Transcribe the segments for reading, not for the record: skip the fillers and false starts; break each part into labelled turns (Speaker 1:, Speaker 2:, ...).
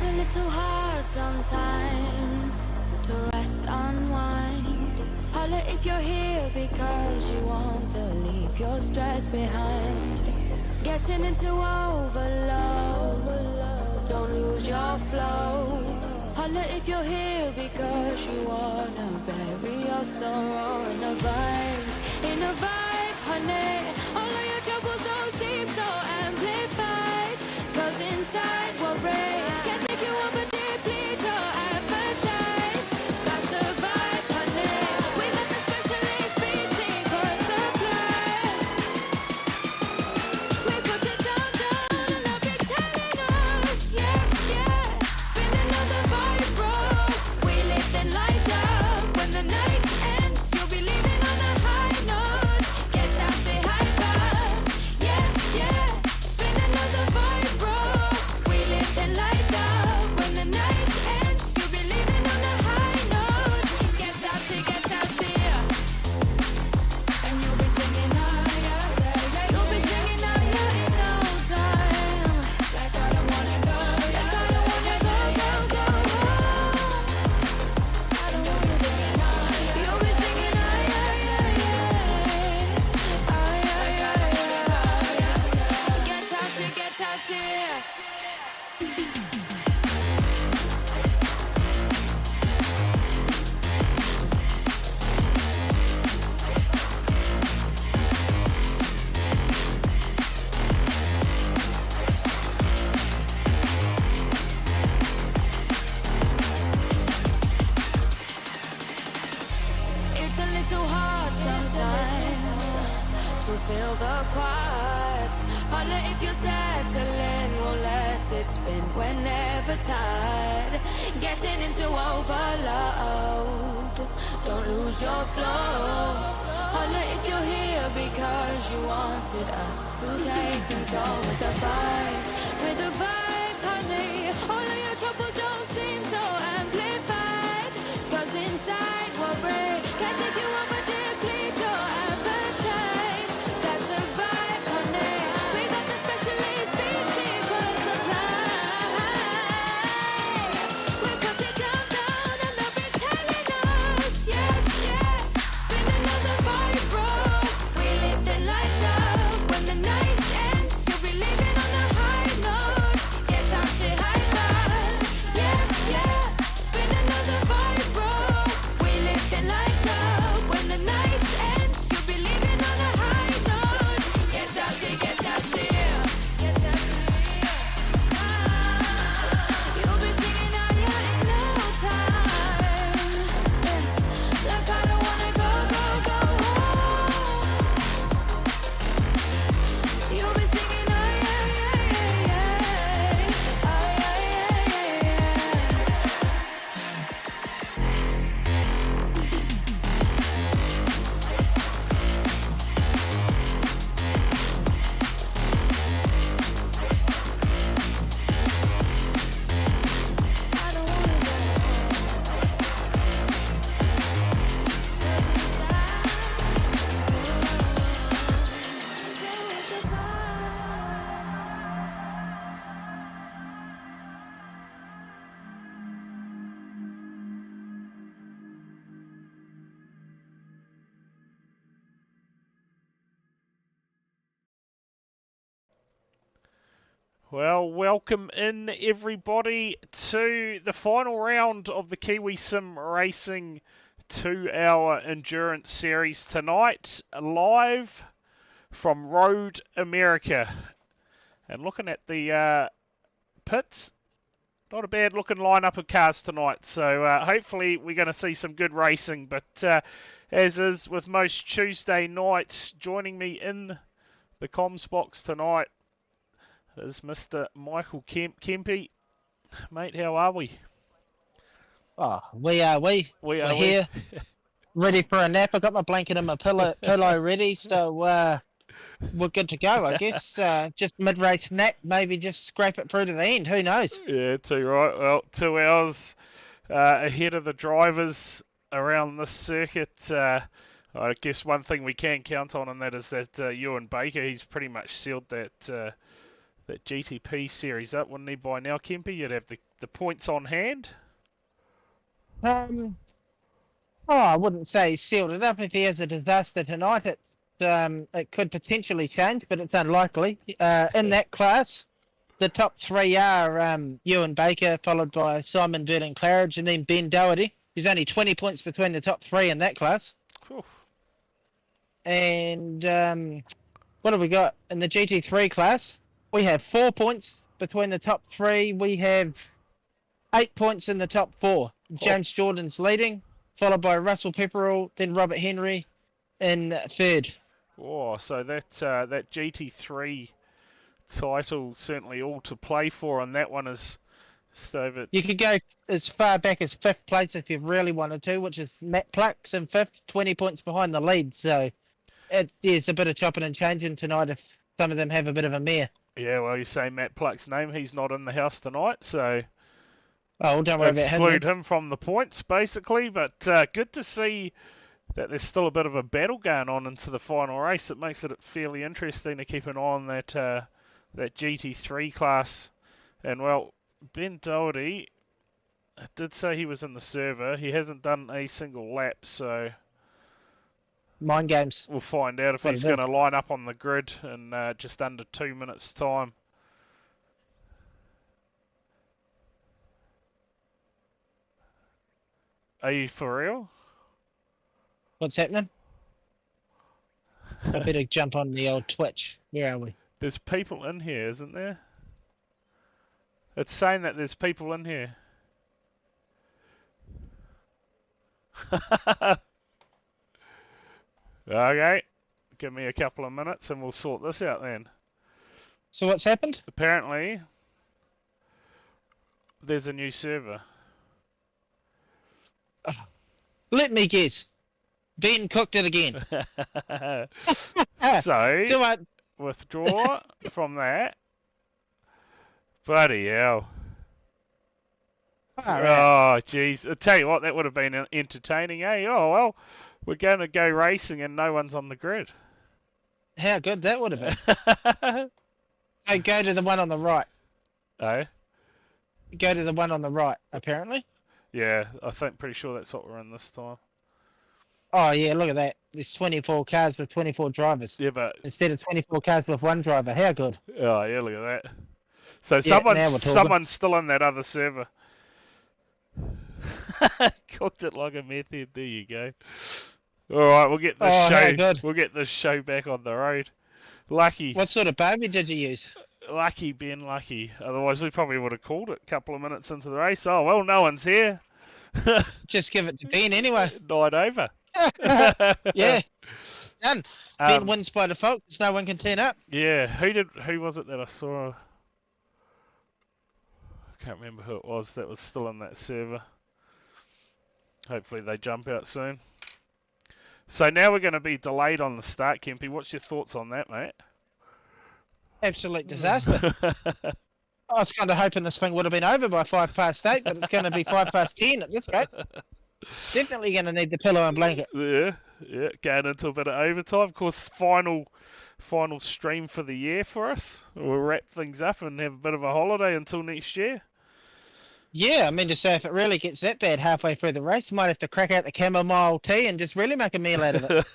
Speaker 1: a little hard sometimes to rest, unwind. Holla if you're here because you want to leave your stress behind. Getting into overload, don't lose your flow. Holla if you're here because you wanna bury your sorrow in a vibe, honey. All of your troubles don't seem so amplified, 'cause inside we're brave. Can't take you over, deplete your appetite. Got the vibe, honey. We got the specialist beat secret supply. We put it down, and I'll be telling us, yeah. Spin another vibe, bro. We lift and light up. When the night ends, you'll be leaving on a high note. Get out, say hyper, yeah. Spin another vibe, bro. We lift and light up. When the night ends, you'll be leaving on a high note. Get out, yeah. And you'll be singing higher, yeah. You'll be singing higher in no time. Like I don't wanna go, like I don't wanna go. And you'll be singing higher. You'll be singing higher, yeah. Get out, yeah. It's a little hard sometimes to feel the quiet. Holla if you're settling, we'll let it spin whenever tired. Getting into overload, don't lose your flow. Holla if you're here because you wanted us to take control with the vibe, honey. All of your troubles don't seem so amplified, 'cause inside we're brave. Can't take you over, deplete your appetite. That's a vibe, honey. We got the specialist beat secret supply. We put it down, and they'll be telling us, yeah. Spin another vibe, bro. We lift and light up. When the night ends, you'll be leaving on a high note. Get out, say hyper, yeah. Spin another vibe, bro. We lift and light up. When the night ends, you'll be leaving on a high note. Get out, yeah. You'll be singing higher in no time. Like I don't wanna go home. You'll be singing higher, yeah. I don't wanna go.
Speaker 2: Well, welcome in everybody to the final round of the Kiwi Sim Racing 2-hour endurance series tonight, live from Road America. And looking at the pits, not a bad looking lineup of cars tonight, so hopefully we're going to see some good racing. But as is with most Tuesday nights, joining me in the comms box tonight is Mr. Michael Kempy. Mate, how are we?
Speaker 3: Oh, we're here, ready for a nap. I got my blanket and my pillow ready, so we're good to go, I guess. Just mid-race nap, maybe just scrape it through to the end. Who knows?
Speaker 2: Yeah, too right. Well, 2 hours ahead of the drivers around this circuit. I guess one thing we can count on, and that is that Ewan Baker, he's pretty much sealed that that GTP series up, wouldn't he, by now, Kempy? You'd have the points on hand.
Speaker 3: I wouldn't say he's sealed it up. If he has a disaster tonight, it could potentially change, but it's unlikely. In that class, the top three are Ewan Baker, followed by Simon Burton Claridge, and then Ben Doherty. There's only 20 points between the top three in that class.
Speaker 2: Oof.
Speaker 3: And what have we got in the GT3 class? We have 4 points between the top three. We have 8 points in the top four. James Jordan's leading, followed by Russell Pepperell, then Robert Henry in third.
Speaker 2: Oh, so that GT3 title certainly all to play for, and that one is Stover.
Speaker 3: You could go as far back as 5th place if you really wanted to, which is Matt Plucks in 5th, 20 points behind the lead. So it's a bit of chopping and changing tonight if some of them have a bit of a mare.
Speaker 2: Yeah, well, you say Matt Pluck's name, he's not in the house tonight, so
Speaker 3: don't worry about him.
Speaker 2: Exclude him from the points, basically, but good to see that there's still a bit of a battle going on into the final race. It makes it fairly interesting to keep an eye on that GT3 class. And, well, Ben Doherty did say he was in the server. He hasn't done a single lap, so
Speaker 3: Mind games.
Speaker 2: we'll find out if he's going to line up on the grid in just under 2 minutes' time. Are you for real?
Speaker 3: What's happening? I better jump on the old Twitch. Where are we?
Speaker 2: There's people in here, isn't there? It's saying that there's people in here. Okay. Give me a couple of minutes and we'll sort this out then.
Speaker 3: So what's happened?
Speaker 2: Apparently, there's a new server.
Speaker 3: Let me guess. Ben cooked it again.
Speaker 2: So, withdraw from that. Bloody hell. Oh, jeez. I tell you what, that would have been entertaining, eh? Oh, well, we're going to go racing and no one's on the grid.
Speaker 3: How good that would have been. Hey, go to the one on the right.
Speaker 2: Oh?
Speaker 3: Go to the one on the right, apparently.
Speaker 2: Yeah, I think pretty sure that's what we're in this time.
Speaker 3: Oh, yeah, look at that. There's 24 cars with 24 drivers.
Speaker 2: Yeah, but
Speaker 3: instead of 24 cars with one driver. How good?
Speaker 2: Oh, yeah, look at that. So
Speaker 3: Yeah,
Speaker 2: someone's still in that other server. Cooked it like a method. There you go. All right, we'll get this show. We'll get this show back on the road. Lucky.
Speaker 3: What sort of baby did you use?
Speaker 2: Lucky, Ben, lucky. Otherwise, we probably would have called it a couple of minutes into the race. Oh, well, no one's here.
Speaker 3: Just give it to Ben anyway.
Speaker 2: Night over.
Speaker 3: Yeah. Done. Ben wins by default because no one can turn up.
Speaker 2: Yeah. Who was it that I saw? I can't remember who it was that was still in that server. Hopefully they jump out soon. So now we're going to be delayed on the start, Kempy. What's your thoughts on that, mate?
Speaker 3: Absolute disaster. I was kind of hoping this thing would have been over by 8:05, but it's going to be 10:05 at this rate. Definitely going to need the pillow and blanket.
Speaker 2: Yeah, going into a bit of overtime. Of course, final stream for the year for us. We'll wrap things up and have a bit of a holiday until next year.
Speaker 3: Yeah, I mean to say if it really gets that bad halfway through the race, might have to crack out the chamomile tea and just really make a meal out of it.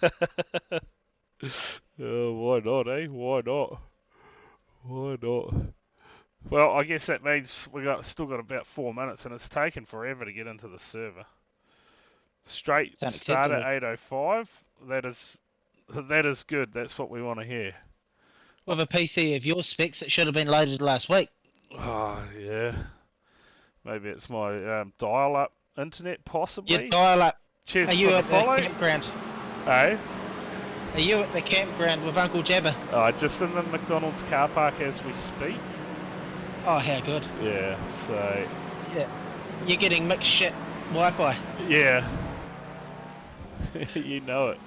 Speaker 2: Why not, eh? Why not? Why not? Well, I guess that means still got about 4 minutes, and it's taken forever to get into the server. Straight start at 8:05. That is good. That's what we want to hear.
Speaker 3: With a PC of your specs, it should have been loaded last week.
Speaker 2: Oh yeah. Maybe it's my dial-up internet, possibly.
Speaker 3: Your dial-up.
Speaker 2: Cheers.
Speaker 3: Are you at the campground?
Speaker 2: Hey?
Speaker 3: Are you at the campground with Uncle Jabba?
Speaker 2: Just in the McDonald's car park as we speak.
Speaker 3: Oh, how good.
Speaker 2: Yeah, so...
Speaker 3: Yeah. You're getting mixed shit Wi-Fi.
Speaker 2: Yeah. You know it.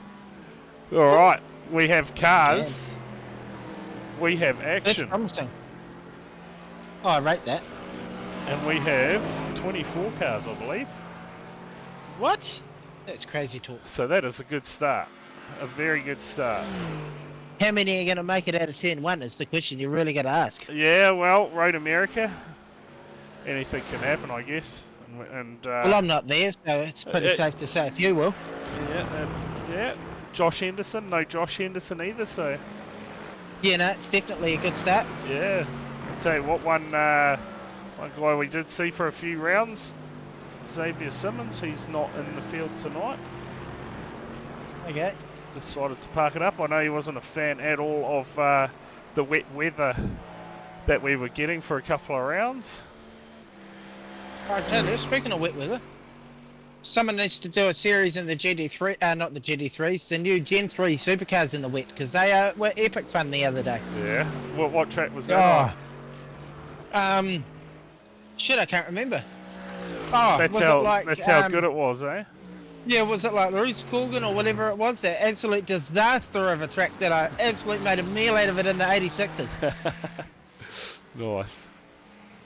Speaker 2: Alright, we have cars. We have action.
Speaker 3: That's promising. Oh, I rate that.
Speaker 2: And we have 24 cars, I believe.
Speaker 3: What? That's crazy talk.
Speaker 2: So that is a good start. A very good start.
Speaker 3: How many are going to make it out of turn 1 is the question you really got to ask.
Speaker 2: Yeah, well, Road America. Anything can happen, I guess.
Speaker 3: Well, I'm not there, so it's pretty safe to say a few will.
Speaker 2: Yeah. Josh Henderson, no Josh Henderson either, so...
Speaker 3: Yeah, no, it's definitely a good start.
Speaker 2: Yeah. I'll tell you what, one guy we did see for a few rounds, Xavier Simmons, he's not in the field tonight.
Speaker 3: Okay.
Speaker 2: Decided to park it up. I know he wasn't a fan at all of the wet weather that we were getting for a couple of rounds.
Speaker 3: I tell you, speaking of wet weather, someone needs to do a series in the GD3, not the GD3s, the new Gen 3 supercars in the wet, because they were epic fun the other day.
Speaker 2: Yeah? What track was that on?
Speaker 3: Shit, I can't remember. Oh,
Speaker 2: that's how good it was, eh?
Speaker 3: Yeah, was it like Roos Corgan or whatever it was? That absolute disaster of a track that I absolutely made a meal out of it in the 86s.
Speaker 2: Nice.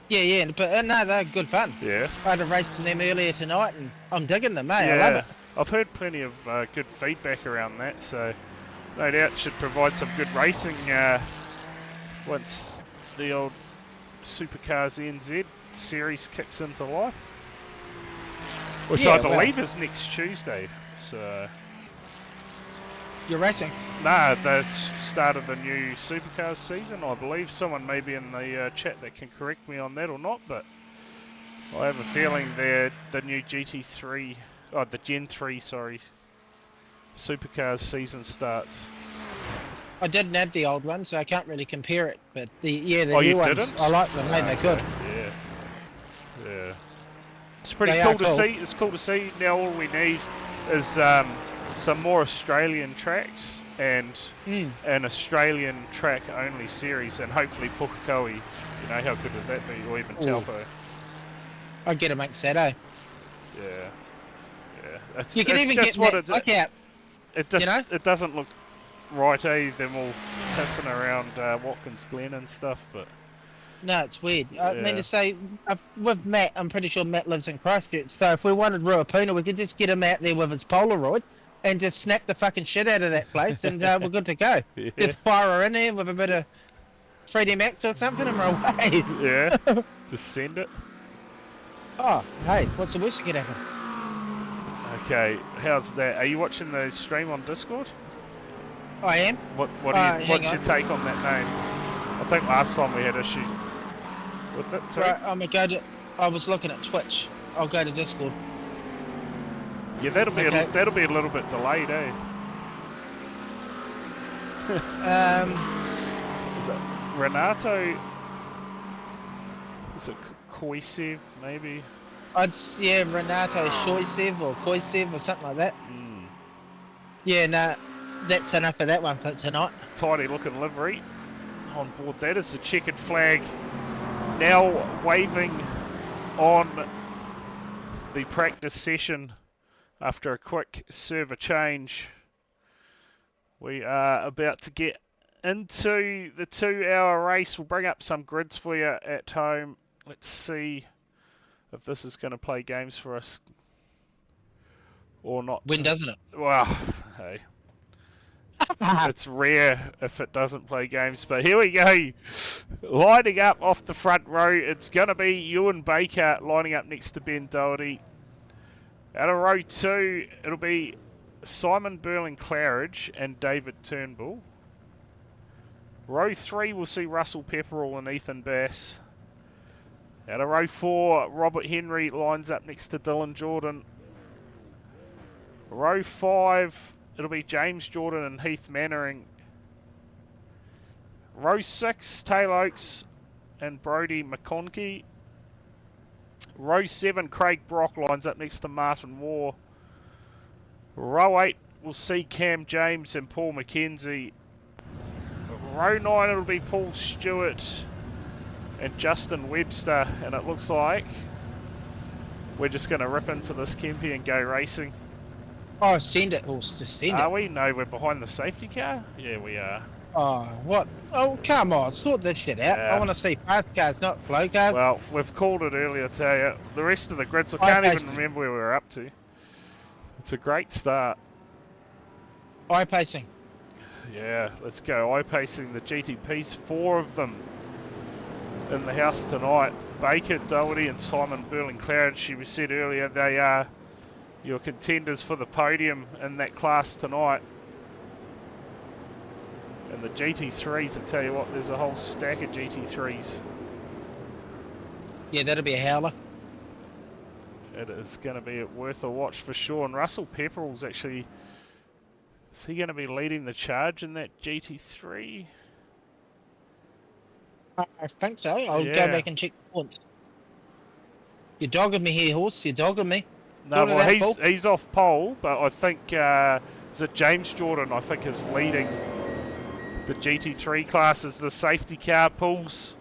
Speaker 3: Yeah, but no, they're good fun.
Speaker 2: Yeah.
Speaker 3: I had a race with them earlier tonight and I'm digging them, mate.
Speaker 2: Yeah.
Speaker 3: I love it.
Speaker 2: I've heard plenty of good feedback around that, so no doubt it should provide some good racing once the old Supercars NZ series kicks into life. Which I believe is next Tuesday, so...
Speaker 3: You're racing?
Speaker 2: Nah, the start of the new Supercars season, I believe. Someone may be in the chat that can correct me on that or not, but I have a feeling the new GT3, the Gen 3, sorry, Supercars season starts.
Speaker 3: I didn't have the old one, so I can't really compare it, but the new ones,
Speaker 2: didn't?
Speaker 3: I like them, mate, they're good.
Speaker 2: Yeah. It's pretty cool to see. It's cool to see. Now all we need is some more Australian tracks and an Australian track only series, and hopefully Pukekohe. You know, how good would that be? Or even Taupo.
Speaker 3: I'd get a mix that, eh?
Speaker 2: Yeah.
Speaker 3: You can even get out.
Speaker 2: It doesn't look right, eh? Them all pissing around Watkins Glen and stuff, but.
Speaker 3: No, it's weird. I mean to say, with Matt, I'm pretty sure Matt lives in Christchurch, so if we wanted Ruapuna, we could just get him out there with his Polaroid and just snap the fucking shit out of that place and we're good to go.
Speaker 2: Yeah.
Speaker 3: Just fire her in there with a bit of 3D Max or something and we're away.
Speaker 2: Yeah, just send it.
Speaker 3: Oh, hey, what's the worst that could happen?
Speaker 2: Okay, how's that? Are you watching the stream on Discord?
Speaker 3: I am.
Speaker 2: What's your take on that name? I think last time we had issues with it too.
Speaker 3: Right, I was looking at Twitch. I'll go to Discord.
Speaker 2: Yeah, that'll be a little bit delayed, eh? Is it Renato? Is it Koisev, maybe?
Speaker 3: Renato Shoisev or Koisev or something like that. Yeah, no, that's enough of that one for tonight.
Speaker 2: Tidy looking livery. On board that is the checkered flag now waving on the practice session after a quick server change. We are about to get into the 2-hour race. We'll bring up some grids for you at home. Let's see if this is going to play games for us or not.
Speaker 3: When doesn't it?
Speaker 2: Well, hey. It's rare if it doesn't play games, but here we go. Lining up off the front row, it's going to be Ewan Baker lining up next to Ben Doherty. Out of row 2, it'll be Simon Burling-Claridge and David Turnbull. Row 3, we'll see Russell Pepperell and Ethan Bass. Out of row 4, Robert Henry lines up next to Dylan Jordan. Row 5, it'll be James Jordan and Heath Mannering. Row 6, Taylor Oakes and Brodie McConkey. Row 7, Craig Brock lines up next to Martin Waugh. Row 8, we'll see Cam James and Paul McKenzie. Row 9, it'll be Paul Stewart and Justin Webster. And it looks like we're just going to rip into this Kempy and go racing.
Speaker 3: Oh, send it. We'll just send it.
Speaker 2: Are we? No, we're behind the safety car? Yeah, we are.
Speaker 3: Oh, what? Oh, come on. Sort this shit out. I want to see fast cars, not flow cars.
Speaker 2: Well, we've called it earlier, tell you. The rest of the grids, I can't even remember where we were up to. It's a great start.
Speaker 3: iPacing.
Speaker 2: Yeah, let's go. Eye-pacing the GTPs, 4 of them in the house tonight. Baker, Doherty and Simon Burling-Claridge, we said earlier, they are your contenders for the podium in that class tonight. And the GT3s, I tell you what, there's a whole stack of GT3s.
Speaker 3: Yeah, that'll be a howler.
Speaker 2: It is going to be worth a watch for sure. And Russell Pepperell's actually, is he going to be leading the charge in that GT3?
Speaker 3: I think so. I'll go back and check the points. You're dogging me here, horse. You're dogging me.
Speaker 2: No, well, he's off pole, but I think, is it James Jordan, I think, is leading the GT3 class as the safety car pulls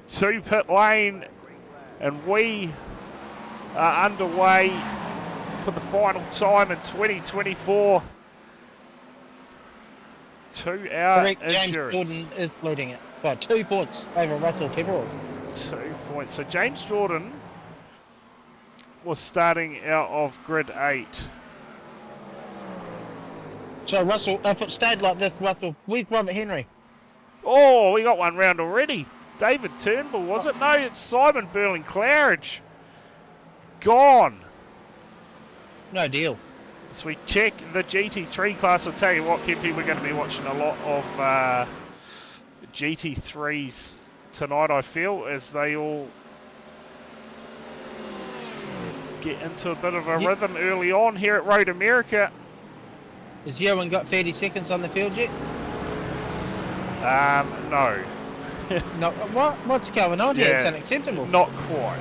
Speaker 2: to pit lane. And we are underway for the final time in 2024. 2 hour
Speaker 3: Correct,
Speaker 2: endurance.
Speaker 3: James Jordan is leading it by 2 points over Russell Pepperell.
Speaker 2: 2 points. So James Jordan was starting out of grid 8.
Speaker 3: So Russell, if it stayed like this, Russell, where's Robert Henry?
Speaker 2: Oh, we got one round already. David Turnbull, was it? No, it's Simon Burling-Claridge. Gone.
Speaker 3: No deal.
Speaker 2: So we check the GT3 class. I'll tell you what, Kempy, we're going to be watching a lot of GT3s tonight, I feel, as they all get into a bit of a rhythm early on here at Road America.
Speaker 3: Has Ewan got 30 seconds on the field yet?
Speaker 2: No.
Speaker 3: No. What's going on here? It's unacceptable.
Speaker 2: Not quite.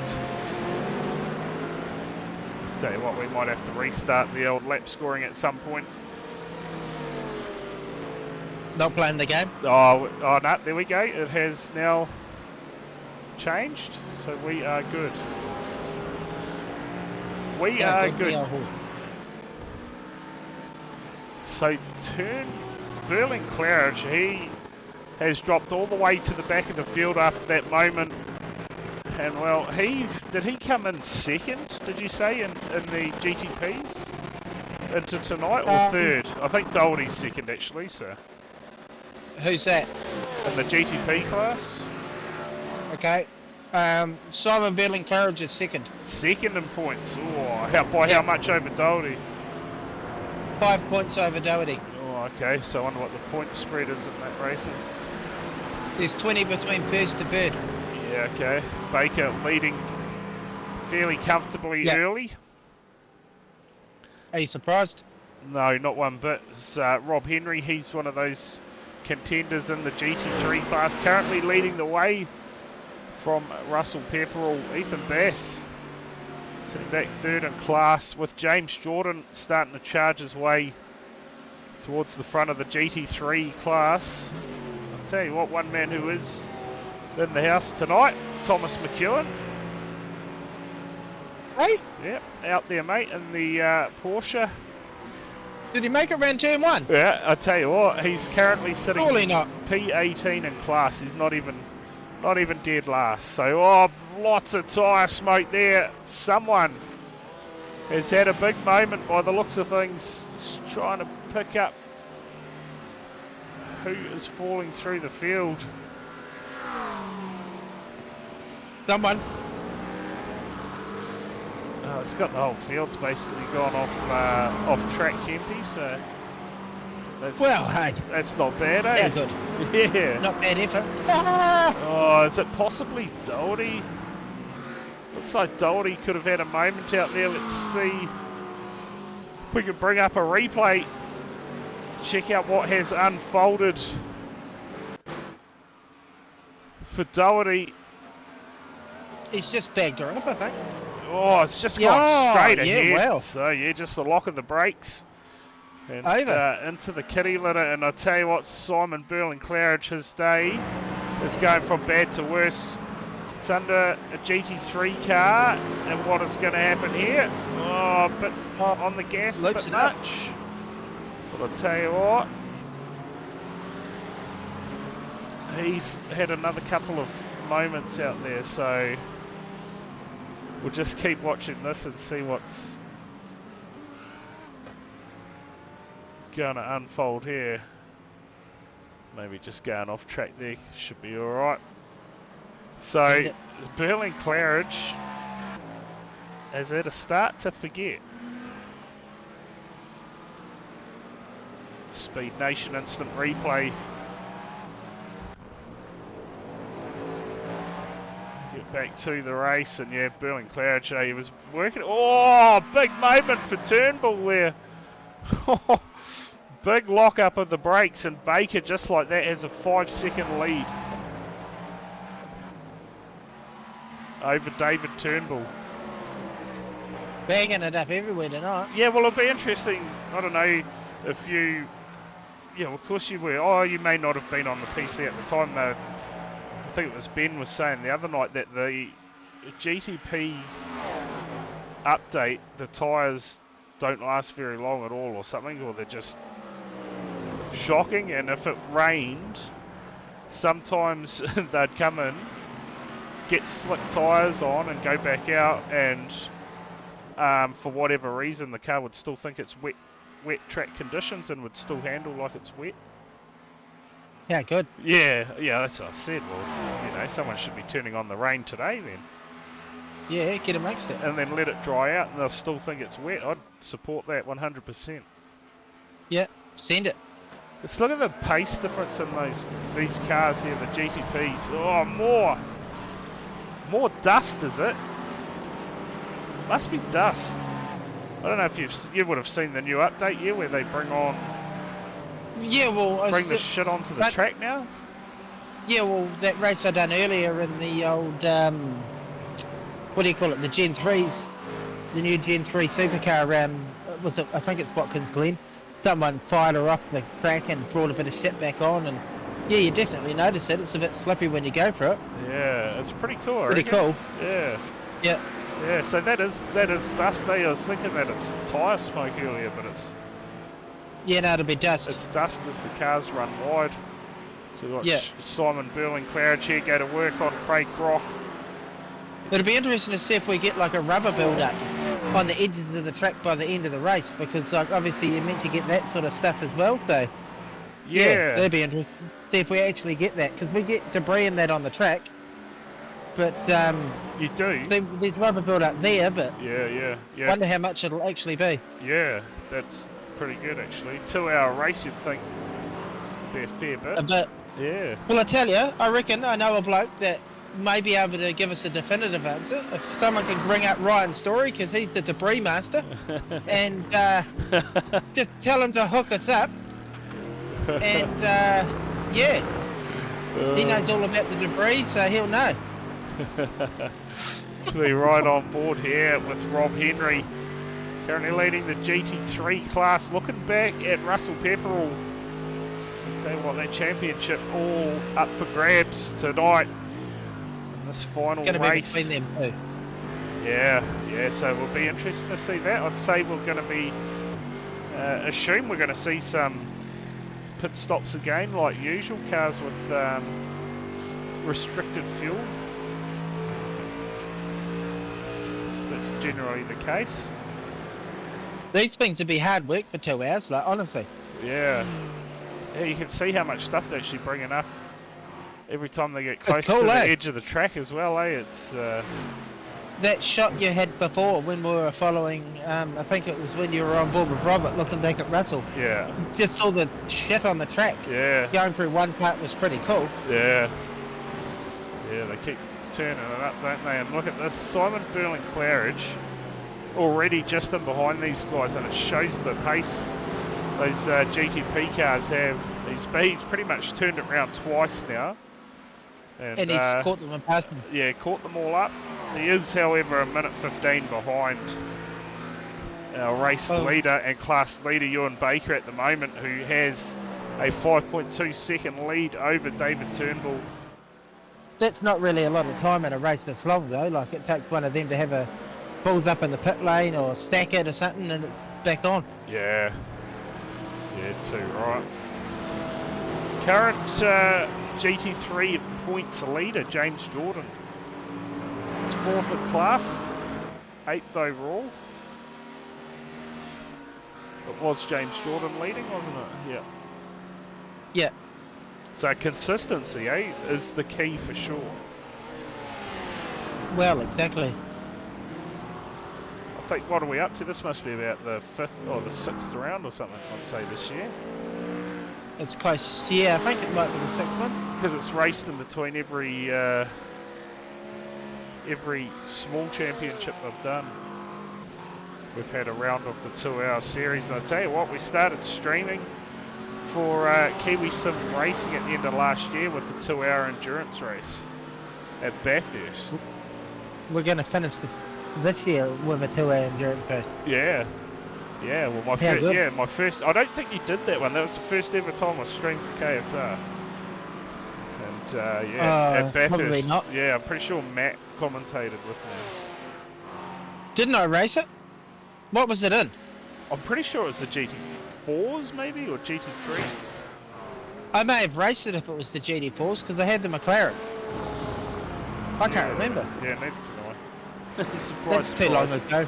Speaker 2: Tell you what, we might have to restart the old lap scoring at some point.
Speaker 3: Not playing the game?
Speaker 2: Oh no, there we go. It has now changed, so we are good. We are good. So Burling-Claridge, he has dropped all the way to the back of the field after that moment. And well, did he come in second, did you say, in the GTPs into tonight, or third? I think Doherty's second actually, so.
Speaker 3: Who's that?
Speaker 2: In the GTP class.
Speaker 3: Okay. Simon Burling-Claridge is second.
Speaker 2: Second in points. Oh, how much over Doherty?
Speaker 3: 5 points over Doherty.
Speaker 2: Oh, okay. So I wonder what the point spread is in that racing.
Speaker 3: There's 20 between first to third.
Speaker 2: Yeah, okay. Baker leading fairly comfortably early.
Speaker 3: Are you surprised?
Speaker 2: No, not one bit. It's, Rob Henry, he's one of those contenders in the GT3 class, currently leading the way from Russell Pepperell. Ethan Bass sitting back third in class, with James Jordan starting to charge his way towards the front of the GT3 class. I'll tell you what, one man who is in the house tonight, Thomas McEwen.
Speaker 3: Hey?
Speaker 2: Yep, out there, mate, in the Porsche.
Speaker 3: Did he make it round turn 1?
Speaker 2: Yeah, I tell you what, he's currently sitting
Speaker 3: not.
Speaker 2: P18 in class. He's not even dead last. So, lots of tyre smoke there. Someone has had a big moment by the looks of things, just trying to pick up who is falling through the field.
Speaker 3: Someone.
Speaker 2: It's got the whole field's basically gone off track, Kempy, so that's not bad, eh?
Speaker 3: Yeah, good.
Speaker 2: Yeah.
Speaker 3: Not bad effort.
Speaker 2: Oh, is it possibly Doherty? Looks like Doherty could have had a moment out there. Let's see if we can bring up a replay. Check out what has unfolded for Doherty.
Speaker 3: He's just bagged her up, I think.
Speaker 2: Oh, it's just gone straight ahead.
Speaker 3: Well.
Speaker 2: So, yeah, just the lock of the brakes. And into the kitty litter. And I tell you what, Simon Burling-Claridge, his day is going from bad to worse. It's under a GT3 car. And what is going to happen here? Oh, but on the gas a bit much. But I'll tell you what, he's had another couple of moments out there, so we'll just keep watching this and see what's going to unfold here. Maybe just going off track there should be all right. So Berlin Claridge has had a start to forget. Speed Nation instant replay. Get back to the race, and yeah, Berlin Claridge, he was working. Oh, big moment for Turnbull there. Big lock up of the brakes, and Baker just like that has a 5-second lead over David Turnbull.
Speaker 3: Bagging it up everywhere tonight.
Speaker 2: Yeah, well, it'll be interesting. I don't know if you, yeah, well, of course you were. Oh, you may not have been on the PC at the time though. I think it was Ben was saying the other night that the GTP update, the tyres don't last very long at all or something, or they're just shocking, and if it rained, sometimes they'd come in, get slick tyres on and go back out, and for whatever reason the car would still think it's wet track conditions and would still handle like it's wet.
Speaker 3: Yeah, good.
Speaker 2: Yeah, that's what I said. Well, you know, someone should be turning on the rain today then.
Speaker 3: Yeah, get it mixed it.
Speaker 2: And then let it dry out and they'll still think it's wet. I'd support that 100%.
Speaker 3: Yeah, send it.
Speaker 2: Let's look at the pace difference in these cars here, the GTPs. Oh, more dust, is it? Must be dust. I don't know if you would have seen the new update here where they bring the shit onto the track now.
Speaker 3: Yeah, well, that race I done earlier in the old what do you call it? The Gen 3s, the new Gen 3 supercar. I think it's Watkins Glen. Someone fired her off the track and brought a bit of shit back on, and yeah, you definitely notice it. It's a bit slippy when you go for it.
Speaker 2: Yeah, it's pretty cool.
Speaker 3: Pretty cool.
Speaker 2: Yeah.
Speaker 3: Yeah.
Speaker 2: Yeah. So that is dust. I was thinking that it's tyre smoke earlier, but it's.
Speaker 3: Yeah, no, it'll be dust.
Speaker 2: It's dust as the cars run wide. So we've got Simon Berling Claridge here go to work on Craig Brock.
Speaker 3: It'll be interesting to see if we get like a rubber build-up on the edges of the track by the end of the race, because like obviously you're meant to get that sort of stuff as well. So yeah, that'd be interesting. See if we actually get that, because we get debris and that on the track. But
Speaker 2: you do.
Speaker 3: There's rubber build-up there, but
Speaker 2: yeah.
Speaker 3: Wonder how much it'll actually be.
Speaker 2: Yeah, that's pretty good actually. 2-hour race, you'd think be a fair bit.
Speaker 3: A bit.
Speaker 2: Yeah.
Speaker 3: Well, I tell you, I reckon I know a bloke that may be able to give us a definitive answer. If someone can bring up Ryan Story, because he's the debris master, and just tell him to hook us up. And yeah, he knows all about the debris, so he'll know.
Speaker 2: To be right on board here with Rob Henry, currently leading the GT3 class. Looking back at Russell Pepperell, I'll tell you what, that championship all up for grabs tonight in this final race.
Speaker 3: Be between them too.
Speaker 2: Yeah, so we'll be interested to see that. I'd say we're going to be, assume we're going to see some pit stops again like usual, cars with restricted fuel. So that's generally the case.
Speaker 3: These things would be hard work for 2 hours, like honestly.
Speaker 2: Yeah, you can see how much stuff they're actually bringing up every time they get close
Speaker 3: cool,
Speaker 2: to the edge of the track as well, It's
Speaker 3: that shot you had before when we were following, I think it was when you were on board with Robert looking back at Russell.
Speaker 2: Yeah.
Speaker 3: Just all the shit on the track.
Speaker 2: Yeah.
Speaker 3: Going through one part was pretty cool.
Speaker 2: Yeah. Yeah, they keep turning it up, don't they? And look at this, Simon Berling Claridge already just in behind these guys, and it shows the pace those GTP cars have. He's pretty much turned it around twice now.
Speaker 3: And he's caught them and passed them.
Speaker 2: Yeah, caught them all up. He is, however, a minute 15 behind our race leader and class leader, Ewan Baker, at the moment, who has a 5.2 second lead over David Turnbull.
Speaker 3: That's not really a lot of time in a race this long, though. Like, it takes one of them to have pulls up in the pit lane or stack it or something, and it's back on.
Speaker 2: Yeah. Yeah, too right. Current GT3 points leader, James Jordan. It's 4th at class, 8th overall. It was James Jordan leading, wasn't it? Yeah.
Speaker 3: Yeah.
Speaker 2: So consistency, is the key for sure.
Speaker 3: Well, exactly.
Speaker 2: I think, what are we up to? This must be about the 5th or the 6th round or something, I'd say, this year.
Speaker 3: It's close. Yeah, I think it might be the 6th one.
Speaker 2: Because it's raced in between every small championship I've done. We've had a round of the 2-hour series, and I tell you what, we started streaming for Kiwi Sim Racing at the end of last year with the 2-hour endurance race at Bathurst.
Speaker 3: We're going to finish this year with a 2-hour endurance race.
Speaker 2: Yeah. Yeah, well, my first. I don't think you did that one. That was the first ever time I streamed for KSR. And at Bathurst.
Speaker 3: Probably not.
Speaker 2: Yeah, I'm pretty sure Matt commentated with me.
Speaker 3: Didn't I race it? What was it in?
Speaker 2: I'm pretty sure it was the GT4s, maybe, or GT3s.
Speaker 3: I may have raced it if it was the GT4s because I had the McLaren. I can't remember.
Speaker 2: Yeah, neither can I.
Speaker 3: That's too long ago.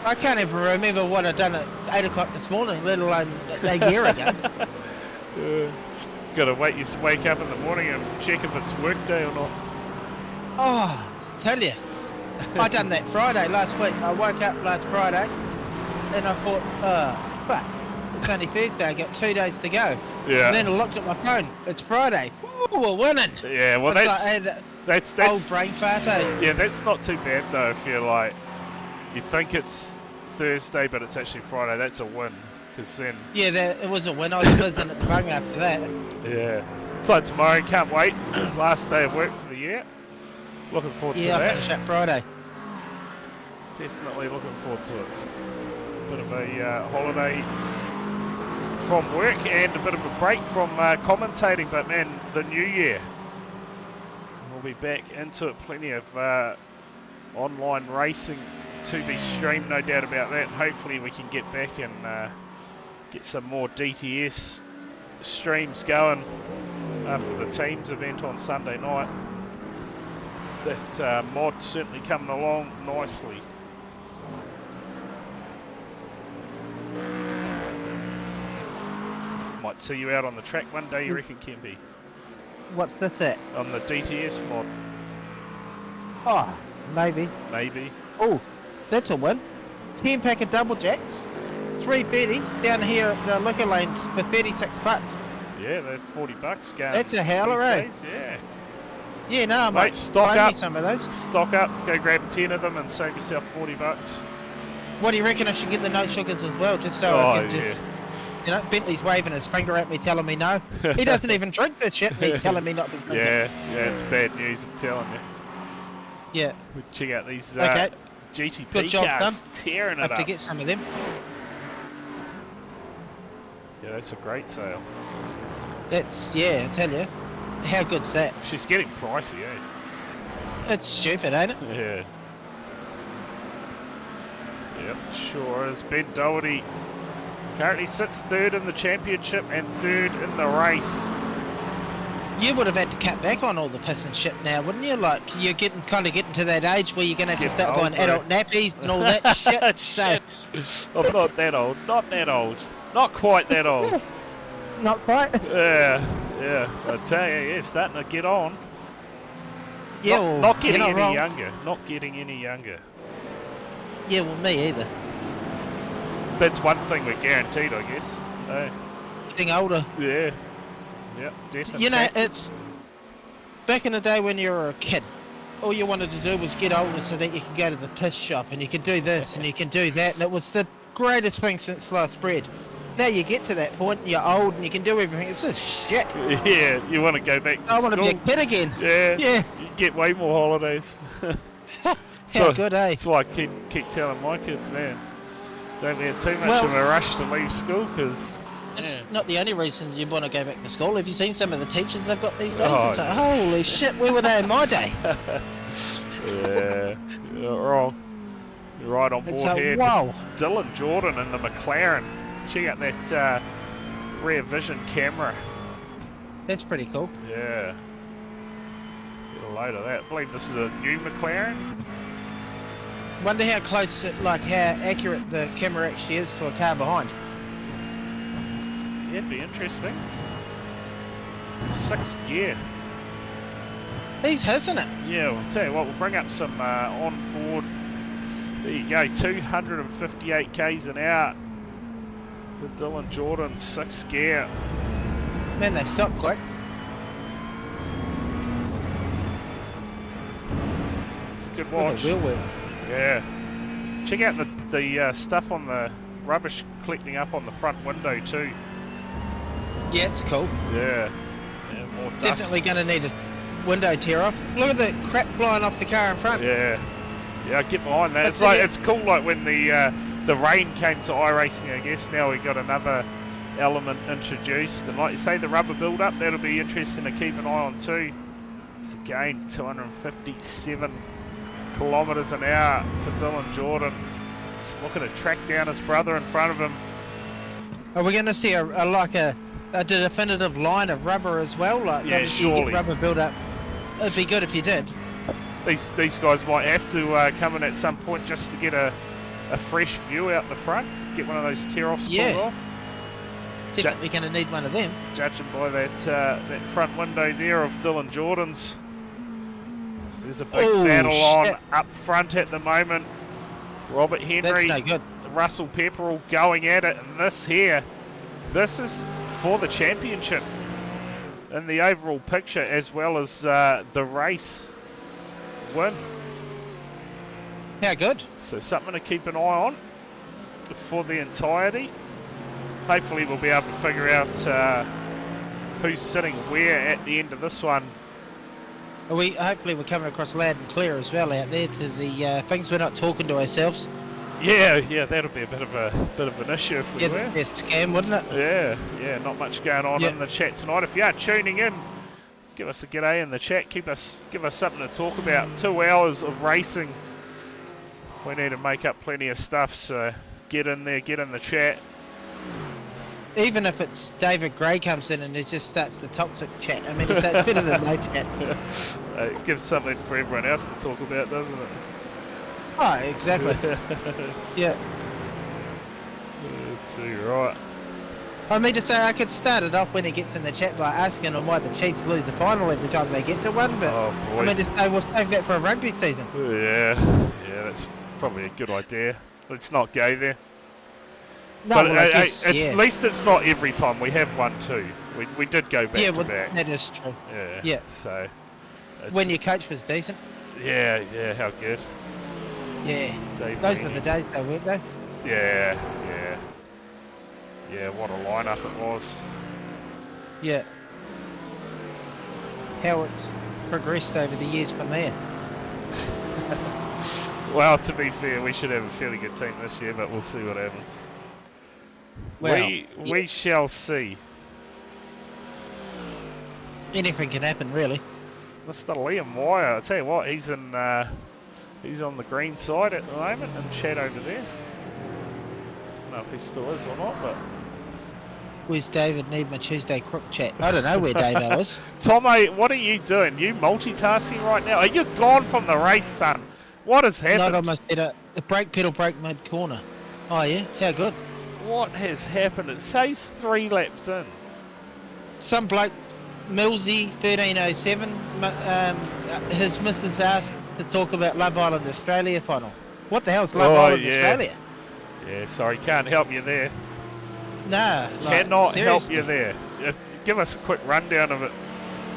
Speaker 3: I can't even remember what I'd done at 8 o'clock this morning, let alone a year ago.
Speaker 2: Gotta wake up in the morning and check if it's work day or not.
Speaker 3: Oh, I tell you. I done that Friday last week. I woke up last Friday and I thought, fuck, it's only Thursday, I got 2 days to go.
Speaker 2: Yeah.
Speaker 3: And then I looked at my phone, it's Friday. Ooh, we're winning.
Speaker 2: Yeah, well that's
Speaker 3: old brain fart, eh?
Speaker 2: Yeah, that's not too bad though if you're like, you think it's Thursday but it's actually Friday, that's a win. Because then...
Speaker 3: Yeah, it was a win. I was buzzing at the bung after that.
Speaker 2: Yeah. So tomorrow, can't wait. Last day of work for the year. Looking forward to that.
Speaker 3: Yeah, I finish up Friday.
Speaker 2: Definitely looking forward to it. Bit of a holiday from work and a bit of a break from commentating, but man, the new year. We'll be back into it. Plenty of online racing to be streamed, no doubt about that. Hopefully we can get back and get some more DTS streams going after the teams event on Sunday night. That mod certainly coming along nicely. Might see you out on the track one day, you reckon, Kempy?
Speaker 3: What's this at?
Speaker 2: On the DTS mod.
Speaker 3: Oh, maybe.
Speaker 2: Maybe.
Speaker 3: Oh, that's a win. 10 pack of double jacks. 3 Betties down here at the liquor lanes for 36 bucks.
Speaker 2: Yeah, they're 40 bucks going.
Speaker 3: That's a howler, eh?
Speaker 2: Yeah.
Speaker 3: Yeah, no,
Speaker 2: mate, stock up.
Speaker 3: Some of those.
Speaker 2: Stock up, go grab 10 of them and save yourself 40 bucks.
Speaker 3: What do you reckon I should get the no sugars as well, just so I can just, you know, Bentley's waving his finger at me telling me no. He doesn't even drink this shit, he's telling me not to drink
Speaker 2: it. Yeah, it's bad news, I'm telling you.
Speaker 3: Yeah.
Speaker 2: We check out these GTP
Speaker 3: Good job,
Speaker 2: cars, tearing it up.
Speaker 3: Have to get some of them.
Speaker 2: Yeah, that's a great sale.
Speaker 3: It's, yeah, I tell you. How good's that?
Speaker 2: She's getting pricey, eh?
Speaker 3: It's stupid, ain't it?
Speaker 2: Yeah. Yep, sure is. Ben Doherty currently sits 3rd in the championship and 3rd in the race.
Speaker 3: You would have had to cut back on all the piss and shit now, wouldn't you? Like, you're kind of getting to that age where you're going to have to start buying adult nappies and all that shit.
Speaker 2: Shit. I'm not that old. Not that old. Not quite that old.
Speaker 3: Not quite?
Speaker 2: Yeah. I tell you, yeah, starting to get on.
Speaker 3: Yeah,
Speaker 2: not getting any younger. Not getting any younger.
Speaker 3: Yeah, well, me either.
Speaker 2: That's one thing we're guaranteed, I guess.
Speaker 3: Getting older.
Speaker 2: Yeah. Yep, definitely.
Speaker 3: You know, it's back in the day when you were a kid. All you wanted to do was get older so that you could go to the piss shop and you could do this and you can do that, and it was the greatest thing since sliced bread. Now you get to that point, and you're old, and you can do everything. It's just shit.
Speaker 2: Yeah, you want to go back to school.
Speaker 3: I want to be a kid again.
Speaker 2: Yeah. You get way more holidays.
Speaker 3: How good, eh?
Speaker 2: That's why I keep telling my kids, man, don't be in too much of a rush to leave school, because...
Speaker 3: It's not the only reason you want to go back to school. Have you seen some of the teachers they've got these days?
Speaker 2: Oh,
Speaker 3: it's like, holy shit, where were they in my day?
Speaker 2: Yeah, you're not wrong. You're right on board here.
Speaker 3: Wow.
Speaker 2: Dylan Jordan in the McLaren. Check out that rear vision camera.
Speaker 3: That's pretty cool.
Speaker 2: Yeah. Get a load of that. I believe this is a new McLaren.
Speaker 3: Wonder how close, how accurate the camera actually is to a car behind.
Speaker 2: Yeah, it'd be interesting. 6th gear.
Speaker 3: He's hissing it.
Speaker 2: Yeah, I'll tell you what, we'll bring up some on board. There you go, 258 k's an hour for Dylan Jordan, 6th gear.
Speaker 3: Man, they stopped quick.
Speaker 2: It's a good watch.
Speaker 3: Wheel work.
Speaker 2: Yeah. Check out the stuff on the rubbish collecting up on the front window too.
Speaker 3: Yeah, it's cool.
Speaker 2: Yeah. Yeah, more dust.
Speaker 3: Definitely going to need a window tear off. Look at the crap flying off the car in front.
Speaker 2: Yeah. Yeah, I get behind that. It's like it's cool like when the rain came to iRacing, I guess. Now we got another element introduced. And like you say, the rubber build up, that'll be interesting to keep an eye on too. It's again 257 kilometres an hour for Dylan Jordan. Just looking to track down his brother in front of him.
Speaker 3: Are we going to see a definitive line of rubber as well? Like,
Speaker 2: yeah, surely.
Speaker 3: Rubber build up. It'd be good if you did.
Speaker 2: These guys might have to come in at some point just to get a fresh view out the front. Get one of those tear-offs pulled off.
Speaker 3: Definitely going to need one of them.
Speaker 2: Judging by that front window there of Dylan Jordan's. There's a big battle on up front at the moment. Robert Henry,
Speaker 3: that's no good.
Speaker 2: Russell Pepperell going at it, and this is for the championship in the overall picture as well as the race win.
Speaker 3: How good.
Speaker 2: So something to keep an eye on for the entirety. Hopefully we'll be able to figure out who's sitting where at the end of this one.
Speaker 3: Hopefully we're coming across loud and clear as well out there to the things. We're not talking to ourselves.
Speaker 2: Yeah, that'll be a bit of an issue if we were.
Speaker 3: Yeah, a scam, wouldn't it?
Speaker 2: Yeah, not much going on in the chat tonight. If you are tuning in, give us a g'day in the chat. Give us something to talk about. 2 hours of racing. We need to make up plenty of stuff, so get in there, get in the chat.
Speaker 3: Even if it's David Gray comes in and he just starts the toxic chat. I mean, it's better than no chat.
Speaker 2: It gives something for everyone else to talk about, doesn't it?
Speaker 3: Oh, exactly. Yeah.
Speaker 2: Too right.
Speaker 3: I mean to say, I could start it off when he gets in the chat by asking him why the Chiefs lose the final every time they get to one, but I mean to say, we'll save that for a rugby season.
Speaker 2: Yeah, that's probably a good idea. Let's not go there.
Speaker 3: No,
Speaker 2: but
Speaker 3: well, guess,
Speaker 2: at least it's not every time. We have one too. We did go back to back.
Speaker 3: That is true.
Speaker 2: Yeah. So.
Speaker 3: When your coach was decent.
Speaker 2: Yeah. How good.
Speaker 3: Yeah. Those were the days though, weren't they?
Speaker 2: Yeah. What a lineup it was.
Speaker 3: Yeah. How it's progressed over the years from there.
Speaker 2: Well, to be fair, we should have a fairly good team this year, but we'll see what happens. Well, we shall see.
Speaker 3: Anything can happen, really.
Speaker 2: Mr. Liam Wire, I tell you what, he's on the green side at the moment, and Chad over there. I don't know if he still is or not, but.
Speaker 3: Where's David? Need my Tuesday crook chat. I don't know where Davo is.
Speaker 2: Tomo, what are you doing? You multitasking right now? Are you gone from the race, son? What has happened?
Speaker 3: Not almost hit the brake pedal broke mid corner. Oh yeah, how good.
Speaker 2: What has happened? It says 3 laps in.
Speaker 3: Some bloke, Millsy 1307, his missus asked to talk about Love Island Australia final. What the hell's Love Island Australia?
Speaker 2: Yeah, sorry, can't help you there.
Speaker 3: Nah,
Speaker 2: cannot
Speaker 3: seriously.
Speaker 2: help you there. Give us a quick rundown of it,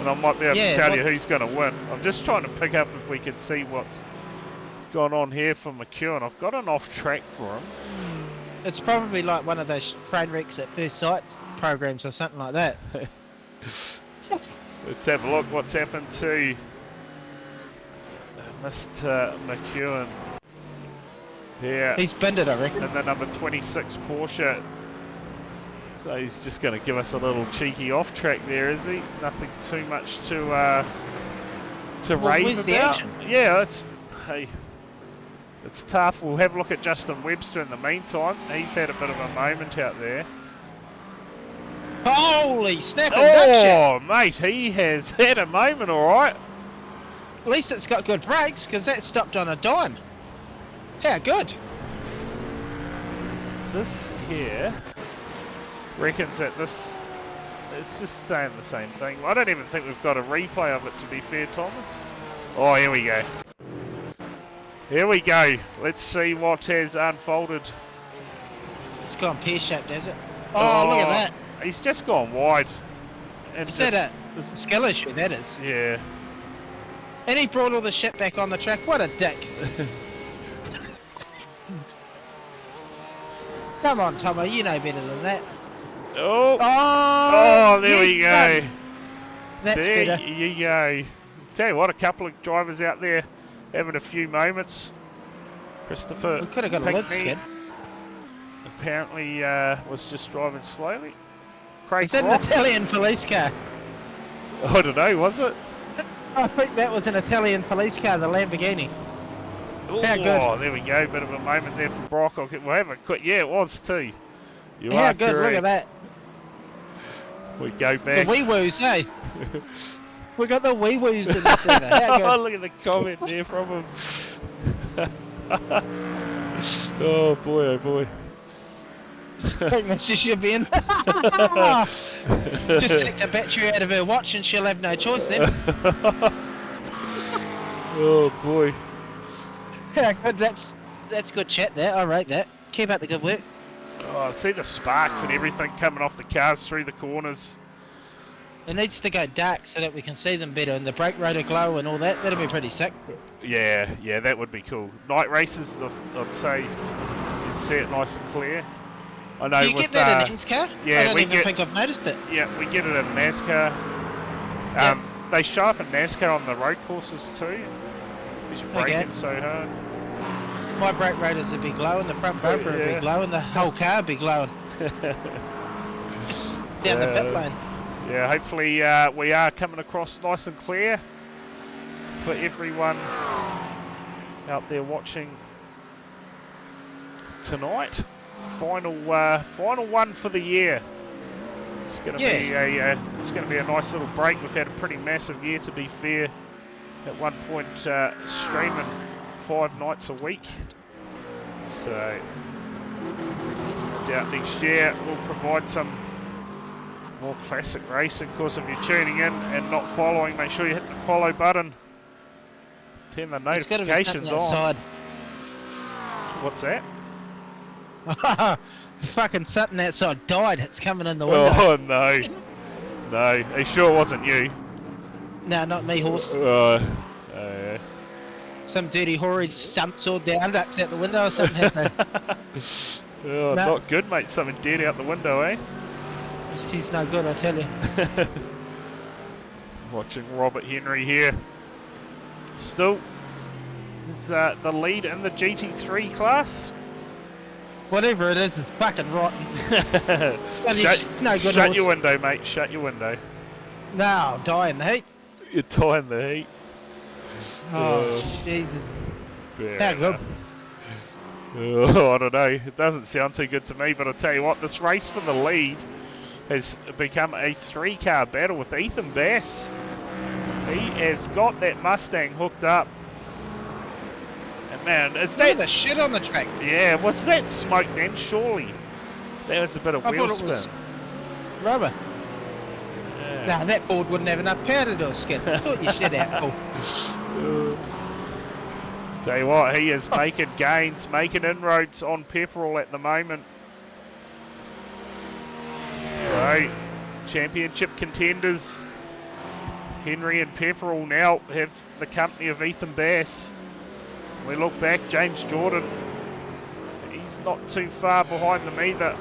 Speaker 2: and I might be able to tell you who's going to win. I'm just trying to pick up if we can see what's gone on here for McEwen. I've got an off track for him.
Speaker 3: It's probably like one of those train wrecks at first sight programs or something like that.
Speaker 2: Let's have a look what's happened to Mr. McEwen. Yeah.
Speaker 3: He's binned it, I reckon.
Speaker 2: And the number 26 Porsche. So he's just going to give us a little cheeky off track there, is he? Nothing too much to rave about. Yeah, it's tough. We'll have a look at Justin Webster in the meantime. He's had a bit of a moment out there.
Speaker 3: Holy snap!
Speaker 2: Oh, mate, he has had a moment, all right.
Speaker 3: At least it's got good brakes, because that stopped on a dime. How good.
Speaker 2: This here reckons that this It's just saying the same thing. I don't even think we've got a replay of it, to be fair, Thomas. Oh, here we go. Here we go. Let's see what has unfolded.
Speaker 3: It's gone pear-shaped, has it? Oh, look at that.
Speaker 2: He's just gone wide. And
Speaker 3: Is that a skill issue, that is?
Speaker 2: Yeah.
Speaker 3: And he brought all the shit back on the track. What a dick. Come on, Tomo, you know better than that.
Speaker 2: Oh, there we go.
Speaker 3: That's
Speaker 2: there
Speaker 3: better.
Speaker 2: you go. Tell you what, a couple of drivers out there having a few moments. Christopher
Speaker 3: We could have got a lid skid.
Speaker 2: apparently was just driving slowly. Craig
Speaker 3: Is that an
Speaker 2: Rock.
Speaker 3: Italian police car?
Speaker 2: I don't know, was it?
Speaker 3: I think that was an Italian police car, the Lamborghini. How good.
Speaker 2: Oh, there we go. Bit of a moment there for Brock. We'll have a quick. Yeah, it was too. You
Speaker 3: How
Speaker 2: are
Speaker 3: good,
Speaker 2: correct.
Speaker 3: look at that.
Speaker 2: We go
Speaker 3: The
Speaker 2: back.
Speaker 3: wee-woos, hey? We got the wee-woos in the centre. How good.
Speaker 2: Oh, look at the comment there from him. Oh boy, oh boy.
Speaker 3: I think that she should be in. Just take the battery out of her watch and she'll have no choice then.
Speaker 2: Oh boy.
Speaker 3: Yeah, good. That's good chat there. I rate that. Keep up the good work.
Speaker 2: Oh, see the sparks and everything coming off the cars through the corners.
Speaker 3: It needs to go dark so that we can see them better, and the brake rotor glow and all that. That'll be pretty sick.
Speaker 2: Yeah, yeah, that would be cool. Night races, I'd say you'd see it nice and clear. I know.
Speaker 3: Do you
Speaker 2: with,
Speaker 3: get that in NASCAR?
Speaker 2: yeah,
Speaker 3: I don't
Speaker 2: we
Speaker 3: even
Speaker 2: get-
Speaker 3: think I've noticed it.
Speaker 2: Yeah, we get it in NASCAR.
Speaker 3: Yeah.
Speaker 2: They show up in NASCAR on the road courses too, because you're braking
Speaker 3: Okay.
Speaker 2: so hard.
Speaker 3: My brake rotors would be glowing, the front bumper would
Speaker 2: Yeah.
Speaker 3: be glowing, the whole car would be glowing down the pit lane.
Speaker 2: Yeah, hopefully we are coming across nice and clear for everyone out there watching tonight. Final one for the year. It's going to be a nice little break. We've had a pretty massive year, to be fair. At one point, streaming 5 nights a week. So, no doubt next year we'll provide some more classic racing. Of course, if you're tuning in and not following, make sure you hit the follow button. Turn the
Speaker 3: There's gotta be
Speaker 2: notifications
Speaker 3: something
Speaker 2: on.
Speaker 3: outside.
Speaker 2: What's that?
Speaker 3: Fucking something outside died. It's coming in the window.
Speaker 2: Oh no, no! Are you sure it wasn't you?
Speaker 3: No, not me, horse.
Speaker 2: Yeah.
Speaker 3: Some dirty hoary sawed down ducks out the window or something happened.
Speaker 2: Oh,
Speaker 3: No.
Speaker 2: not good, mate. Something dead out the window, eh?
Speaker 3: She's no good, I tell you.
Speaker 2: Watching Robert Henry here. Still is the lead in the GT3 class.
Speaker 3: Whatever it is fucking rotten. No good
Speaker 2: Shut
Speaker 3: horse.
Speaker 2: your window, mate. Shut your window.
Speaker 3: No, I'll die in the heat.
Speaker 2: You're tying the heat.
Speaker 3: Oh, Jesus.
Speaker 2: Fair
Speaker 3: How good.
Speaker 2: enough. Oh, I don't know. It doesn't sound too good to me, but I'll tell you what, this race for the lead has become a 3-car battle with Ethan Bass. He has got that Mustang hooked up. And man, is
Speaker 3: Look at
Speaker 2: that...
Speaker 3: the shit on the track.
Speaker 2: Yeah, was that smoke then? Surely. That was a bit of
Speaker 3: I
Speaker 2: wheel
Speaker 3: thought it
Speaker 2: spin.
Speaker 3: was rubber.
Speaker 2: Yeah.
Speaker 3: Nah, that board wouldn't have enough power to do a skid. Sort your shit out, Paul.
Speaker 2: Tell you what, he is making gains, making inroads on Pepperell at the moment. So, championship contenders, Henry and Pepperell now have the company of Ethan Bass. We look back, James Jordan, he's not too far behind them either.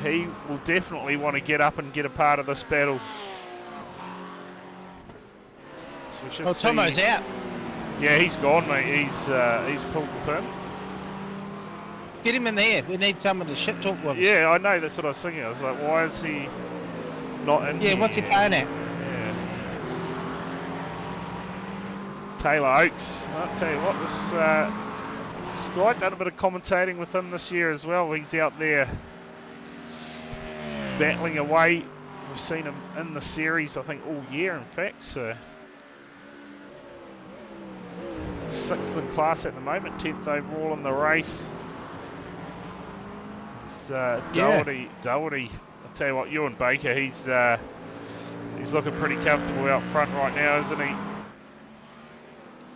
Speaker 2: He will definitely want to get up and get a part of this battle. So we should
Speaker 3: Well,
Speaker 2: see-
Speaker 3: Tomo's out.
Speaker 2: Yeah, he's gone, mate. He's pulled the pin.
Speaker 3: Get him in there. We need someone to shit talk with us.
Speaker 2: Yeah, I know. That's what I was thinking. I was like, why is he not in
Speaker 3: Yeah,
Speaker 2: here?
Speaker 3: what's he playing at?
Speaker 2: Yeah. Taylor Oakes. I'll tell you what, this guy done a bit of commentating with him this year as well. He's out there battling away. We've seen him in the series, I think, all year, in fact. So 6th in class at the moment, 10th overall in the race. It's Doherty, Tell you what, Ewan Baker, he's looking pretty comfortable out front right now, isn't he?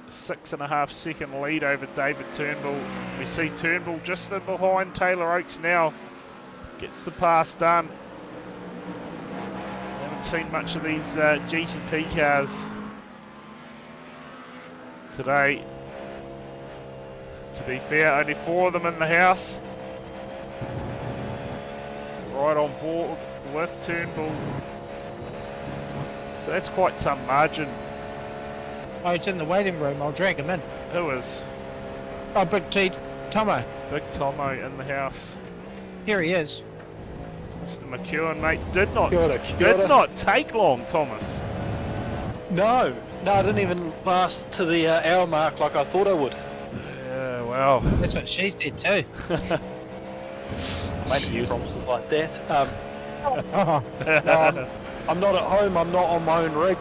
Speaker 2: 6.5 second lead over David Turnbull. We see Turnbull just in behind Taylor Oakes now. Gets the pass done. Haven't seen much of these GTP cars today. To be fair, only 4 of them in the house. Right on board with Turnbull. So that's quite some margin.
Speaker 3: Oh, it's in the waiting room. I'll drag him in.
Speaker 2: Who is?
Speaker 3: Oh, Big T, Tomo.
Speaker 2: Big Tomo in the house.
Speaker 3: Here he is.
Speaker 2: Mr. McEwen, mate, did not
Speaker 4: Kia ora.
Speaker 2: take long, Thomas.
Speaker 4: No, I didn't even last to the hour mark like I thought I would.
Speaker 2: Yeah, well.
Speaker 3: That's what she said too.
Speaker 4: Made a few promises like that.
Speaker 3: Oh,
Speaker 4: I'm not at home, I'm not on my own rig,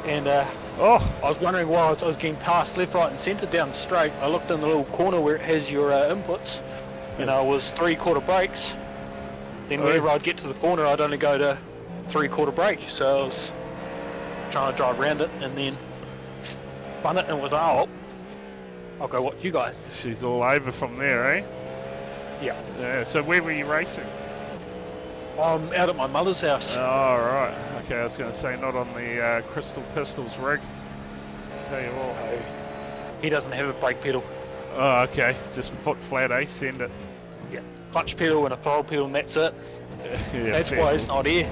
Speaker 4: and I was wondering why I was getting passed left, right and centre down the straight. I looked in the little corner where it has your inputs, and I was 3/4 brakes. Then whenever I'd get to the corner, I'd only go to 3/4 brake, so I was trying to drive around it, and then spun it and was, oh, I'll go watch you guys.
Speaker 2: She's all over from there, eh? Yeah, so where were you racing?
Speaker 4: I'm out at my mother's house.
Speaker 2: Oh, right. Okay, I was going to say not on the Crystal Pistols rig. Tell you what.
Speaker 4: He doesn't have a brake pedal.
Speaker 2: Oh, okay. Just foot flat, eh? Send it.
Speaker 4: Yeah, clutch pedal and a throttle pedal, and that's it.
Speaker 2: Yeah,
Speaker 4: That's why he's not here.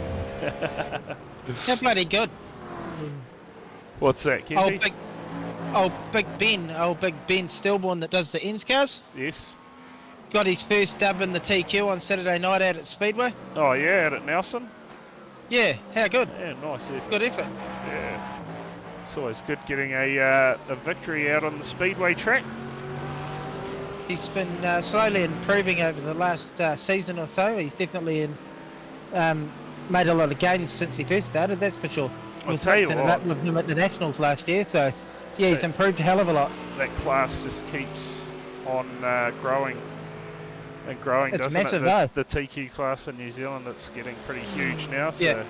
Speaker 3: they're bloody good.
Speaker 2: What's that, Kenji?
Speaker 3: Big Ben Stillborn that does the ends cars.
Speaker 2: Yes.
Speaker 3: Got his first dub in the TQ on Saturday night out at Speedway.
Speaker 2: Oh, yeah, out at Nelson?
Speaker 3: Yeah, how good.
Speaker 2: Yeah, nice. Yeah.
Speaker 3: Good effort.
Speaker 2: Yeah. It's always good getting a victory out on the Speedway track.
Speaker 3: He's been slowly improving over the last season or so. He's definitely made a lot of gains since he first started, that's for sure.
Speaker 2: I'll tell you what.
Speaker 3: With him at the Nationals last year, so yeah, he's improved a hell of a lot.
Speaker 2: That class just keeps on growing and growing,
Speaker 3: It's
Speaker 2: doesn't
Speaker 3: massive,
Speaker 2: it? The TQ class in New Zealand, it's getting pretty huge now. So,
Speaker 3: yeah,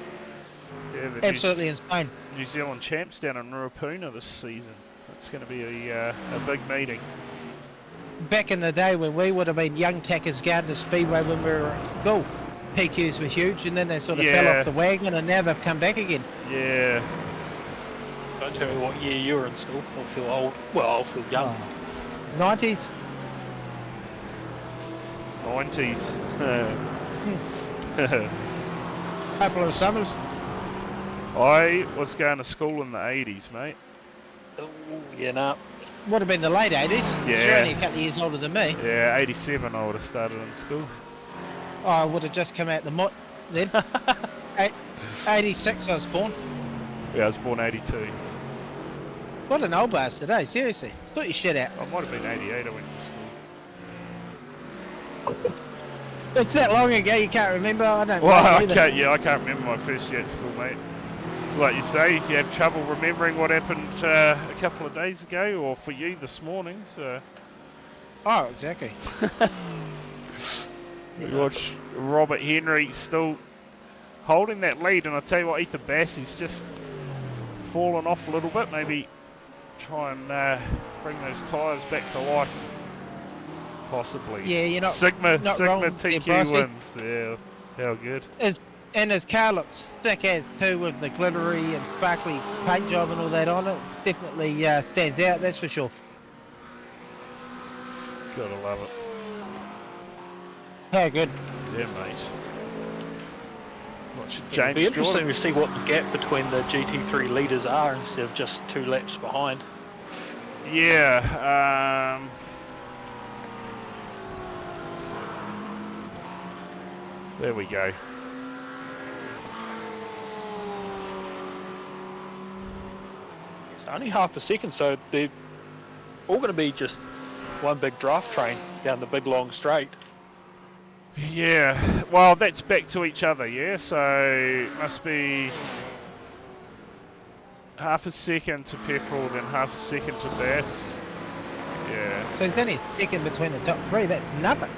Speaker 2: the
Speaker 3: absolutely insane.
Speaker 2: New Zealand champs down in Ruapuna this season. That's going to be a big meeting.
Speaker 3: Back in the day when we would have been young tackers going to Speedway when we were at school, PQs were huge, and then they sort of fell off the wagon, and now they've come back again.
Speaker 2: Yeah.
Speaker 4: Don't tell me what year you were in school. I'll feel old. Well, I'll feel young.
Speaker 3: 90s.
Speaker 2: 90s.
Speaker 3: Couple of summers.
Speaker 2: I was going to school in the 80s, mate.
Speaker 4: Oh, yeah, no.
Speaker 3: Would have been the late 80s.
Speaker 2: Yeah.
Speaker 3: You're only a couple of years older than me.
Speaker 2: Yeah, 87 I would have started in school.
Speaker 3: Oh, I would have just come out the mott then. 86 I was born.
Speaker 2: Yeah, I was born 82.
Speaker 3: What an old bastard, eh? Seriously. Sort your shit out.
Speaker 2: I might have been 88 I went to school.
Speaker 3: It's that long ago you can't remember. I don't know.
Speaker 2: Well, I can't remember my first year at school, mate. Like you say, you have trouble remembering what happened a couple of days ago, or for you this morning, so...
Speaker 3: Oh, exactly.
Speaker 2: You watch Robert Henry still holding that lead, and I tell you what, Ethan Bassey's just fallen off a little bit. Maybe try and bring those tyres back to life, possibly.
Speaker 3: Yeah, you're not
Speaker 2: Sigma
Speaker 3: wrong,
Speaker 2: TQ wins. Yeah, how good.
Speaker 3: And his car looks thick as too, with the glittery and sparkly paint job and all that on it. Definitely stands out, that's for sure.
Speaker 2: Gotta love it.
Speaker 3: How good.
Speaker 2: Yeah, mate. Watch
Speaker 4: It'll
Speaker 2: James
Speaker 4: be interesting
Speaker 2: Jordan.
Speaker 4: to see what the gap between the GT3 leaders are instead of just 2 laps behind.
Speaker 2: Yeah. There we go.
Speaker 4: It's only half a second, so they're all going to be just one big draft train down the big long straight.
Speaker 2: Yeah, well, that's back to each other, yeah? So, must be half a second to Pepperell, then half a second to Bass. Yeah.
Speaker 3: So then he's second between the top 3, that's nothing.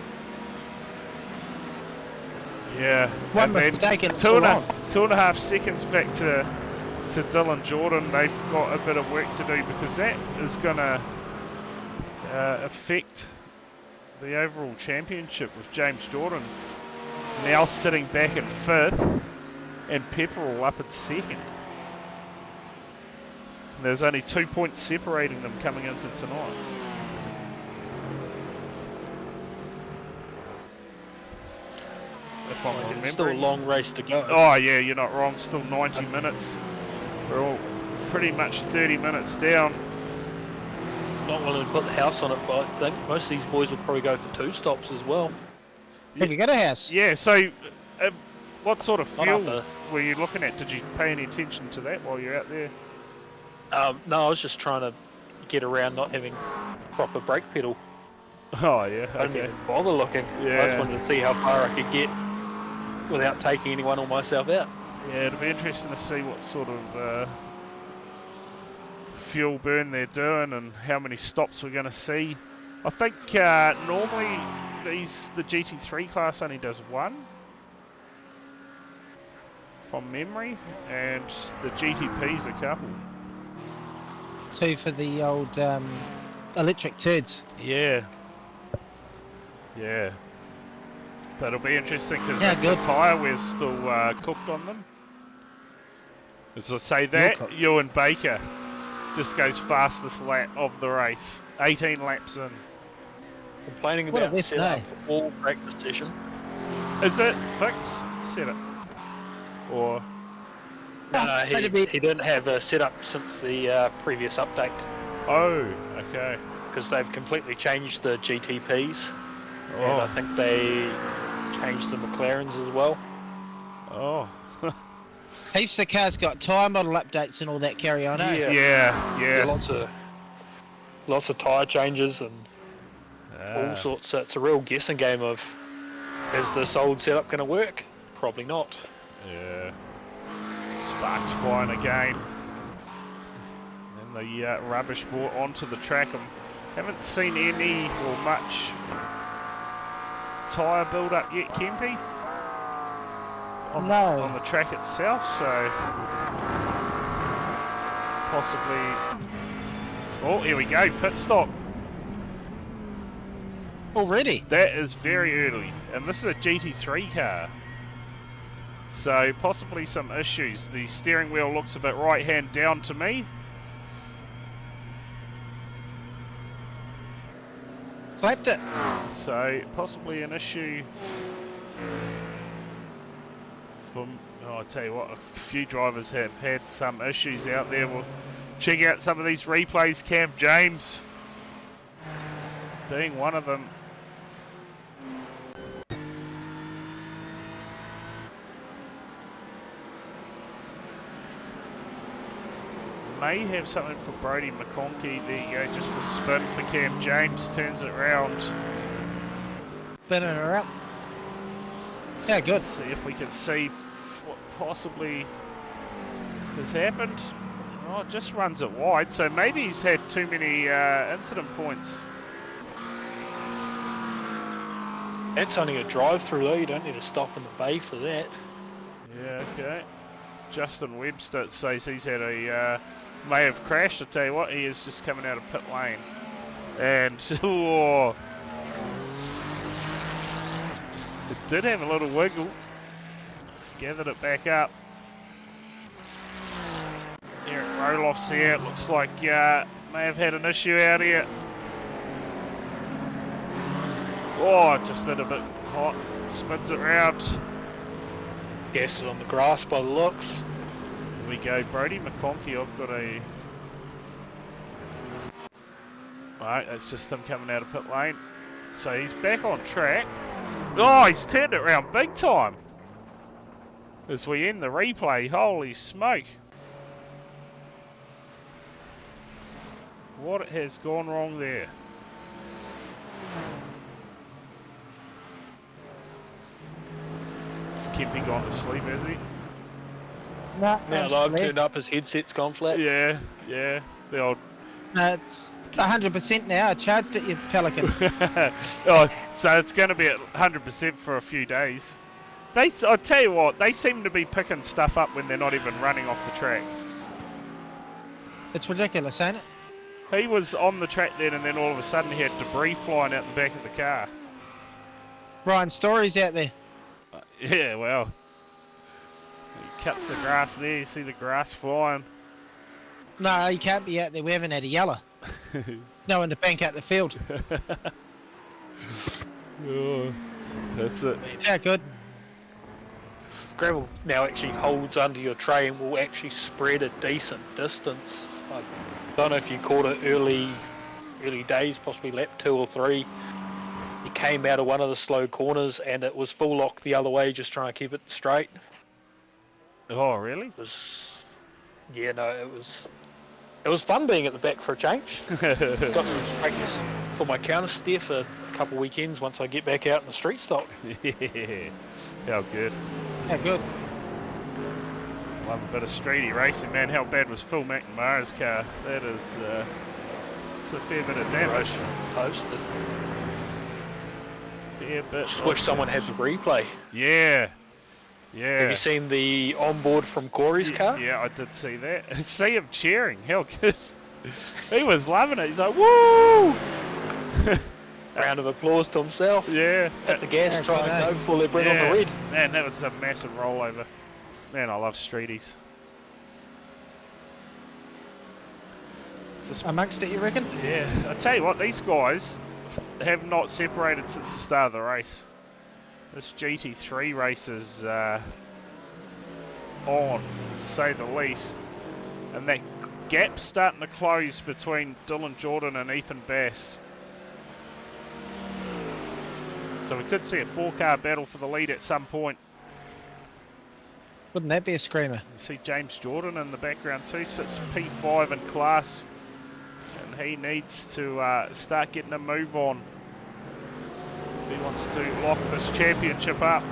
Speaker 2: Yeah.
Speaker 3: One mistake and it's all on.
Speaker 2: 2.5 seconds back to Dylan Jordan. They've got a bit of work to do because that is going to affect the overall championship with James Jordan now sitting back in 5th and Pepperell up at 2nd. And there's only 2 points separating them coming into tonight. If I'm remembering.
Speaker 4: Still a long race to go.
Speaker 2: Oh yeah, you're not wrong. Still 90 minutes. We're all pretty much 30 minutes down.
Speaker 4: Not willing to put the house on it, but I think most of these boys will probably go for 2 stops as well.
Speaker 3: Have you got a house?
Speaker 2: Yeah, so what sort of fuel were you looking at? Did you pay any attention to that while you're out there?
Speaker 4: No, I was just trying to get around not having proper brake pedal.
Speaker 2: Oh yeah,
Speaker 4: I didn't even bother looking.
Speaker 2: Yeah.
Speaker 4: I just wanted to see how far I could get without taking anyone or myself out.
Speaker 2: Yeah, it'll be interesting to see what sort of fuel burn they're doing and how many stops we're going to see. I think normally the GT3 class only does 1 from memory, and the GTP's a couple.
Speaker 3: 2 for the old electric turds.
Speaker 2: Yeah. Yeah. But it'll be interesting because
Speaker 3: the
Speaker 2: tyre wear's still cooked on them. As I say that, Ewan Baker just goes fastest lap of the race. 18 laps in.
Speaker 4: Complaining about setup for all practice session.
Speaker 2: Is it fixed setup? Or?
Speaker 4: No, he didn't have a setup since the previous update.
Speaker 2: Oh, okay.
Speaker 4: Because they've completely changed the GTPs.
Speaker 2: Oh.
Speaker 4: And I think they changed the McLarens as well.
Speaker 2: Oh.
Speaker 3: Heaps of cars got tyre model updates and all that carry on, eh?
Speaker 2: Yeah.
Speaker 4: Lots of tyre changes and all sorts. So it's a real guessing game of, is this old setup going to work? Probably not.
Speaker 2: Yeah. Sparks flying again. And the rubbish brought onto the track. I haven't seen any or much tyre build up yet, Kempy. On the track itself, so possibly. Oh, here we go, pit stop.
Speaker 3: Already?
Speaker 2: That is very early, and this is a GT3 car. So possibly some issues. The steering wheel looks a bit right hand down to me.
Speaker 3: Flapped it.
Speaker 2: So possibly an issue. I tell you what, a few drivers have had some issues out there. We'll check out some of these replays. Cam James being one of them. May have something for Brody McConkey. There you go, just a spin for Cam James, turns it round.
Speaker 3: Spinning her up. Yeah, good.
Speaker 2: Let's see if we can see what possibly has happened. Oh, it just runs it wide, so maybe he's had too many incident points.
Speaker 4: That's only a drive-through though, you don't need to stop in the bay for that.
Speaker 2: Yeah, okay. Justin Webster says he's had a, may have crashed. I tell you what, he is just coming out of pit lane. And, oh, it did have a little wiggle. Gathered it back up. Eric Roloff's here. It looks like may have had an issue out here. Oh, just did a bit hot. Spins it round.
Speaker 4: Yes, it's on the grass by the looks.
Speaker 2: Here we go, Brody McConkey. I've got a. Alright, that's just him coming out of pit lane. So he's back on track. Oh, he's turned it around big time. As we end the replay, holy smoke. What has gone wrong there? Has Kempy gone to sleep, has he?
Speaker 3: No,
Speaker 4: Now I've turned up, his headset's gone flat.
Speaker 2: Yeah, the old...
Speaker 3: It's 100% now. I charged it, you pelican.
Speaker 2: Oh, so it's going to be at 100% for a few days. I tell you what, they seem to be picking stuff up when they're not even running off the track.
Speaker 3: It's ridiculous, ain't it?
Speaker 2: He was on the track then, and then all of a sudden he had debris flying out the back of the car.
Speaker 3: Brian Story's out there.
Speaker 2: Yeah, well, he cuts the grass there. You see the grass flying.
Speaker 3: No, he can't be out there. We haven't had a yellow. No one to bank out the field.
Speaker 2: Oh, that's it.
Speaker 3: Yeah, good.
Speaker 4: Gravel now actually holds under your tray and will actually spread a decent distance. I don't know if you caught it early days, possibly lap 2 or 3. He came out of one of the slow corners and it was full lock the other way, just trying to keep it straight.
Speaker 2: Oh, really?
Speaker 4: It was fun being at the back for a change. Got some practice for my counter steer for a couple of weekends once I get back out in the street stock.
Speaker 2: Yeah, how good.
Speaker 3: Yeah, good.
Speaker 2: Love a bit of streety racing, man. How bad was Phil McNamara's car? That is, it's a fair bit of damage.
Speaker 4: Posted.
Speaker 2: Fair bit.
Speaker 4: Just wish someone had the replay.
Speaker 2: Yeah. Yeah.
Speaker 4: Have you seen the onboard from Corey's car?
Speaker 2: Yeah, I did see that. See him cheering. How good. He was loving it. He's like, woo!
Speaker 4: Round of applause to himself.
Speaker 2: Yeah.
Speaker 4: Hit the gas, try and go before they bring on the red.
Speaker 2: Man, that was a massive rollover. Man, I love streeties.
Speaker 3: Amongst it, you reckon?
Speaker 2: Yeah. I tell you what, these guys have not separated since the start of the race. This GT3 race is on, to say the least. And that gap's starting to close between Dylan Jordan and Ethan Bass. So we could see a 4-car battle for the lead at some point.
Speaker 3: Wouldn't that be a screamer?
Speaker 2: You see James Jordan in the background too, sits P5 in class. And he needs to start getting a move on. He wants to lock this championship up.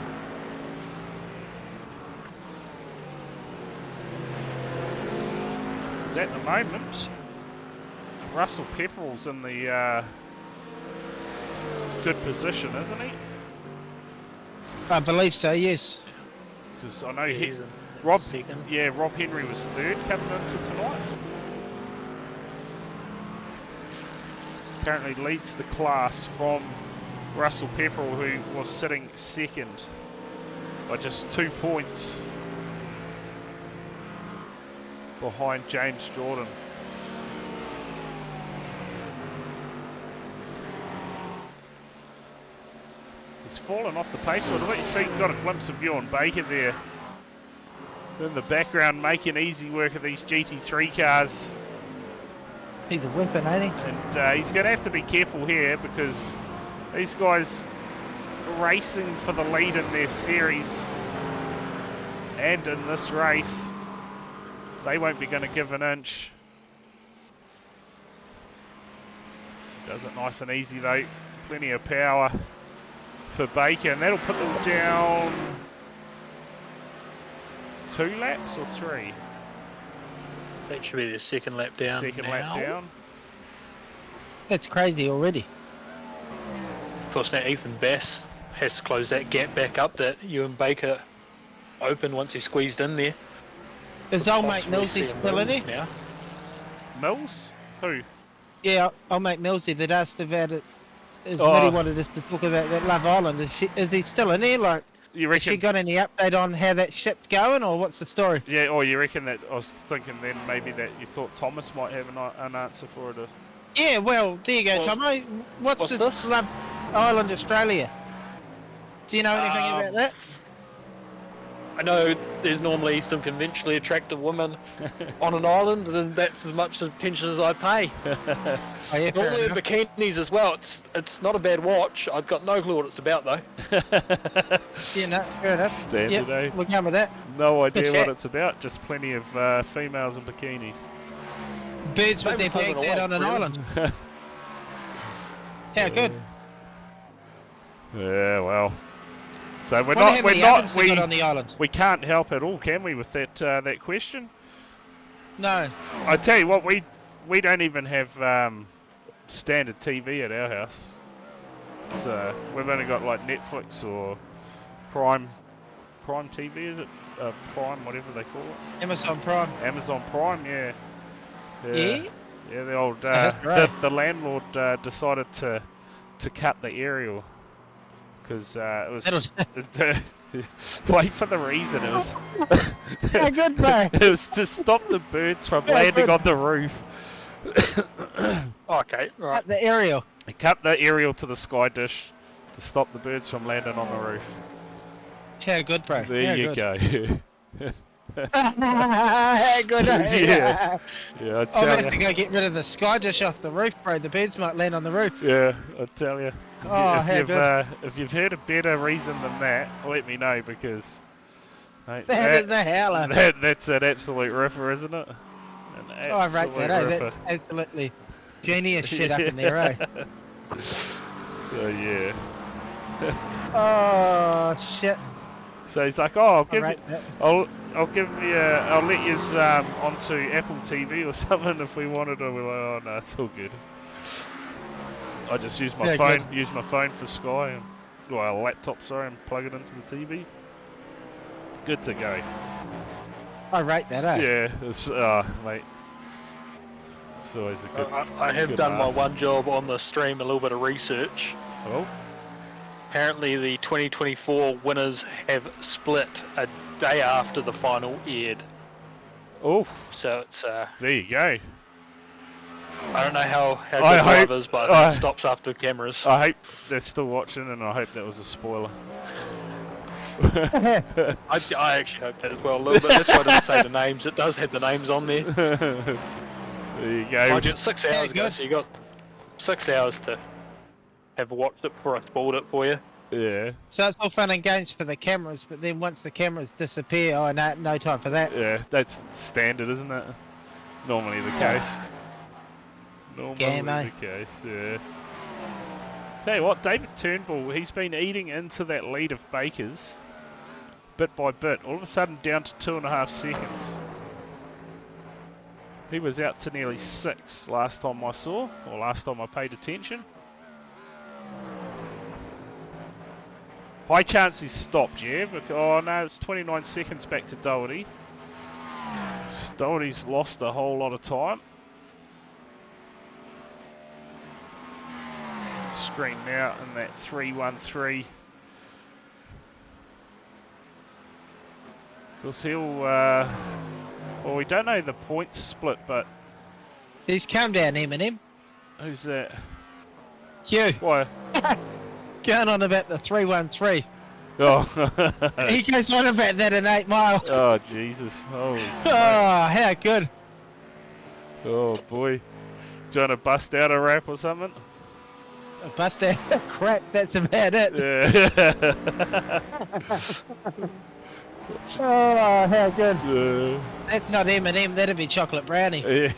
Speaker 2: Because at the moment, Russell Pepperell's in the good position, isn't he?
Speaker 3: I believe so, yes.
Speaker 2: Because I know
Speaker 4: He's in
Speaker 2: Rob
Speaker 4: second.
Speaker 2: Rob Henry was third coming into tonight. Apparently leads the class from Russell Pepperell, who was sitting second by just 2 points behind James Jordan. He's fallen off the pace a little bit. You see, got a glimpse of Ewan Baker there in the background, making easy work of these GT3 cars.
Speaker 3: He's a weapon, ain't he?
Speaker 2: And he's going to have to be careful here because these guys racing for the lead in their series and in this race, they won't be going to give an inch. Does it nice and easy though, plenty of power for Baker, and that'll put them down 2 laps or 3?
Speaker 4: That should be their second lap down.
Speaker 2: Second lap down.
Speaker 3: That's crazy already.
Speaker 4: Of course, now Ethan Bass has to close that gap back up that Ewan Baker opened once he squeezed in there.
Speaker 3: Is old mate
Speaker 4: Possibly
Speaker 3: Millsy
Speaker 4: see a
Speaker 3: still in
Speaker 4: move
Speaker 3: here?
Speaker 4: now.
Speaker 2: Mills? Who?
Speaker 3: Yeah, old mate Millsy that asked about it. Is what he wanted us to talk about that Love Island. Is he still in here? Like,
Speaker 2: You
Speaker 3: has she
Speaker 2: reckon?
Speaker 3: got any update on how that ship's going, or what's the story?
Speaker 2: Yeah, or you reckon that, I was thinking then maybe that you thought Thomas might have an answer for it.
Speaker 3: Yeah, well, there you go,
Speaker 4: Well,
Speaker 3: Tomo. What's
Speaker 4: what's
Speaker 3: the
Speaker 4: this?
Speaker 3: Love Island Australia? Do you know anything about that?
Speaker 4: I know there's normally some conventionally attractive women on an island, and that's as much attention as I pay.
Speaker 3: Oh, yeah, fair
Speaker 4: Normally in
Speaker 3: enough.
Speaker 4: bikinis as well. It's not a bad watch. I've got no clue what it's about though.
Speaker 3: Yeah, no, fair enough.
Speaker 2: Standard, eh?
Speaker 3: We're going with that.
Speaker 2: No idea
Speaker 3: Good
Speaker 2: what
Speaker 3: chat.
Speaker 2: it's about, just plenty of females in bikinis.
Speaker 3: Birds with
Speaker 4: Maybe
Speaker 3: their bags
Speaker 4: puzzle
Speaker 3: out
Speaker 4: away,
Speaker 3: on an
Speaker 4: really.
Speaker 3: island. How good.
Speaker 2: Yeah, well. So we're
Speaker 3: Wonder
Speaker 2: not,
Speaker 3: how
Speaker 2: we're
Speaker 3: many
Speaker 2: not,
Speaker 3: ovens they got on the island.
Speaker 2: we can't help at all, can we, with that that question?
Speaker 3: No.
Speaker 2: I tell you what, we don't even have standard TV at our house. So we've only got like Netflix or Prime Prime TV, is it? Prime, whatever they call it.
Speaker 3: Amazon Prime.
Speaker 2: Amazon Prime, yeah.
Speaker 3: Yeah?
Speaker 2: Yeah, the old,
Speaker 3: So that's right.
Speaker 2: the landlord decided to cut the aerial. Because it was... wait for the reason, it was...
Speaker 3: Yeah, good, bro.
Speaker 2: It was to stop the birds from landing on the roof.
Speaker 4: Okay, right.
Speaker 3: At the aerial.
Speaker 2: He cut the aerial to the sky dish to stop the birds from landing on the roof.
Speaker 3: Yeah, good, bro.
Speaker 2: There
Speaker 3: yeah,
Speaker 2: you
Speaker 3: good.
Speaker 2: go.
Speaker 3: Yeah, good.
Speaker 2: Yeah. Yeah, I
Speaker 3: I'll
Speaker 2: tell
Speaker 3: have to
Speaker 2: you.
Speaker 3: go get rid of the sky dish off the roof, bro. The birds might land on the roof.
Speaker 2: Yeah, I tell you.
Speaker 3: Oh, how good.
Speaker 2: If you've heard a better reason than that, let me know because mate,
Speaker 3: That is the howler.
Speaker 2: that's an absolute ripper, isn't it? An
Speaker 3: Oh, I rate that, eh?
Speaker 2: ripper.
Speaker 3: That's absolutely genius shit up in there, eh?
Speaker 2: So yeah.
Speaker 3: Oh, shit.
Speaker 2: So he's like, oh, I'll let you onto Apple TV or something if we wanted to. We're like, oh no, it's all good. I just use my phone, use my phone for Sky, and well, a laptop, sorry, and plug it into the TV. Good to go.
Speaker 3: I rate that, eh?
Speaker 2: Yeah, it's mate. It's always a good.
Speaker 4: I have done my one job on the stream, a little bit of research.
Speaker 2: Oh.
Speaker 4: Apparently the 2024 winners have split a day after the final aired.
Speaker 2: Oh.
Speaker 4: So it's
Speaker 2: there you go.
Speaker 4: I don't know how good live is, but I think it stops after the cameras.
Speaker 2: I hope they're still watching, and I hope that was a spoiler.
Speaker 4: I actually hope that as well a little bit. That's why I didn't say the names. It does have the names on there.
Speaker 2: There you go.
Speaker 4: Mind you, it's 6 hours ago, so you got 6 hours to have watched it before I spoiled it for you.
Speaker 2: Yeah.
Speaker 3: So it's all fun and games for the cameras, but then once the cameras disappear, oh no time for that.
Speaker 2: Yeah, that's standard, isn't it? Normally the case. Normally the case, yeah. Tell you what, David Turnbull, he's been eating into that lead of Baker's bit by bit. All of a sudden down to 2.5 seconds. He was out to nearly 6 last time I saw, or last time I paid attention. High chance he's stopped, yeah. But, oh no, it's 29 seconds back to Doherty. Doherty's lost a whole lot of time. Screen now in that 3-1-3. Of course he'll, well, we don't know the points split, but...
Speaker 3: He's come down, Eminem.
Speaker 2: Who's that?
Speaker 3: Hugh.
Speaker 2: Why?
Speaker 3: Going on about the 3-1-3.
Speaker 2: Oh.
Speaker 3: He goes on about that in 8 Mile.
Speaker 2: Oh, Jesus. Oh,
Speaker 3: how good.
Speaker 2: Oh, boy. Do you want to bust out a rap or something?
Speaker 3: Bust out crap, that's about it.
Speaker 2: Yeah.
Speaker 3: Oh, how good.
Speaker 2: Yeah.
Speaker 3: That's not M&M, that'd be chocolate brownie.
Speaker 2: Yeah.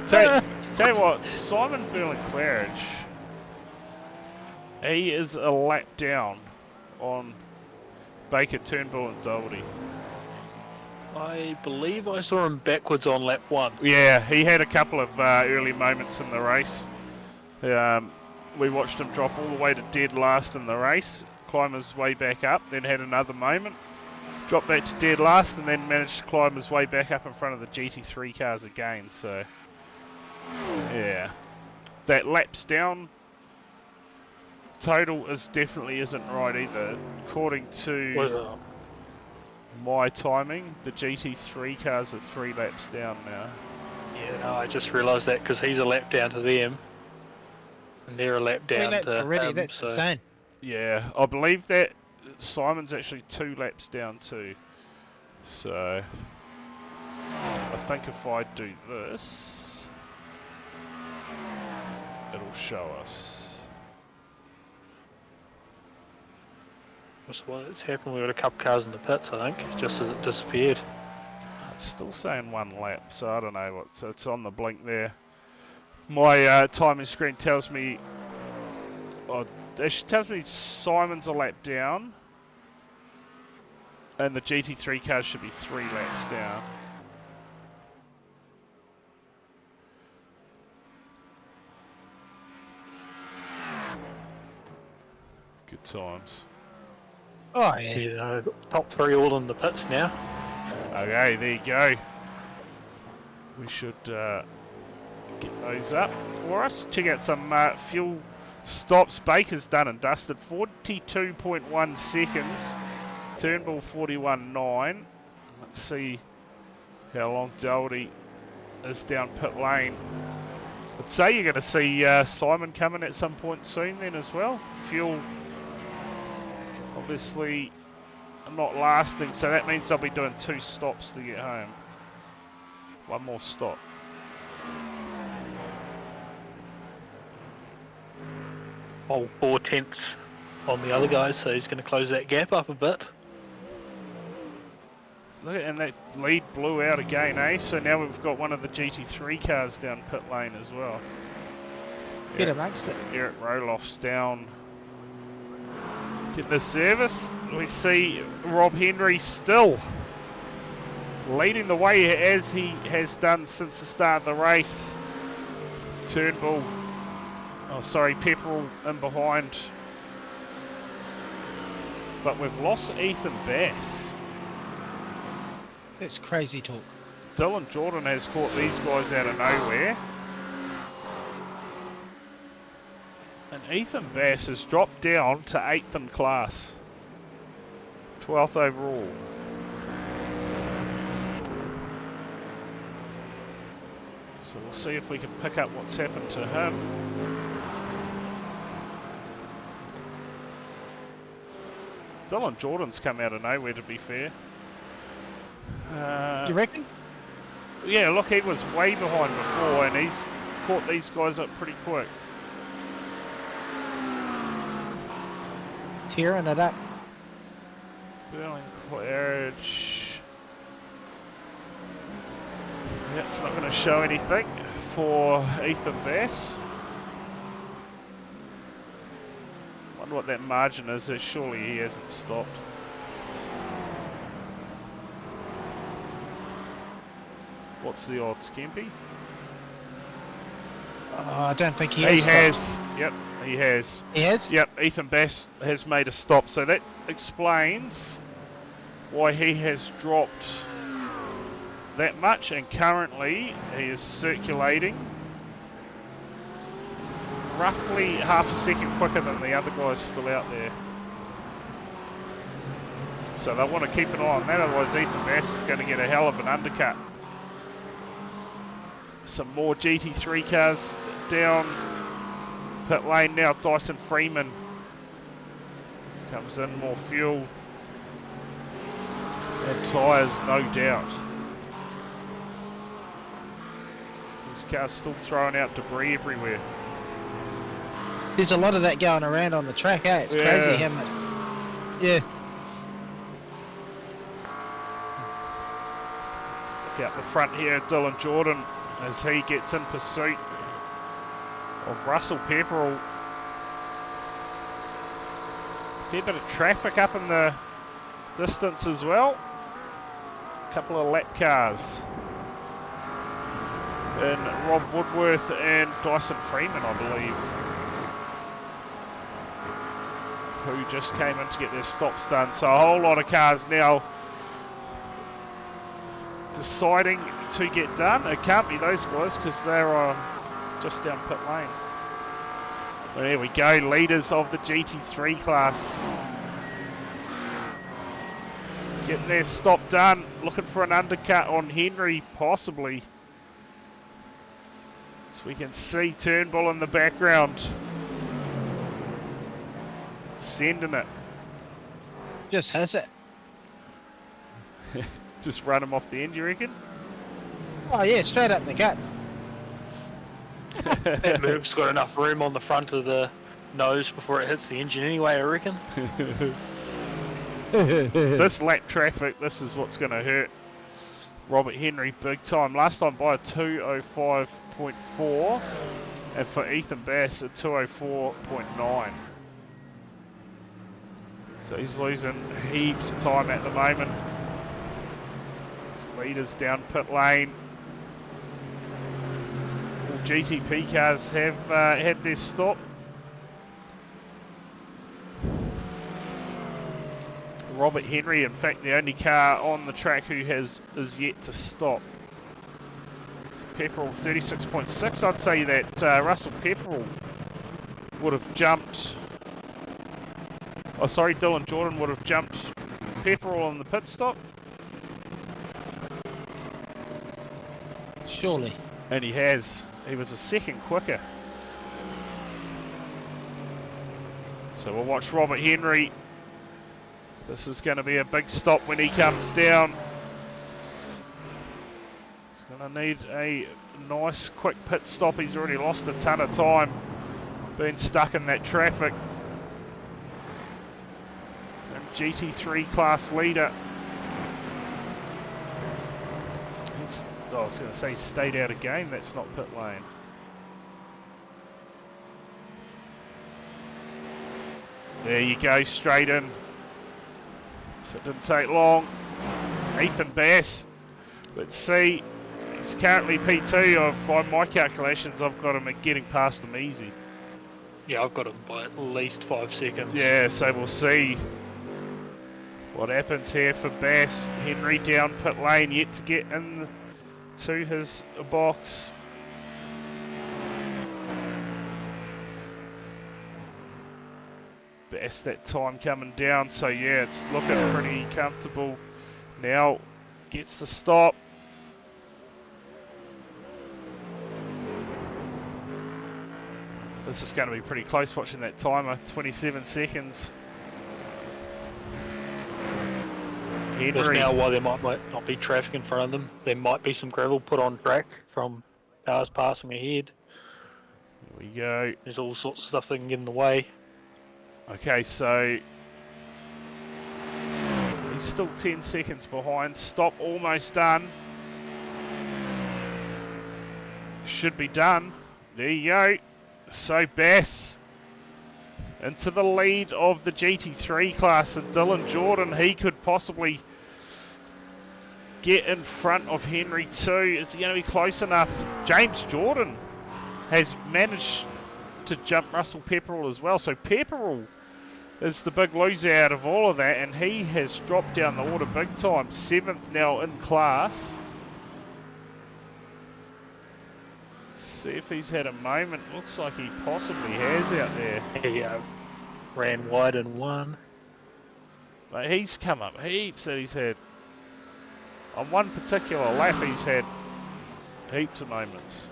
Speaker 2: Tell you what, Simon Verlin-Claridge, he is a lap down on Baker, Turnbull and Doherty.
Speaker 4: I believe I saw him backwards on lap 1.
Speaker 2: Yeah, he had a couple of early moments in the race. We watched him drop all the way to dead last in the race, climb his way back up, then had another moment, dropped back to dead last, and then managed to climb his way back up in front of the GT3 cars again. So, yeah, that laps down total definitely isn't right either. According to my timing, the GT3 cars are 3 laps down now.
Speaker 4: Yeah, no, I just realised that because he's a lap down to them. And they're a lap down to
Speaker 3: already,
Speaker 4: him,
Speaker 3: that's
Speaker 4: so.
Speaker 3: insane.
Speaker 2: Yeah, I believe that Simon's actually 2 laps down too. So, I think if I do this, it'll show us.
Speaker 4: What's what's happened? We've got a couple cars in the pits, I think, just as it disappeared.
Speaker 2: It's still saying 1 lap, so I don't know what. So it's on the blink there. My timing screen tells me, it tells me Simon's a lap down, and the GT3 cars should be 3 laps down. Good times.
Speaker 3: Oh, yeah.
Speaker 4: Yeah, top 3 all in the pits now.
Speaker 2: Okay, there you go. We should get those up for us. Check out some fuel stops. Baker's done and dusted. 42.1 seconds. Turnbull 41.9. Let's see how long Doherty is down pit lane. I'd say you're going to see Simon coming at some point soon then as well. Fuel obviously not lasting, so that means they'll be doing 2 stops to get home. 1 more stop.
Speaker 4: Whole 4 tenths on the other guys, so he's going to close that gap up a bit.
Speaker 2: Look at, and that lead blew out again, eh? So now we've got one of the GT3 cars down pit lane as well.
Speaker 3: Get amongst it.
Speaker 2: Eric Roloff's down. Get the service. We see Rob Henry still leading the way as he has done since the start of the race. Turnbull, oh sorry, Pepperell in behind. But we've lost Ethan Bass.
Speaker 3: That's crazy talk.
Speaker 2: Dylan Jordan has caught these guys out of nowhere. And Ethan Bass has dropped down to 8th in class. 12th overall. So we'll see if we can pick up what's happened to him. Dylan Jordan's come out of nowhere, to be fair.
Speaker 3: You reckon?
Speaker 2: Yeah, look, he was way behind before and he's caught these guys up pretty quick.
Speaker 3: Tearing it up.
Speaker 2: Burling Claridge. That's not going to show anything for Ethan Bass. Wonder what that margin is. Surely he hasn't stopped. What's the odds, Kempy?
Speaker 3: I don't think he
Speaker 2: He
Speaker 3: has.
Speaker 2: has. Yep, he has.
Speaker 3: He has?
Speaker 2: Yep, Ethan Bass has made a stop. So that explains why he has dropped that much. And currently he is circulating roughly half a second quicker than the other guys still out there. So they want to keep an eye on that, otherwise Ethan Bass is going to get a hell of an undercut. Some more GT3 cars down pit lane now. Dyson Freeman comes in, more fuel and tyres, no doubt. This car's still throwing out debris everywhere.
Speaker 3: There's a lot of that going around on the track, eh? It's crazy how much. Yeah.
Speaker 2: Look out the front here, Dylan Jordan, as he gets in pursuit of Russell Pepperell. Fair bit of traffic up in the distance as well. A couple of lap cars. And Rob Woodworth and Dyson Freeman, I believe, who just came in to get their stops done. So a whole lot of cars now deciding to get done. It can't be those guys because they're just down pit lane. Well, there we go, leaders of the GT3 class. Getting their stop done, looking for an undercut on Henry, possibly. So we can see Turnbull in the background. Sending it.
Speaker 3: Just has it.
Speaker 2: Just run him off the end, you reckon?
Speaker 3: Oh yeah, straight up the gut.
Speaker 4: That move's got enough room on the front of the nose before it hits the engine anyway, I reckon.
Speaker 2: This lap traffic, this is what's going to hurt Robert Henry big time. Last time by a 2:05.4, and for Ethan Bass a 2:04.9. So he's losing heaps of time at the moment. His leaders down pit lane. All GTP cars have had their stop. Robert Henry, in fact, the only car on the track who is yet to stop. Pepperell 36.6. I'd say that Russell Pepperell would have jumped. Oh, sorry, Dylan Jordan would have jumped Pepperell on the pit stop.
Speaker 3: Surely.
Speaker 2: And he has. He was a second quicker. So we'll watch Robert Henry. This is going to be a big stop when he comes down. He's going to need a nice quick pit stop. He's already lost a ton of time being stuck in that traffic. And GT3 class leader. I was going to say stayed out of game. That's not pit lane. There you go, straight in. So it didn't take long. Ethan Bass, let's see. He's currently P2. By my calculations, I've got him at getting past him easy.
Speaker 4: Yeah, I've got him by at least 5 seconds.
Speaker 2: Yeah, so we'll see what happens here for Bass. Henry down pit lane, yet to get in to his box. Bass that time coming down, so yeah, it's looking pretty comfortable. Now gets the stop. This is going to be pretty close watching that timer, 27 seconds. Henry.
Speaker 4: That's now why there might not be traffic in front of them. There might be some gravel put on track from cars passing ahead.
Speaker 2: Here we go.
Speaker 4: There's all sorts of stuff that can get in the way.
Speaker 2: Okay, so he's still 10 seconds behind. Stop almost done. Should be done. There you go. So Bass into the lead of the GT3 class, and Dylan Jordan, he could possibly get in front of Henry too. Is he going to be close enough? James Jordan has managed to jump Russell Pepperell as well. So Pepperell is the big loser out of all of that, and he has dropped down the order big time. 7th now in class. See if he's had a moment. Looks like he possibly has out there.
Speaker 4: He ran wide in one.
Speaker 2: But he's come up heaps that he's had. On one particular lap, he's had heaps of moments.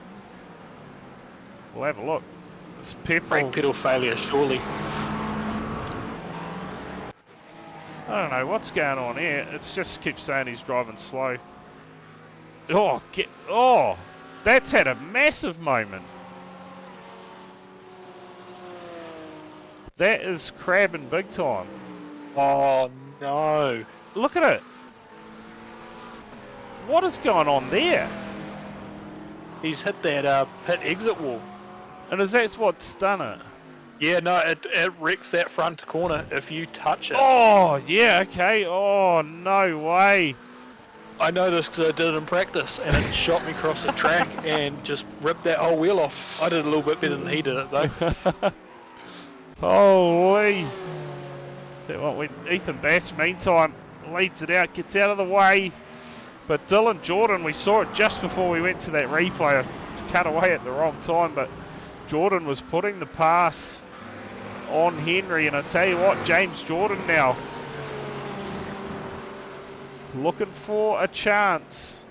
Speaker 2: We'll have a look. This Pepperell.
Speaker 4: Brake pedal failure, surely.
Speaker 2: I don't know what's going on here. It just keeps saying he's driving slow. Oh, that's had a massive moment. That is crabbing big time.
Speaker 4: Oh no.
Speaker 2: Look at it. What is going on there?
Speaker 4: He's hit that pit exit wall.
Speaker 2: And is that what's done it?
Speaker 4: Yeah, no, it wrecks that front corner if you touch it.
Speaker 2: Oh, yeah, okay. Oh, no way.
Speaker 4: I know this because I did it in practice, and it shot me across the track and just ripped that whole wheel off. I did a little bit better than he did it, though.
Speaker 2: Holy. Ethan Bass, meantime, leads it out, gets out of the way. But Dylan Jordan, we saw it just before we went to that replay. I cut away at the wrong time, but Jordan was putting the pass on Henry, and I tell you what, James Jordan now looking for a chance.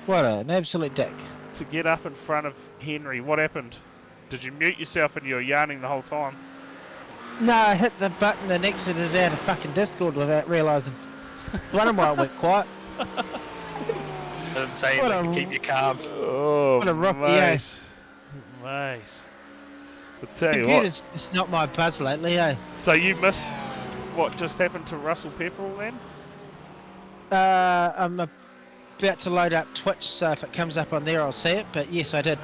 Speaker 3: What an absolute dick.
Speaker 2: To get up in front of Henry. What happened? Did you mute yourself and you were yarning the whole time?
Speaker 3: No, I hit the button and exited out of fucking Discord without realising. Wondering why it went quiet.
Speaker 4: I didn't say anything to keep you calm.
Speaker 2: Oh,
Speaker 3: what a rocky
Speaker 2: mate. Mate. I'll tell you what.
Speaker 3: Computer's just not my buzz lately, eh?
Speaker 2: So you missed what just happened to Russell Pepperell then?
Speaker 3: I'm about to load up Twitch, so if it comes up on there I'll see it, but yes I did.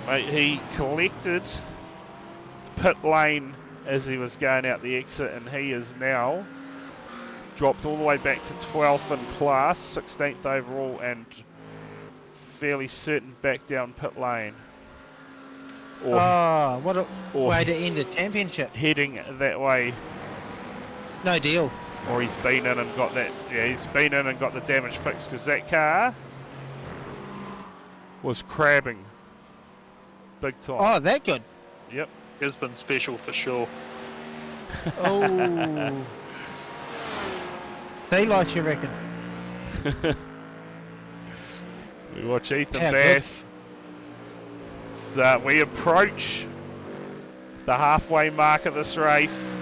Speaker 2: Mate, he collected pit lane as he was going out the exit, and he is now dropped all the way back to 12th in class, 16th overall, and fairly certain back down pit lane. Or,
Speaker 3: what a way to end a championship.
Speaker 2: Heading that way.
Speaker 3: No deal.
Speaker 2: Or he's been in and got that. Yeah, he's been in and got the damage fixed because that car was crabbing big time.
Speaker 3: Oh, that good.
Speaker 2: Yep.
Speaker 4: It's been special for sure.
Speaker 3: Oh. Sea lice, you reckon?
Speaker 2: We watch Ethan
Speaker 3: Yeah,
Speaker 2: Bass. So we approach the halfway mark of this race.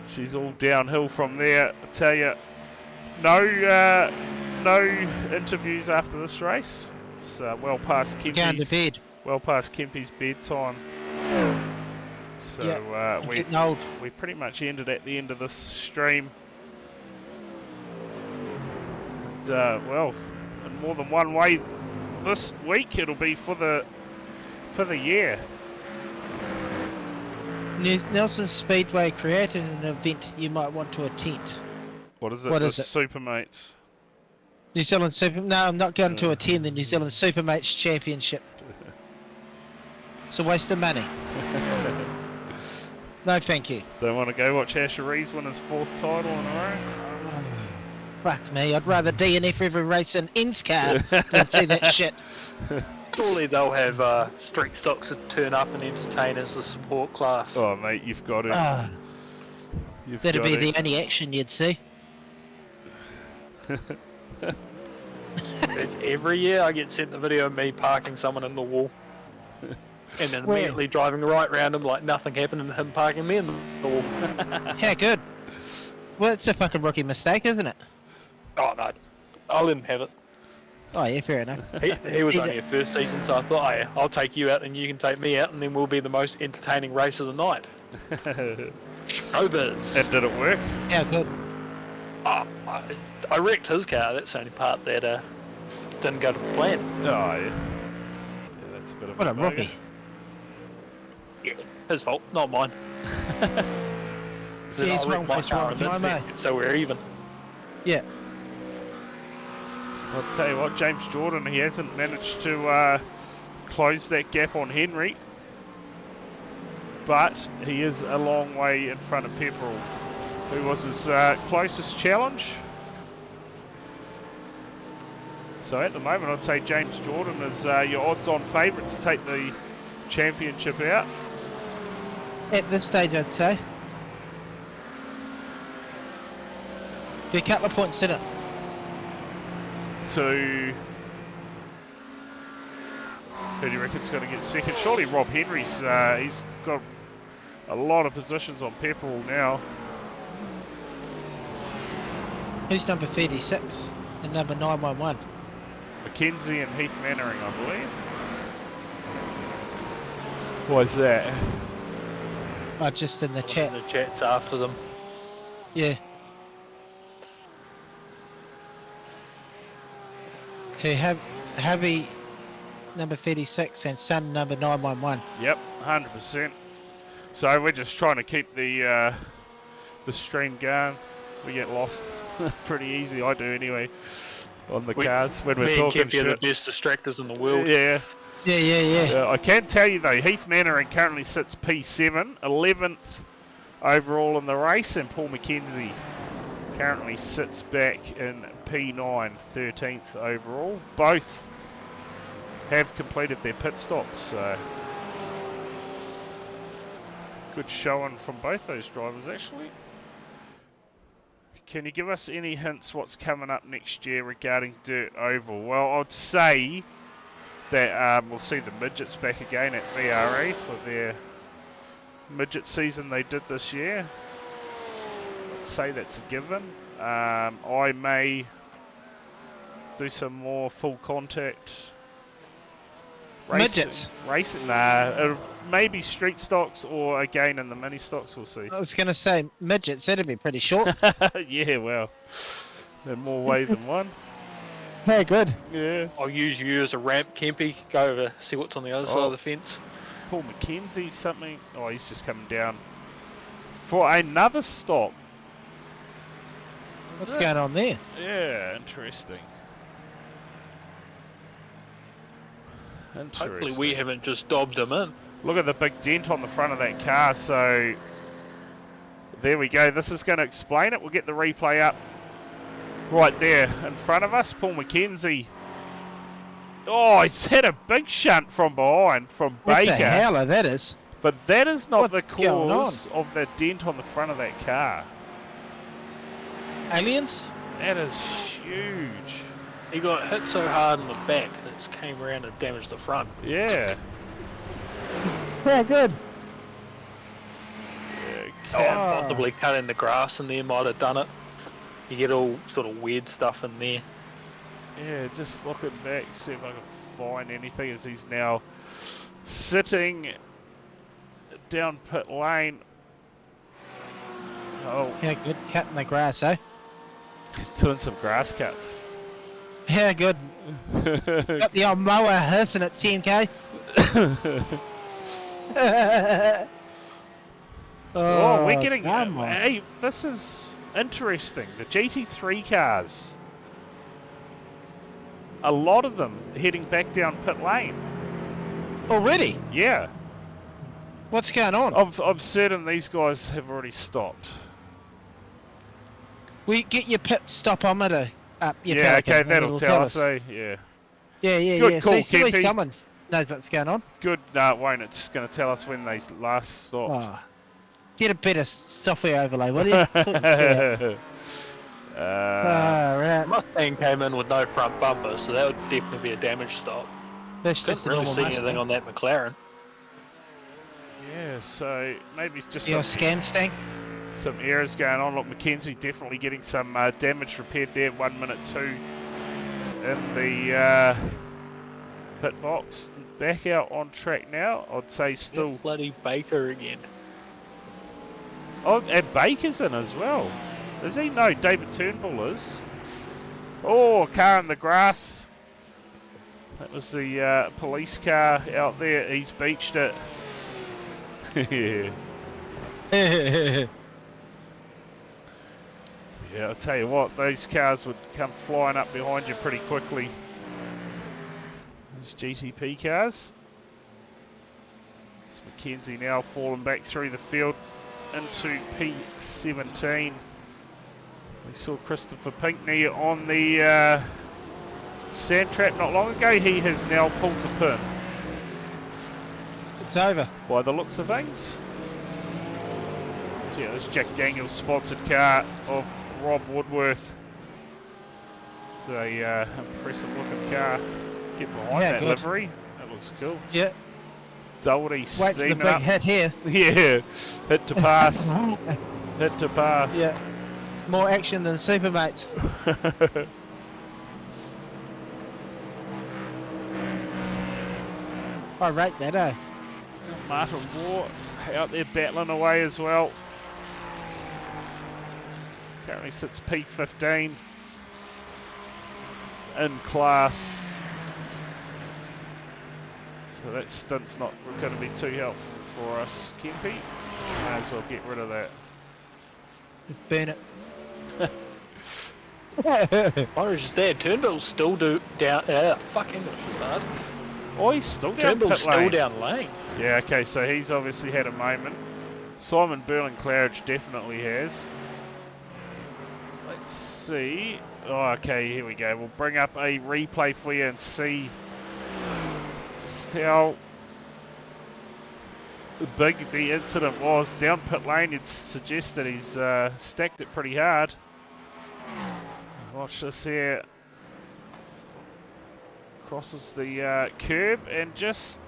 Speaker 2: She's all downhill from there. I tell you, no interviews after this race. It's well past Kempy's.
Speaker 3: Down to bed.
Speaker 2: Well past Kempy's bedtime. So
Speaker 3: I'm getting old.
Speaker 2: we pretty much ended at the end of this stream. And, well, in more than one way this week it'll be for the year.
Speaker 3: Nelson Speedway created an event you might want to attend.
Speaker 2: What is it?
Speaker 3: What
Speaker 2: the
Speaker 3: is it?
Speaker 2: Supermates.
Speaker 3: New Zealand Super... No, I'm not going to attend the New Zealand Supermates Championship. It's a waste of money. No, thank you.
Speaker 2: Don't want to go watch Asher Reeves win his 4th title in a
Speaker 3: Fuck me, I'd rather DNF every race in NSCAR than see that shit.
Speaker 4: Surely they'll have street stocks that turn up and entertain as the support class.
Speaker 2: row. Oh, mate, you've got it.
Speaker 3: That'd be the only action you'd see.
Speaker 4: Every year I get sent the video of me parking someone in the wall. And then
Speaker 3: Where?
Speaker 4: immediately driving right around him like nothing happened and him parking me in the wall.
Speaker 3: How good. Well, it's a fucking rookie mistake, isn't it?
Speaker 4: Oh no, I let him have it.
Speaker 3: Oh yeah, fair enough.
Speaker 4: He was only a first season, so I thought, oh yeah, I'll take you out and you can take me out and then we'll be the most entertaining race of the night. Showbiz.
Speaker 2: And did it work?
Speaker 3: How good.
Speaker 4: Oh, I wrecked his car, that's the only part that didn't go to plan.
Speaker 2: Oh, yeah. Yeah, that's a bit of
Speaker 3: What a
Speaker 2: bugger.
Speaker 3: rookie.
Speaker 4: Yeah, his fault, not mine.
Speaker 3: Yeah, he's
Speaker 4: I wrecked
Speaker 3: wrong
Speaker 4: my
Speaker 3: place,
Speaker 4: car
Speaker 3: wrong
Speaker 4: and then
Speaker 3: time,
Speaker 4: said,
Speaker 3: eh?
Speaker 4: so we're even.
Speaker 3: Yeah.
Speaker 2: I'll tell you what, James Jordan, he hasn't managed to close that gap on Henry, but he is a long way in front of Pepperell, who was his closest challenge. So at the moment, I'd say James Jordan is your odds-on favourite to take the championship out.
Speaker 3: At this stage, I'd say. Be a couple of points in it.
Speaker 2: To who do you reckon's going to get second? Surely Rob Henry's he's got a lot of positions on Pepperell now.
Speaker 3: Who's number 36 and number 911?
Speaker 2: Mackenzie and Heath Mannering, I believe. Why's that?
Speaker 3: Oh, just in the chat.
Speaker 4: The chat's after them.
Speaker 3: Yeah. Who have Harvey number 36 and Son number 911.
Speaker 2: Yep, 100%. So we're just trying to keep the stream going. We get lost pretty easy. I do anyway. On the cars when we're talking
Speaker 4: Me and Kempy are the
Speaker 2: shit.
Speaker 4: best distractors in the world.
Speaker 2: Yeah.
Speaker 3: Yeah.
Speaker 2: I can tell you though, Heath Mannering currently sits P7, 11th overall in the race, and Paul McKenzie currently sits back in P9, 13th overall. Both have completed their pit stops, so good showing from both those drivers actually. Can you give us any hints what's coming up next year regarding Dirt Oval? Well, I'd say that we'll see the midgets back again at VRA for their midget season they did this year. I'd say that's a given. I may do some more full contact
Speaker 3: Midgets?
Speaker 2: Racing, nah. Maybe street stocks or again in the mini stocks, we'll see.
Speaker 3: I was going to say midgets, that'd be pretty short.
Speaker 2: Yeah, well, in more way than one.
Speaker 3: Very good.
Speaker 2: Yeah.
Speaker 4: I'll use you as a ramp, Kempy. Go over, see what's on the other side of the fence.
Speaker 2: Paul McKenzie, something. Oh, he's just coming down for another stop.
Speaker 3: What's going on there?
Speaker 2: Yeah, interesting.
Speaker 4: Hopefully we haven't just dobbed him in.
Speaker 2: Look at the big dent on the front of that car, so There we go. This is going to explain it. We'll get the replay up right there in front of us. Paul McKenzie. Oh, he's had a big shunt from behind from Baker.
Speaker 3: What the hell that is?
Speaker 2: But that is not
Speaker 3: What's
Speaker 2: the cause of the dent on the front of that car.
Speaker 3: Aliens?
Speaker 2: That is huge.
Speaker 4: He got hit so hard in the back that it came around and damaged the front.
Speaker 2: Yeah.
Speaker 3: Yeah, good.
Speaker 4: Possibly cutting the grass in there might have done it. You get all sort of weird stuff in there.
Speaker 2: Yeah, just looking back, see if I can find anything as he's now sitting down pit lane. Oh,
Speaker 3: Yeah, good. Cutting the grass, eh?
Speaker 2: doing some grass cuts.
Speaker 3: Yeah, good. Got the old mower hissing at 10k.
Speaker 2: Oh, we're getting...
Speaker 3: come on.
Speaker 2: hey, this is interesting. The GT3 cars. A lot of them heading back down pit lane.
Speaker 3: Already?
Speaker 2: Yeah.
Speaker 3: What's going on?
Speaker 2: I'm certain these guys have already stopped.
Speaker 3: We get your pit stopometer up. Your
Speaker 2: Yeah,
Speaker 3: Pelican,
Speaker 2: okay,
Speaker 3: and
Speaker 2: that'll
Speaker 3: it'll
Speaker 2: tell us, eh? Yeah.
Speaker 3: Yeah.
Speaker 2: Good call,
Speaker 3: See,
Speaker 2: Kempy.
Speaker 3: someone knows what's going on.
Speaker 2: Good. No, it won't. It's going to tell us when they last stopped.
Speaker 3: Oh. Get a better software overlay, will you? Right.
Speaker 4: Mustang came in with no front bumper, so that would definitely be a damage stop.
Speaker 3: That's just
Speaker 4: Didn't
Speaker 3: a
Speaker 4: really
Speaker 3: normal
Speaker 4: see
Speaker 3: Mustang.
Speaker 4: anything on that McLaren.
Speaker 2: Yeah, so maybe it's just
Speaker 3: Your scam stank.
Speaker 2: some errors going on. Look, McKenzie definitely getting some damage repaired there. 1 minute 2 in the pit box. Back out on track now. I'd say still.
Speaker 4: That bloody Baker again.
Speaker 2: Oh, and Baker's in as well. Is he? No, David Turnbull is. Oh, car in the grass. That was the police car out there. He's beached it. Yeah. Yeah, I'll tell you what, those cars would come flying up behind you pretty quickly. Those GTP cars. It's McKenzie now falling back through the field into P17. We saw Christopher Pinkney on the sand trap not long ago. He has now pulled the pin.
Speaker 3: It's over.
Speaker 2: By the looks of things. So yeah, this Jack Daniels sponsored car of Rob Woodworth. It's a impressive looking car. Get behind that
Speaker 3: good.
Speaker 2: livery. That looks cool.
Speaker 3: Yeah.
Speaker 2: Doherty
Speaker 3: Wait for the
Speaker 2: steaming
Speaker 3: big
Speaker 2: up.
Speaker 3: hit here.
Speaker 2: Yeah, hit to pass. Hit to pass.
Speaker 3: Yeah. More action than Supermates. I rate that, eh?
Speaker 2: Martin Moore out there battling away as well. Currently sits P15 in class. So that stunt's not going to be too helpful for us, Kempy. May as well get rid of that.
Speaker 3: Burn it.
Speaker 4: Orange is dead. Turnbull's still down. Fuck English is hard.
Speaker 2: Oh, he's still down
Speaker 4: Turnbull's
Speaker 2: pit
Speaker 4: still
Speaker 2: lane.
Speaker 4: down lane.
Speaker 2: Yeah, okay, so he's obviously had a moment. Simon Burling-Claridge definitely has. Let's see. Oh, okay, here we go. We'll bring up a replay for you and see just how big the incident was. Down pit lane, you'd suggest that he's stacked it pretty hard. Watch this here. Crosses the curb and just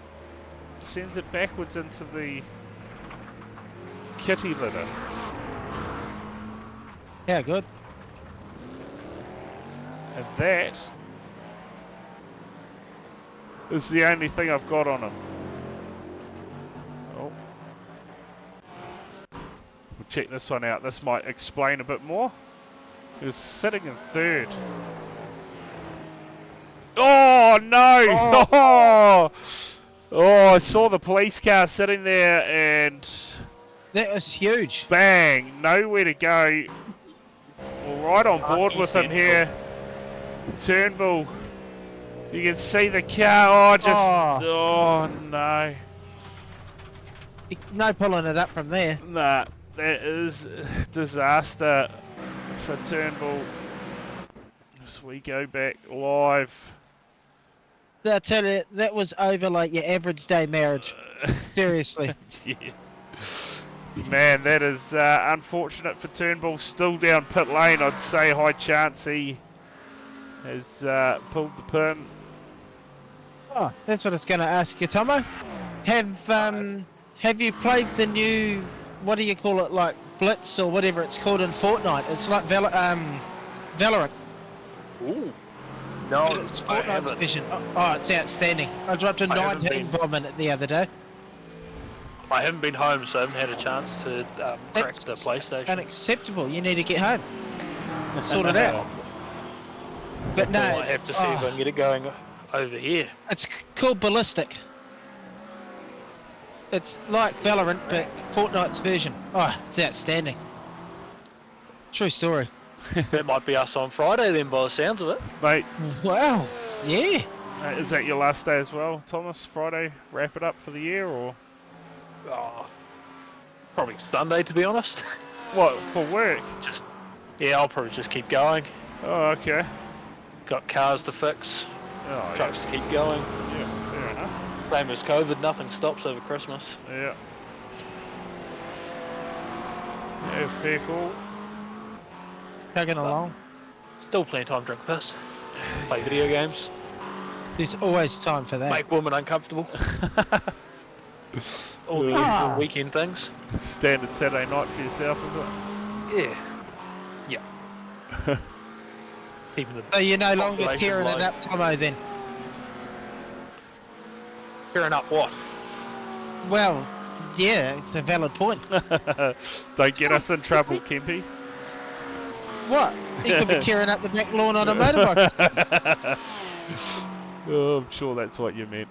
Speaker 2: sends it backwards into the kitty litter.
Speaker 3: Yeah, good.
Speaker 2: And that is the only thing I've got on him. Oh. We'll check this one out. This might explain a bit more. He was sitting in third. Oh no!
Speaker 3: Oh.
Speaker 2: Oh, I saw the police car sitting there and
Speaker 3: That was huge.
Speaker 2: bang, nowhere to go. Well, right on board with him here. Turnbull. You can see the car. Oh, just. Oh, no.
Speaker 3: No pulling it up from there.
Speaker 2: Nah. that is disaster for Turnbull. As we go back live.
Speaker 3: I tell you, that was over like your average day marriage. Seriously.
Speaker 2: Yeah. Man, that is unfortunate for Turnbull. Still down pit lane. I'd say high chance he has pulled the pin.
Speaker 3: Oh, that's what I was going to ask you, Tomo. Have you played the new, what do you call it, like Blitz or whatever it's called in Fortnite? It's like Valorant.
Speaker 4: Ooh. No,
Speaker 3: It's Fortnite's vision. Oh, it's outstanding. I dropped a 19 bomb in it the other day.
Speaker 4: I haven't been home, so I haven't had a chance to crack the PlayStation.
Speaker 3: Unacceptable. You need to get home. Sort it out. But no,
Speaker 4: I have to see if I can get it going over here.
Speaker 3: It's called Ballistic. It's like Valorant, but Fortnite's version. Oh, it's outstanding. True story.
Speaker 4: That might be us on Friday then, by the sounds of it.
Speaker 2: Mate.
Speaker 3: Wow. Yeah.
Speaker 2: Is that your last day as well, Thomas? Friday, wrap it up for the year, or?
Speaker 4: Oh, probably Sunday, to be honest.
Speaker 2: What, for work?
Speaker 4: Yeah, I'll probably just keep going.
Speaker 2: Oh, okay.
Speaker 4: Got cars to fix, trucks to keep going.
Speaker 2: Yeah, fair enough.
Speaker 4: Same as COVID, nothing stops over Christmas.
Speaker 2: Yeah. Yeah, fair call.
Speaker 3: Chugging along.
Speaker 4: Still plenty of time to drink piss. Play video games.
Speaker 3: There's always time for that.
Speaker 4: Make women uncomfortable. All the usual weekend things.
Speaker 2: Standard Saturday night for yourself, is it?
Speaker 4: Yeah. Keeping the
Speaker 3: So you're no longer
Speaker 4: population
Speaker 3: tearing
Speaker 4: low.
Speaker 3: it up, Tomo, then?
Speaker 4: Tearing up what?
Speaker 3: Well, yeah, it's a valid point.
Speaker 2: Don't get us in trouble, Kempy.
Speaker 3: What? He could be tearing up the back lawn on a motorbike.
Speaker 2: Oh, I'm sure that's what you meant.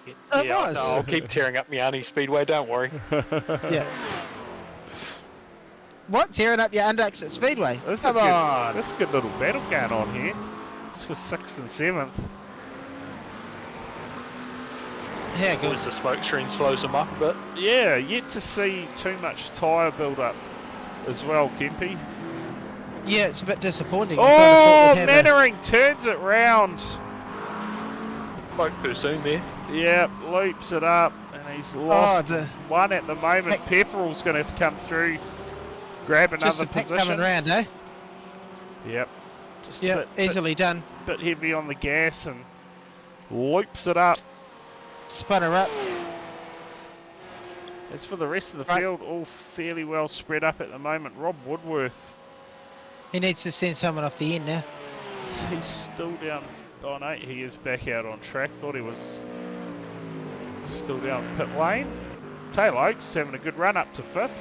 Speaker 3: It was.
Speaker 4: I'll keep tearing up my Arnie Speedway, don't worry.
Speaker 3: Yeah. What? Tearing up your Undux at Speedway? Come on.
Speaker 2: That's a good little battle going on here. It's for 6th and 7th.
Speaker 3: Yeah, good.
Speaker 4: As the smoke screen slows them up a bit.
Speaker 2: Yeah, yet to see too much tyre build up as well, Kempy.
Speaker 3: Yeah, it's a bit disappointing.
Speaker 2: Oh, Mannering turns it round.
Speaker 4: Spoke too soon there.
Speaker 2: Yep, loops it up, and he's lost one at the moment. Pepperell's going to have to come through, grab another position.
Speaker 3: Coming round, eh?
Speaker 2: Yep. Just
Speaker 3: easily done.
Speaker 2: Bit heavy on the gas and loops it up.
Speaker 3: Spun her up.
Speaker 2: As for the rest of the field, all fairly well spread up at the moment. Rob Woodworth.
Speaker 3: He needs to send someone off the end now.
Speaker 2: He's still down. Oh no, he is back out on track. Thought he was still down pit lane. Tail Oaks having a good run up to 5th.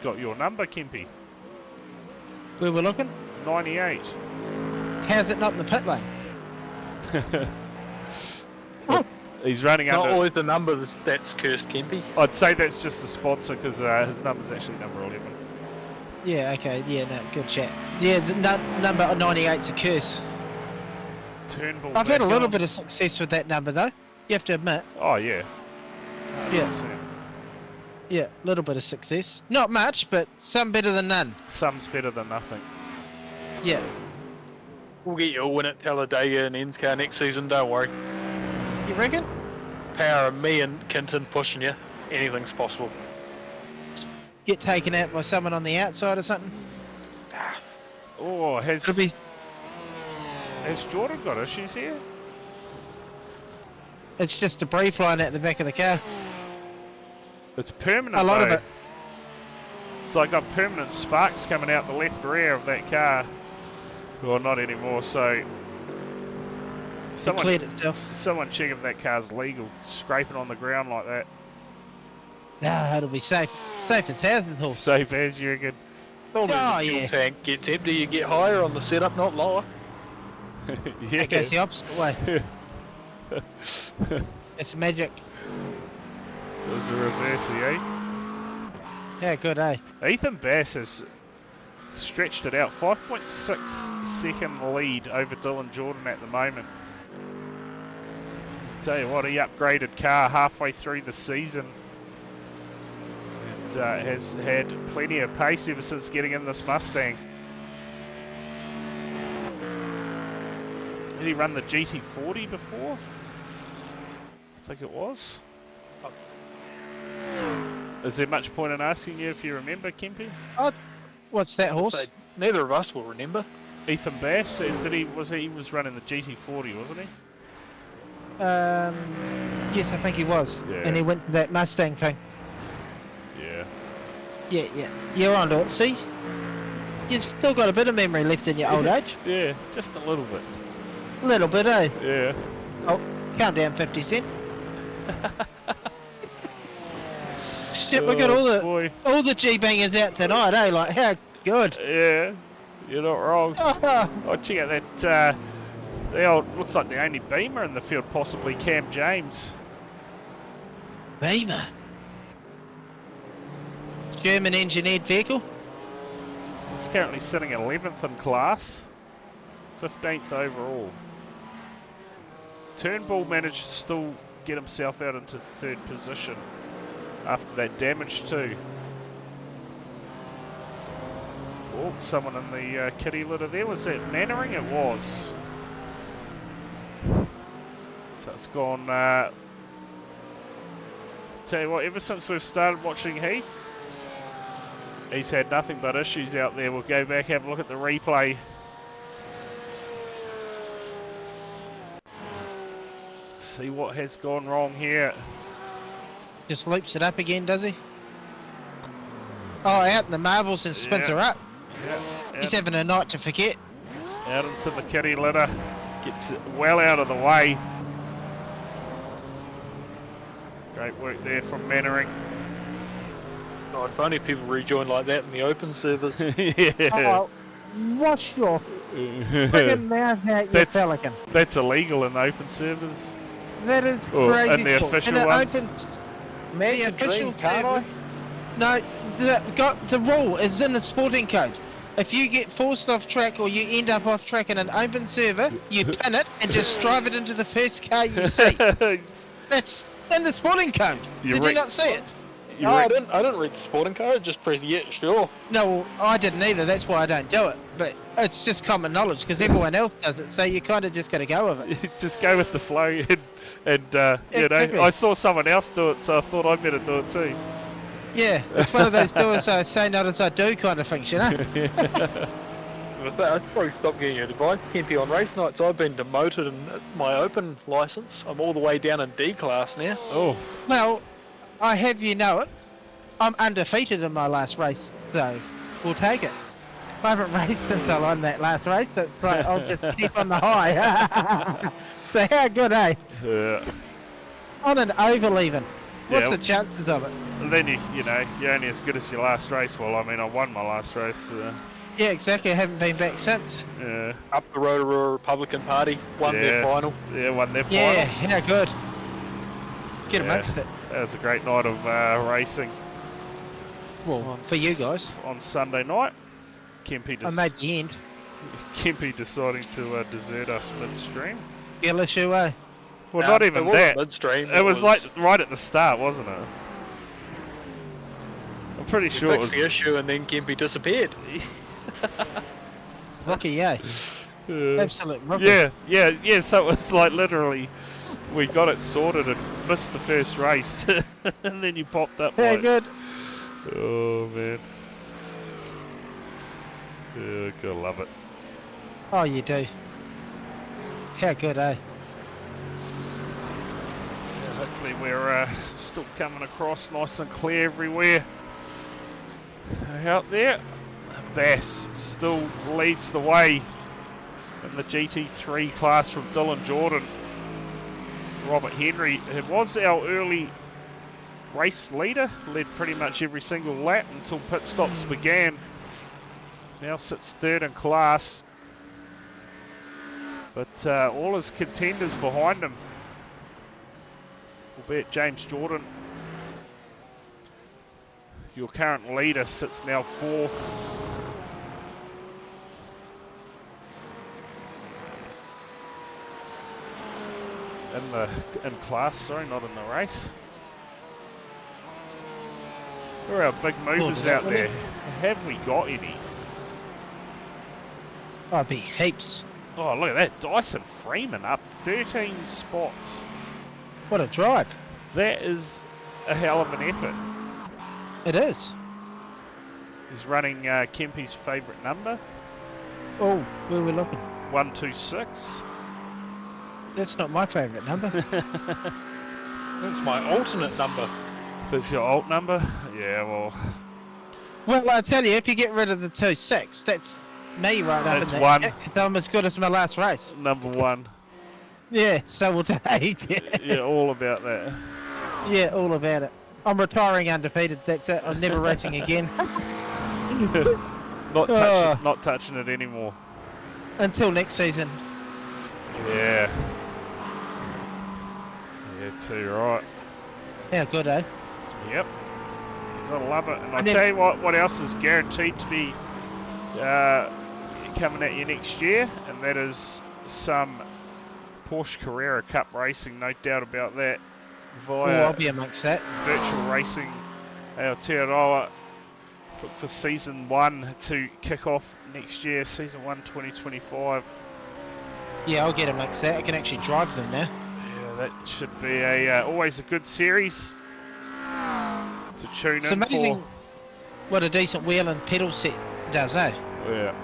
Speaker 2: Got your number, Kempy.
Speaker 3: Where we're looking?
Speaker 2: 98.
Speaker 3: How's it not in the pit lane?
Speaker 2: He's running
Speaker 4: Not
Speaker 2: under.
Speaker 4: always the number that's cursed, Kempy.
Speaker 2: I'd say that's just the sponsor because his number's actually number 11.
Speaker 3: Yeah, okay, yeah, no, good chat. Yeah, the number 98's a curse.
Speaker 2: Turnbull.
Speaker 3: I've had a little bit of success with that number though, you have to admit.
Speaker 2: Oh yeah. 100%.
Speaker 3: Yeah, a little bit of success. Not much, but some better than none.
Speaker 2: Some's better than nothing.
Speaker 3: Yeah.
Speaker 4: We'll get you a win at Talladega and NSCAR next season, don't worry.
Speaker 3: You reckon?
Speaker 4: Power of me and Kinton pushing you. Anything's possible.
Speaker 3: Get taken out by someone on the outside or something?
Speaker 2: Oh, has
Speaker 3: Could be.
Speaker 2: Has Jordan got issues here?
Speaker 3: It's just debris flying out the back of the car.
Speaker 2: It's permanent.
Speaker 3: A lot
Speaker 2: though.
Speaker 3: of it.
Speaker 2: It's like got permanent sparks coming out the left rear of that car. Well, not anymore. So
Speaker 3: It cleared itself.
Speaker 2: Someone check if that car's legal. Scraping on the ground like that.
Speaker 3: Nah, it'll be safe. Safe as houses, horse.
Speaker 2: Safe as you reckon.
Speaker 4: Normally
Speaker 3: Oh,
Speaker 4: the fuel
Speaker 3: yeah.
Speaker 4: tank gets empty, you get higher on the setup, not lower.
Speaker 2: Yeah.
Speaker 3: It goes the opposite way. It's magic.
Speaker 2: There's a reverse, eh?
Speaker 3: Yeah, good, eh?
Speaker 2: Ethan Bass has stretched it out. 5.6 second lead over Dylan Jordan at the moment. Tell you what, he upgraded car halfway through the season. has had plenty of pace ever since getting in this Mustang. Did he run the GT40 before? I think it was. Is there much point in asking you if you remember, Kempy?
Speaker 3: What's that horse?
Speaker 4: Neither of us will remember.
Speaker 2: Ethan Bass, he was running the GT40, wasn't he?
Speaker 3: Yes, I think he was.
Speaker 2: Yeah.
Speaker 3: And he went to that Mustang thing.
Speaker 2: Yeah.
Speaker 3: Yeah. You're onto it. See? You've still got a bit of memory left in your old age.
Speaker 2: Yeah, just a little bit.
Speaker 3: A little bit, eh?
Speaker 2: Yeah.
Speaker 3: Oh, count down 50 cent. Shit, we got all the G-bangers out tonight, eh? Like, how good.
Speaker 2: Yeah, you're not wrong. Oh, check out that, looks like the only Beamer in the field, possibly Cam James.
Speaker 3: Beamer? German engineered vehicle?
Speaker 2: He's currently sitting 11th in class, 15th overall. Turnbull managed to still get himself out into 3rd position after that damage too. Oh, someone in the kitty litter there. Was that Mannering? It was. So it's gone, tell you what, ever since we've started watching Heath, he's had nothing but issues out there. We'll go back, have a look at the replay. See what has gone wrong here.
Speaker 3: Just loops it up again, does he? Oh, out in the marbles and spins her up.
Speaker 2: Yeah,
Speaker 3: He's having a night to forget.
Speaker 2: Out into the kitty litter. Gets it well out of the way. Great work there from Mannering.
Speaker 4: God, if only people rejoin like that in the open servers.
Speaker 2: Yeah.
Speaker 3: Oh, wash your friggin' mouth out, you pelican.
Speaker 2: That's illegal in open servers.
Speaker 3: That is crazy.
Speaker 2: And the official ones.
Speaker 3: Man, the official can't I? No, the rule is in the sporting code. If you get forced off track or you end up off track in an open server, you pin it and just drive it into the first car you see. That's in the sporting code. Did you not see it?
Speaker 4: No, I didn't read the sporting code. Just press yeah, sure.
Speaker 3: No, well, I didn't either. That's why I don't do it. But it's just common knowledge because everyone else does it. So you kind of just got to go with it.
Speaker 2: Just go with the flow, and you know, I saw someone else do it, so I thought I better do it too.
Speaker 3: Yeah, it's one of those do as I say, not as I do kind of things, you know.
Speaker 4: I'd probably stop getting your advice, Kempy. On race nights, I've been demoted in my open licence. I'm all the way down in D class now.
Speaker 2: Oh.
Speaker 3: Well, I have you know it. I'm undefeated in my last race, so we'll take it. I haven't raced since I won that last race, so it's like I'll just keep on the high. So how good, eh?
Speaker 2: Yeah.
Speaker 3: On an oval even. What's the chances of it?
Speaker 2: And then you're only as good as your last race. Well, I mean, I won my last race.
Speaker 3: Yeah, exactly. I haven't been back since.
Speaker 2: Yeah.
Speaker 4: Up the Rotorua Republican Party, won their final.
Speaker 2: Yeah, won their final.
Speaker 3: Yeah, how good. Get amongst it.
Speaker 2: That was a great night of racing.
Speaker 3: Well, for you guys.
Speaker 2: On Sunday night,
Speaker 3: I made the end.
Speaker 2: Kempy deciding to desert us midstream.
Speaker 3: LSU, eh?
Speaker 2: Well, not even that.
Speaker 4: Midstream.
Speaker 2: It was like right at the start, wasn't it? I'm pretty sure it was
Speaker 4: the issue, and then Kempy disappeared.
Speaker 3: Rocky, eh? Absolute Rocky.
Speaker 2: Yeah. So it was like literally, we got it sorted and missed the first race, and then you popped up.
Speaker 3: Yeah, good.
Speaker 2: Oh man. Yeah, gotta love it.
Speaker 3: Oh, you do. How good, eh?
Speaker 2: Yeah, hopefully we're still coming across nice and clear everywhere. Out there, Bass still leads the way in the GT3 class from Dylan Jordan. Robert Henry, it was our early race leader, led pretty much every single lap until pit stops began. Now sits 3rd in class, but all his contenders behind him, albeit James Jordan, your current leader, sits now 4th. In class, sorry, not in the race. Who are our big movers out there? Have we got any?
Speaker 3: Oh, be heaps.
Speaker 2: Oh, look at that. Dyson Freeman up 13 spots.
Speaker 3: What a drive.
Speaker 2: That is a hell of an effort.
Speaker 3: It is.
Speaker 2: He's running Kempy's favourite number.
Speaker 3: Oh, where are we looking?
Speaker 2: 126.
Speaker 3: That's not my favourite number.
Speaker 4: That's my alternate number.
Speaker 2: That's your alt number? Yeah, well...
Speaker 3: Well, I tell you, if you get rid of the 26, that's me right up
Speaker 2: That's
Speaker 3: in
Speaker 2: one.
Speaker 3: that. I'm as good as my last race.
Speaker 2: Number 1.
Speaker 3: Yeah, so will Dave.
Speaker 2: Yeah, all about that.
Speaker 3: Yeah, all about it. I'm retiring undefeated, that's it. I'm never racing again.
Speaker 2: Not touching it anymore.
Speaker 3: Until next season.
Speaker 2: Yeah. Yeah, too right.
Speaker 3: How good, eh?
Speaker 2: Yep. You gotta love it. And I'll tell you what else is guaranteed to be coming at you next year, and that is some Porsche Carrera Cup racing, no doubt about that. Via
Speaker 3: I'll be amongst that.
Speaker 2: virtual racing Aotearoa for season 1 to kick off next year, season 1 2025.
Speaker 3: Yeah, I'll get amongst that. I can actually drive them now.
Speaker 2: Yeah, that should be a always a good series to tune
Speaker 3: It's
Speaker 2: in
Speaker 3: amazing
Speaker 2: for.
Speaker 3: what a decent wheel and pedal set does, eh?
Speaker 2: Yeah.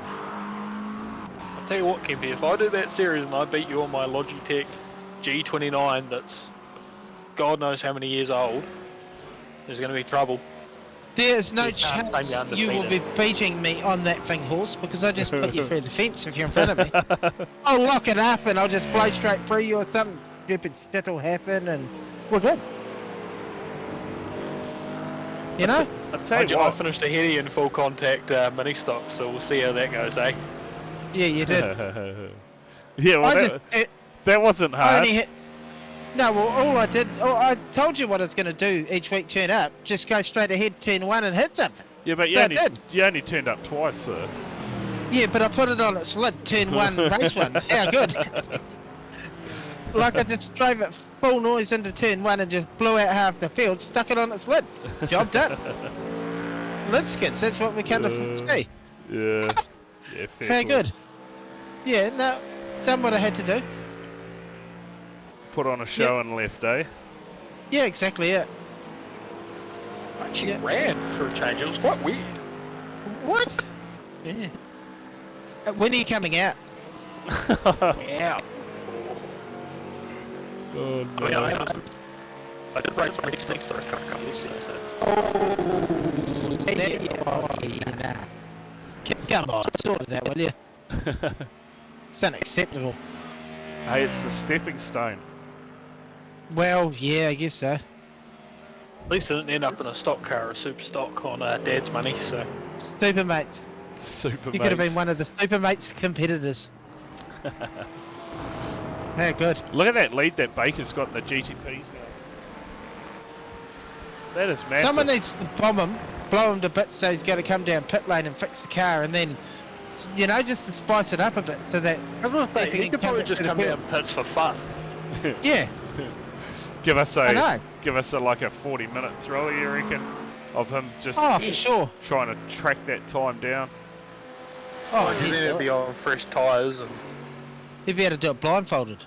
Speaker 4: I'll tell you what, Kempy, if I do that series and I beat you on my Logitech G29 that's God knows how many years old, there's going to be trouble.
Speaker 3: There's no
Speaker 4: You can't claim
Speaker 3: chance
Speaker 4: you're
Speaker 3: you will be
Speaker 4: undefeated.
Speaker 3: beating me on that thing, horse, because I just put you through the fence if you're in front of me. I'll lock it up and I'll just blow straight through you or something stupid shit will happen and we're good. You know?
Speaker 2: I'll tell you
Speaker 4: I
Speaker 2: what.
Speaker 4: finished ahead of you in full contact mini stock, so we'll see how that goes, eh?
Speaker 3: Yeah, you did.
Speaker 2: Yeah, well, that wasn't
Speaker 3: I
Speaker 2: hard.
Speaker 3: only hit... No, well, all I did... Oh, I told you what I was going to do each week, turn up. Just go straight ahead, turn 1 and hit something.
Speaker 2: Yeah, but you only turned up twice, sir.
Speaker 3: Yeah, but I put it on its lid, turn 1, race 1. How good. Like I just drove it full noise into turn 1 and just blew out half the field, stuck it on its lid. Job done. Lid skids, that's what we come to see.
Speaker 2: Yeah. Yeah, fair.
Speaker 3: How good. Yeah, no, done what I had to do.
Speaker 2: Put on a show and left, eh?
Speaker 3: Yeah, exactly it.
Speaker 4: I actually ran for a change, it was quite weird.
Speaker 3: What?
Speaker 4: Yeah.
Speaker 3: When are you coming out?
Speaker 4: Yeah.
Speaker 2: Oh,
Speaker 4: I mean, I did race 26 for a couple of years, so.
Speaker 3: Come on, sort it out, will you? It's unacceptable.
Speaker 2: Hey, it's the stepping stone.
Speaker 3: Well, yeah, I guess so.
Speaker 4: At least I didn't end up in a stock car or a super stock on Dad's money, so.
Speaker 3: Super mate.
Speaker 2: Super
Speaker 3: You could have been one of the Super Mates competitors. How good.
Speaker 2: Look at that lead that Baker's got in the GTPs now. That is massive.
Speaker 3: Someone needs to bomb him, blow him to bits so he's going to come down pit lane and fix the car and then, you know, just to spice it up a bit so that...
Speaker 4: Hey, he could probably just come down pits for fun.
Speaker 3: Yeah.
Speaker 2: Give us
Speaker 3: I know.
Speaker 2: like a 40-minute thriller, you reckon, of him just
Speaker 3: Oh, for sure.
Speaker 2: trying to track that time down.
Speaker 3: Oh,
Speaker 4: And then it'd be on fresh tyres and.
Speaker 3: he'd be able to do it blindfolded.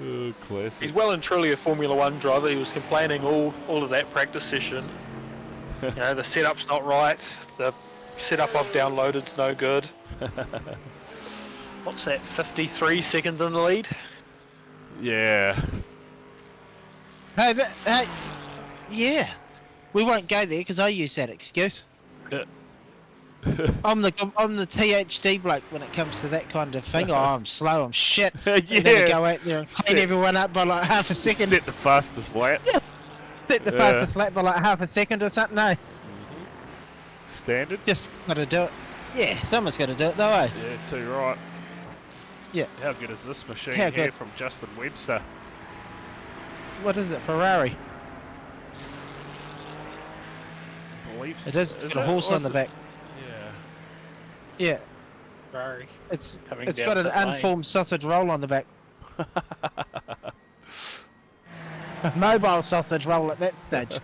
Speaker 2: Oh, classic.
Speaker 4: He's well and truly a Formula 1 driver. He was complaining all of that practice session. You know, the setup's not right. The setup I've downloaded's no good. What's that, 53 seconds in the lead?
Speaker 2: Yeah.
Speaker 3: Hey, yeah. We won't go there because I use that excuse. I'm the THD bloke when it comes to that kind of thing. Oh, I'm slow, I'm shit.
Speaker 2: Yeah.
Speaker 3: And then I go out there and clean everyone up by like half a second.
Speaker 2: Set the fastest lap.
Speaker 3: Set the fastest lap by like half a second or something, no.
Speaker 2: Standard.
Speaker 3: Just gotta do it. Yeah, someone's gotta do it though, eh?
Speaker 2: Yeah, too right.
Speaker 3: Yeah.
Speaker 2: How good is this machine
Speaker 3: How
Speaker 2: here
Speaker 3: good?
Speaker 2: from Justin Webster?
Speaker 3: What is it, Ferrari?
Speaker 2: Beliefs.
Speaker 3: It is, it's got a horse on the back.
Speaker 2: Yeah.
Speaker 3: Yeah,
Speaker 4: Ferrari.
Speaker 3: it's
Speaker 4: Coming
Speaker 3: got
Speaker 4: down
Speaker 3: an
Speaker 4: pit lane.
Speaker 3: unformed sausage roll on the back. Mobile sausage roll at that stage.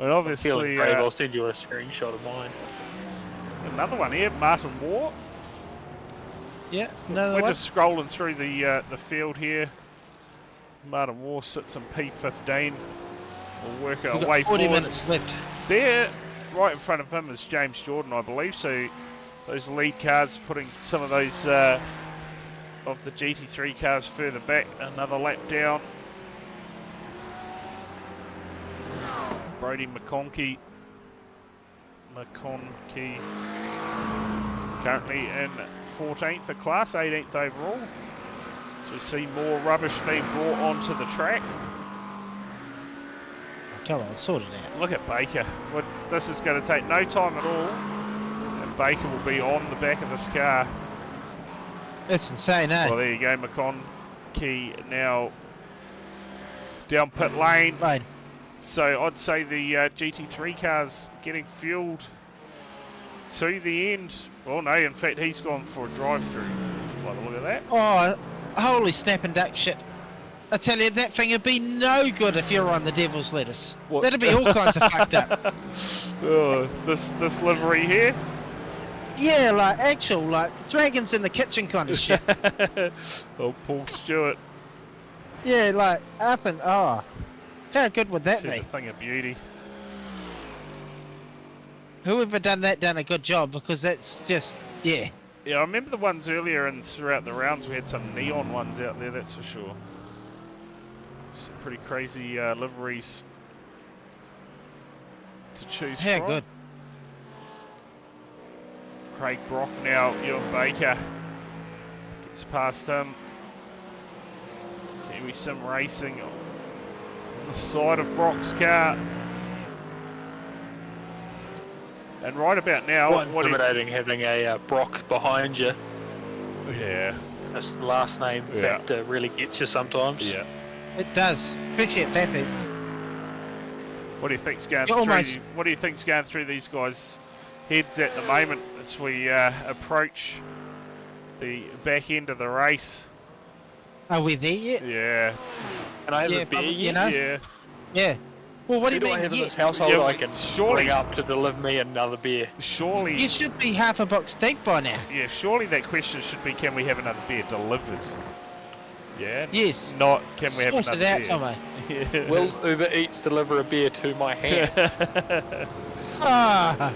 Speaker 2: And obviously,
Speaker 4: Feeling brave, I'll send you a screenshot of mine.
Speaker 2: another one here, Martin War.
Speaker 3: Yeah, another
Speaker 2: We're
Speaker 3: one.
Speaker 2: just scrolling through the field here. Martin War sits in P15. We'll work our
Speaker 3: We've
Speaker 2: way
Speaker 3: got 40
Speaker 2: forward.
Speaker 3: minutes left.
Speaker 2: There, right in front of him is James Jordan, I believe. So those lead cars putting some of those of the GT3 cars further back. Another lap down. Brody McConkey currently in 14th for class, 18th overall. So we see more rubbish being brought onto the track.
Speaker 3: Come on, sort it out.
Speaker 2: Look at Baker. This is going to take no time at all. And Baker will be on the back of this car.
Speaker 3: That's insane, eh?
Speaker 2: Well, there you go. McConkey now down pit lane. So I'd say the GT3 car's getting fueled to the end. Well, no, in fact, he's gone for a drive-through. By the look at that.
Speaker 3: Oh, holy snap and duck shit. I tell you, that thing would be no good if you're on the devil's lettuce.
Speaker 2: What?
Speaker 3: That'd be all kinds of fucked up.
Speaker 2: Oh, this livery here.
Speaker 3: Yeah, like dragons in the kitchen kind of shit.
Speaker 2: Oh, Paul Stewart.
Speaker 3: Yeah, like up and how good would that
Speaker 2: She's
Speaker 3: be?
Speaker 2: a thing of beauty.
Speaker 3: Whoever done that done a good job, because that's just yeah.
Speaker 2: Yeah, I remember the ones earlier and throughout the rounds we had some neon ones out there, that's for sure. Some pretty crazy liveries to choose
Speaker 3: How
Speaker 2: from.
Speaker 3: good.
Speaker 2: Craig Brock now, Ewan Baker gets past him. Kiwi Sim Racing on the side of Brock's car. And right about now,
Speaker 4: Quite intimidating having a Brock behind you.
Speaker 2: Yeah.
Speaker 4: This last name factor really gets you sometimes.
Speaker 2: Yeah.
Speaker 3: It does, especially at Bathurst.
Speaker 2: What do you think's going
Speaker 3: You're
Speaker 2: through?
Speaker 3: almost-
Speaker 2: What do you think's going through these guys' heads at the moment as we approach the back end of the race?
Speaker 3: Are we there yet?
Speaker 2: Yeah. Just,
Speaker 4: Can I have
Speaker 3: Yeah,
Speaker 4: a beer
Speaker 3: but,
Speaker 4: yet?
Speaker 3: you know?
Speaker 2: yeah.
Speaker 3: Yeah. Well, what do
Speaker 4: Who
Speaker 3: you
Speaker 4: do I
Speaker 3: mean?
Speaker 4: have in
Speaker 3: yet?
Speaker 4: this household
Speaker 2: Yeah,
Speaker 4: I can
Speaker 2: surely-
Speaker 4: bring up to deliver me another beer?
Speaker 2: Surely.
Speaker 3: You should be half a box deep by now.
Speaker 2: Yeah. Surely that question should be: can we have another beer delivered? Yeah.
Speaker 3: Yes.
Speaker 2: Not can we have
Speaker 3: Sort
Speaker 2: another
Speaker 3: it out,
Speaker 2: beer?
Speaker 3: Tomo.
Speaker 2: Yeah.
Speaker 4: Will Uber Eats deliver a beer to my hand?
Speaker 3: Ah.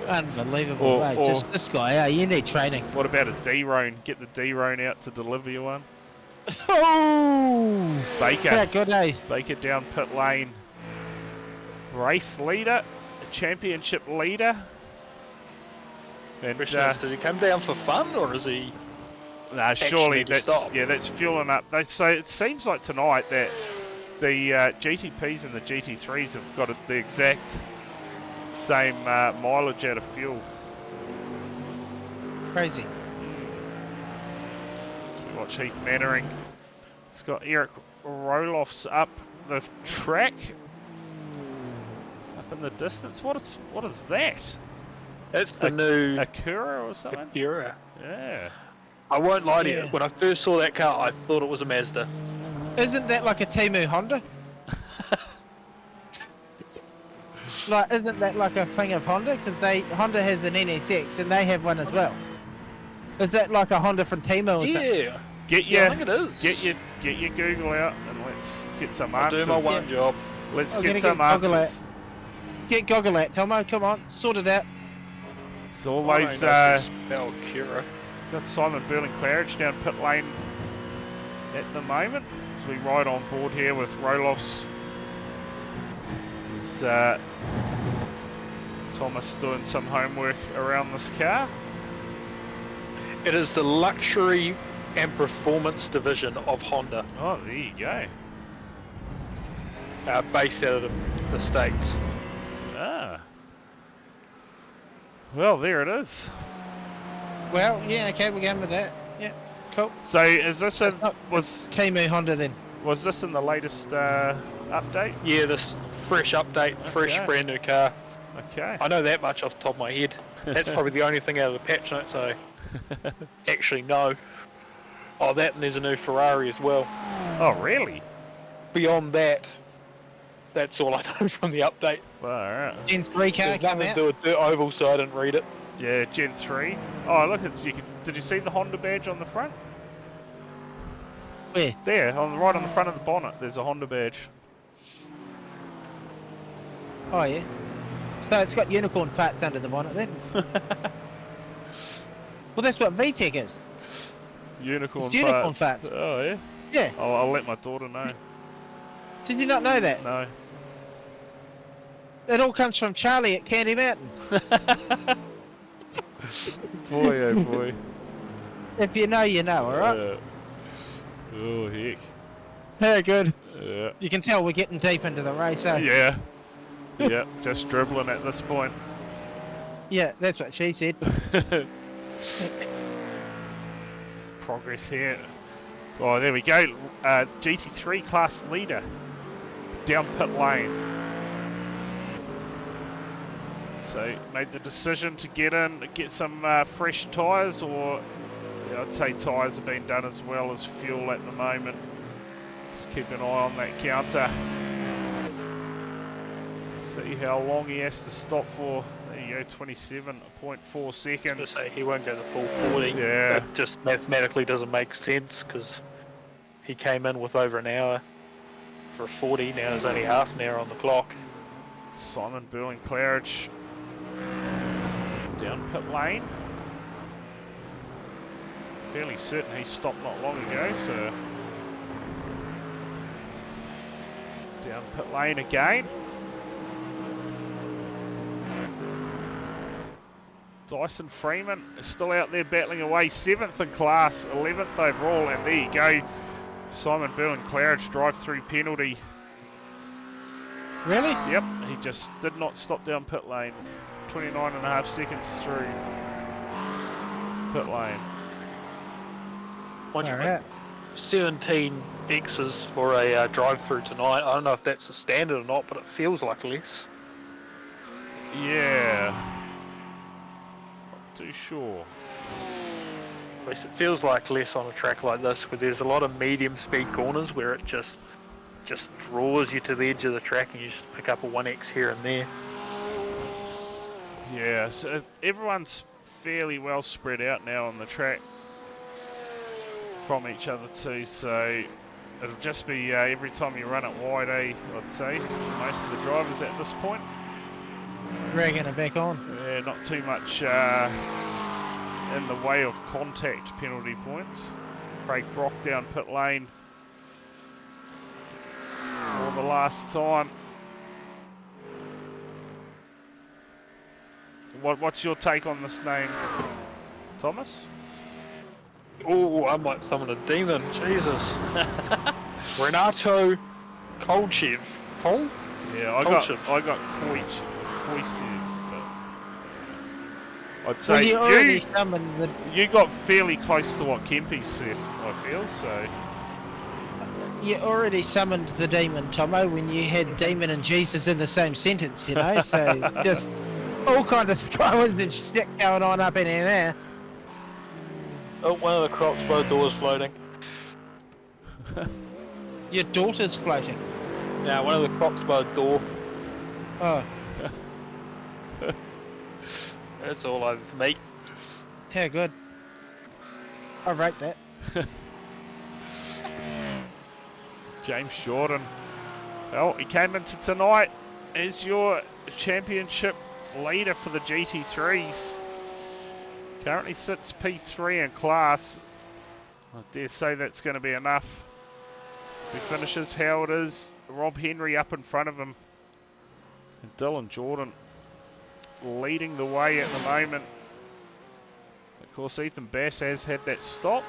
Speaker 3: Unbelievable,
Speaker 2: Or-
Speaker 3: mate.
Speaker 2: or-
Speaker 3: Just this guy, you need training.
Speaker 2: What about a D-Roan? Get the D-Roan out to deliver you one.
Speaker 3: Oh!
Speaker 2: Baker.
Speaker 3: Yeah, good, eh?
Speaker 2: Baker down pit lane. Race leader, championship leader. And
Speaker 4: Question is, does he come down for fun or is he?
Speaker 2: nah, surely
Speaker 4: need to
Speaker 2: that's
Speaker 4: stop?
Speaker 2: that's fueling up. So it seems like tonight that the GTPs and the GT3s have got the exact same mileage out of fuel.
Speaker 3: Crazy.
Speaker 2: So we watch Heath Mannering. It's got Eric Roloff's up the track. Up in the distance. What is that?
Speaker 4: It's the new
Speaker 2: Acura or something?
Speaker 4: Acura.
Speaker 2: Yeah.
Speaker 4: I won't lie to you.
Speaker 3: Yeah.
Speaker 4: When I first saw that car, I thought it was a Mazda.
Speaker 3: Isn't that like a Temu Honda? Like, isn't that like a thing of Honda? Because Honda has an NSX and they have one as well. Is that like a Honda from Temu or something?
Speaker 4: Yeah.
Speaker 2: Get
Speaker 4: Yeah,
Speaker 2: your
Speaker 4: I think it is.
Speaker 2: get your Google out and let's get some
Speaker 4: I'll
Speaker 2: answers.
Speaker 4: do my one job.
Speaker 2: Let's
Speaker 3: I'm
Speaker 2: get
Speaker 3: gonna
Speaker 2: some
Speaker 3: get Google
Speaker 2: answers.
Speaker 3: Get Goggle at, Tomo, come on, sort it out.
Speaker 2: It's all
Speaker 4: I
Speaker 2: those
Speaker 4: don't know if it's spelled Acura.
Speaker 2: got Simon Burling Claridge down pit lane at the moment. As we ride on board here with Roloff's. Is Thomas doing some homework around this car?
Speaker 4: It is the luxury and performance division of Honda,
Speaker 2: Oh, there you go.
Speaker 4: based out of the States.
Speaker 2: Ah. Well, there it is.
Speaker 3: Well, yeah, okay, we're going with that. Yeah, cool.
Speaker 2: So, is this
Speaker 3: It's not-
Speaker 2: was
Speaker 3: Temu Honda then.
Speaker 2: this in the latest update?
Speaker 4: Yeah, this fresh update, fresh
Speaker 2: Okay.
Speaker 4: brand new car.
Speaker 2: Okay.
Speaker 4: I know that much off the top of my head. That's probably the only thing out of the patch notes I actually know. Oh, that and there's a new Ferrari as well.
Speaker 2: Oh, really?
Speaker 4: Beyond that, that's all I know from the update.
Speaker 2: Alright.
Speaker 3: Gen 3 car
Speaker 4: There's
Speaker 3: come
Speaker 4: nothing
Speaker 3: out.
Speaker 4: to do with Dirt Oval, so I didn't read it.
Speaker 2: Yeah, Gen 3. Oh, look, did you see the Honda badge on the front?
Speaker 3: Where?
Speaker 2: There, right on the front of the bonnet, there's a Honda badge.
Speaker 3: Oh yeah. So it's got unicorn parts under the bonnet then. Well, that's what VTEC is.
Speaker 2: Unicorn
Speaker 3: It's unicorn
Speaker 2: parts.
Speaker 3: parts.
Speaker 2: Oh, yeah?
Speaker 3: Yeah.
Speaker 2: I'll let my daughter know.
Speaker 3: Did you not know that?
Speaker 2: No.
Speaker 3: It all comes from Charlie at Candy Mountain.
Speaker 2: Boy, oh boy.
Speaker 3: If you know, you know, alright?
Speaker 2: Oh, heck.
Speaker 3: Yeah, good.
Speaker 2: Yeah.
Speaker 3: You can tell we're getting deep into the race, eh?
Speaker 2: Yeah. Yeah, just dribbling at this point.
Speaker 3: Yeah, that's what she said.
Speaker 2: Progress here. Oh, there we go. GT3 class leader. Down pit lane. So, made the decision to get in, get some fresh tyres, or yeah, I'd say tyres have been done as well as fuel at the moment. Just keep an eye on that counter. See how long he has to stop for. There you go, 27.4 seconds.
Speaker 4: Say he won't go the full 40.
Speaker 2: Yeah.
Speaker 4: That just mathematically doesn't make sense because he came in with over an hour for 40. Now there's only half an hour on the clock.
Speaker 2: Simon Burling-Claridge down pit lane. Fairly certain he stopped not long ago, so down pit lane again. Dyson Freeman is still out there battling away, 7th in class, 11th overall, and there you go. Simon Burling-Claridge drive-through penalty.
Speaker 3: Really?
Speaker 2: Yep, he just did not stop down pit lane. 29.5 seconds through pit lane.
Speaker 4: Once you
Speaker 3: Alright.
Speaker 4: 17 X's for a drive-through tonight. I don't know if that's a standard or not, but it feels like less.
Speaker 2: Yeah. Not too sure.
Speaker 4: At least it feels like less on a track like this, where there's a lot of medium speed corners where it just draws you to the edge of the track and you just pick up a 1X here and there.
Speaker 2: Yeah, so everyone's fairly well spread out now on the track from each other too, so it'll just be every time you run it wide, I'd say, most of the drivers at this point.
Speaker 3: Dragging it back on.
Speaker 2: Yeah, not too much in the way of contact penalty points. Craig Brock down pit lane for the last time. What's your take on this name, Thomas?
Speaker 4: Oh, I might summon a demon. Jesus. Renato Kolchev. Cole?
Speaker 2: Yeah, I got Koichev, but I'd say
Speaker 3: Well, you already summoned the...
Speaker 2: you got fairly close to what Kempy said, I feel, so...
Speaker 3: You already summoned the demon, Tomo, when you had demon and Jesus in the same sentence, you know? So, just all kind of throwers and shit going on up in here there.
Speaker 4: Oh, one of the Croxbow doors floating.
Speaker 3: Your daughter's floating.
Speaker 4: Now, one of the Croxbow door.
Speaker 3: Oh,
Speaker 4: That's all over for me.
Speaker 3: how good. I rate that.
Speaker 2: James Jordan. Well, he came into tonight as your championship leader for the GT3s. Currently sits P3 in class. I dare say that's going to be enough. If he finishes how it is, Rob Henry up in front of him. And Dylan Jordan leading the way at the moment. Of course, Ethan Bass has had that stop.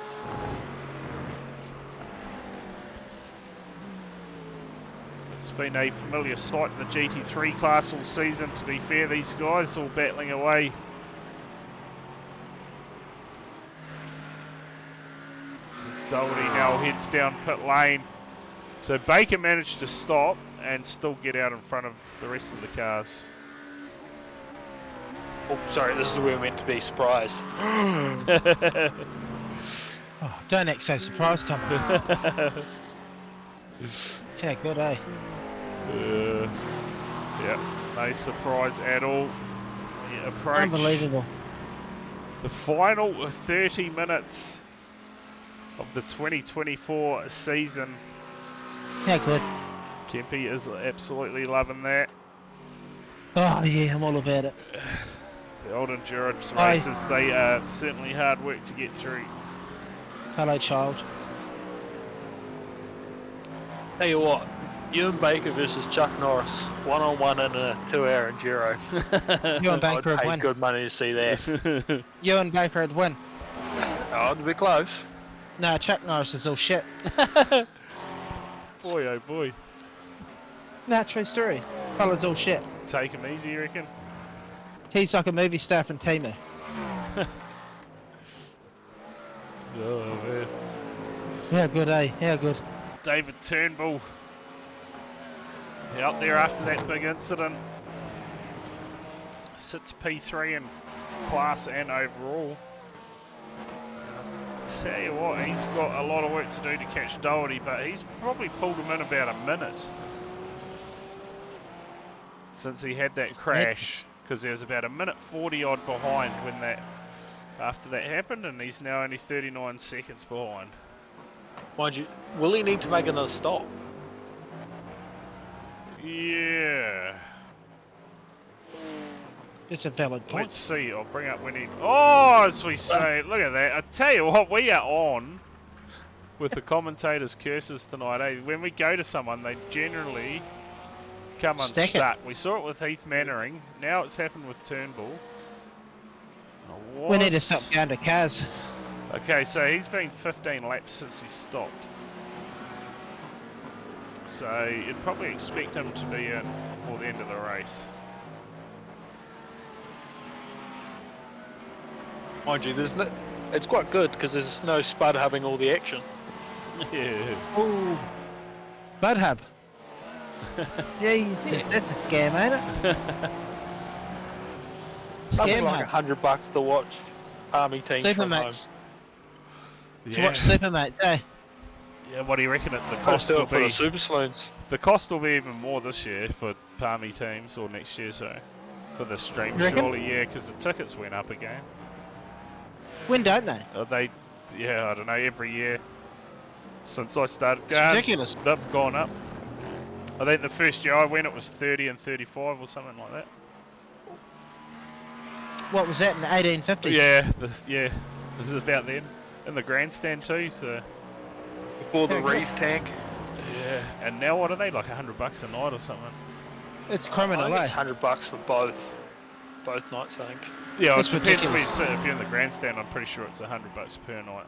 Speaker 2: It's been a familiar sight in the GT3 class all season. To be fair, these guys all battling away. As Doherty now heads down pit lane. So Baker managed to stop and still get out in front of the rest of the cars.
Speaker 4: Oh, sorry, this is where we're meant to be surprised.
Speaker 3: Oh, don't act so surprised, Tom. Yeah, good, eh?
Speaker 2: Yeah, no surprise at all. The approach.
Speaker 3: Unbelievable.
Speaker 2: The final 30 minutes of the 2024 season.
Speaker 3: Yeah, good.
Speaker 2: Kempy is absolutely loving that.
Speaker 3: Oh, yeah, I'm all about it.
Speaker 2: The old endurance races, they are certainly hard work to get through.
Speaker 3: Hello, child.
Speaker 4: Tell you what, Ewan Baker versus Chuck Norris, 1-on-1 in a 2-hour enduro.
Speaker 3: Ewan Baker
Speaker 4: I'd
Speaker 3: would
Speaker 4: pay
Speaker 3: win.
Speaker 4: good money to see that.
Speaker 3: Ewan Baker would win.
Speaker 4: Oh, it'd be close.
Speaker 3: No, Chuck Norris is all shit.
Speaker 2: Boy, oh boy.
Speaker 3: Nah, true story. Fella's all shit.
Speaker 2: Take him easy, you reckon?
Speaker 3: He's like a movie star from Timu.
Speaker 2: Oh, man.
Speaker 3: Yeah, good, eh? Yeah, good.
Speaker 2: David Turnbull out there after that big incident. Sits P3 in class and overall. Tell you what, he's got a lot of work to do to catch Doherty, but he's probably pulled him in about a minute since he had that crash, because there was about a minute 40 odd behind when after that happened, and he's now only 39 seconds behind.
Speaker 4: Mind you, will he need to make another stop?
Speaker 2: Yeah.
Speaker 3: It's a valid point.
Speaker 2: Let's see, I'll bring up when he... Oh, as we say, look at that. I tell you what, we are on with the commentators' curses tonight, eh? When we go to someone, they generally come unstuck. We saw it with Heath Mannering, now it's happened with Turnbull.
Speaker 3: We need to stop going to cars.
Speaker 2: Okay, so he's been 15 laps since he stopped. So you'd probably expect him to be in before the end of the race.
Speaker 4: Mind you, it's quite good because there's no Spud having all the action.
Speaker 2: Yeah.
Speaker 3: Ooh. Bud Hub. Yeah, that's a scam, ain't it?
Speaker 4: Something
Speaker 3: Scam
Speaker 4: like
Speaker 3: Hub.
Speaker 4: $100 to watch army teams from home.
Speaker 3: Supermax. To watch Supermax, eh?
Speaker 2: Yeah, what do you reckon the
Speaker 4: Cost
Speaker 2: cost will
Speaker 4: for
Speaker 2: be?
Speaker 4: the Super Saloons.
Speaker 2: The cost will be even more this year for Palmy teams, or next year, so for the stream,
Speaker 3: You reckon?
Speaker 2: surely, yeah, because the tickets went up again.
Speaker 3: When don't they?
Speaker 2: Yeah, I don't know, every year since I started
Speaker 3: It's
Speaker 2: going,
Speaker 3: ridiculous.
Speaker 2: they've gone up. I think the first year I went, it was 30 and 35 or something like that.
Speaker 3: What was that in the 1850s?
Speaker 2: Yeah, this is about then. In the grandstand too, so.
Speaker 4: Before the race tank.
Speaker 2: Yeah, and now what are they, like $100 a night or something?
Speaker 3: It's criminal,
Speaker 4: I think
Speaker 3: eh?
Speaker 4: it's $100 for both nights, I think.
Speaker 2: Yeah,
Speaker 3: That's
Speaker 2: it depends
Speaker 3: ridiculous.
Speaker 2: if you're in the grandstand. I'm pretty sure it's $100 per night.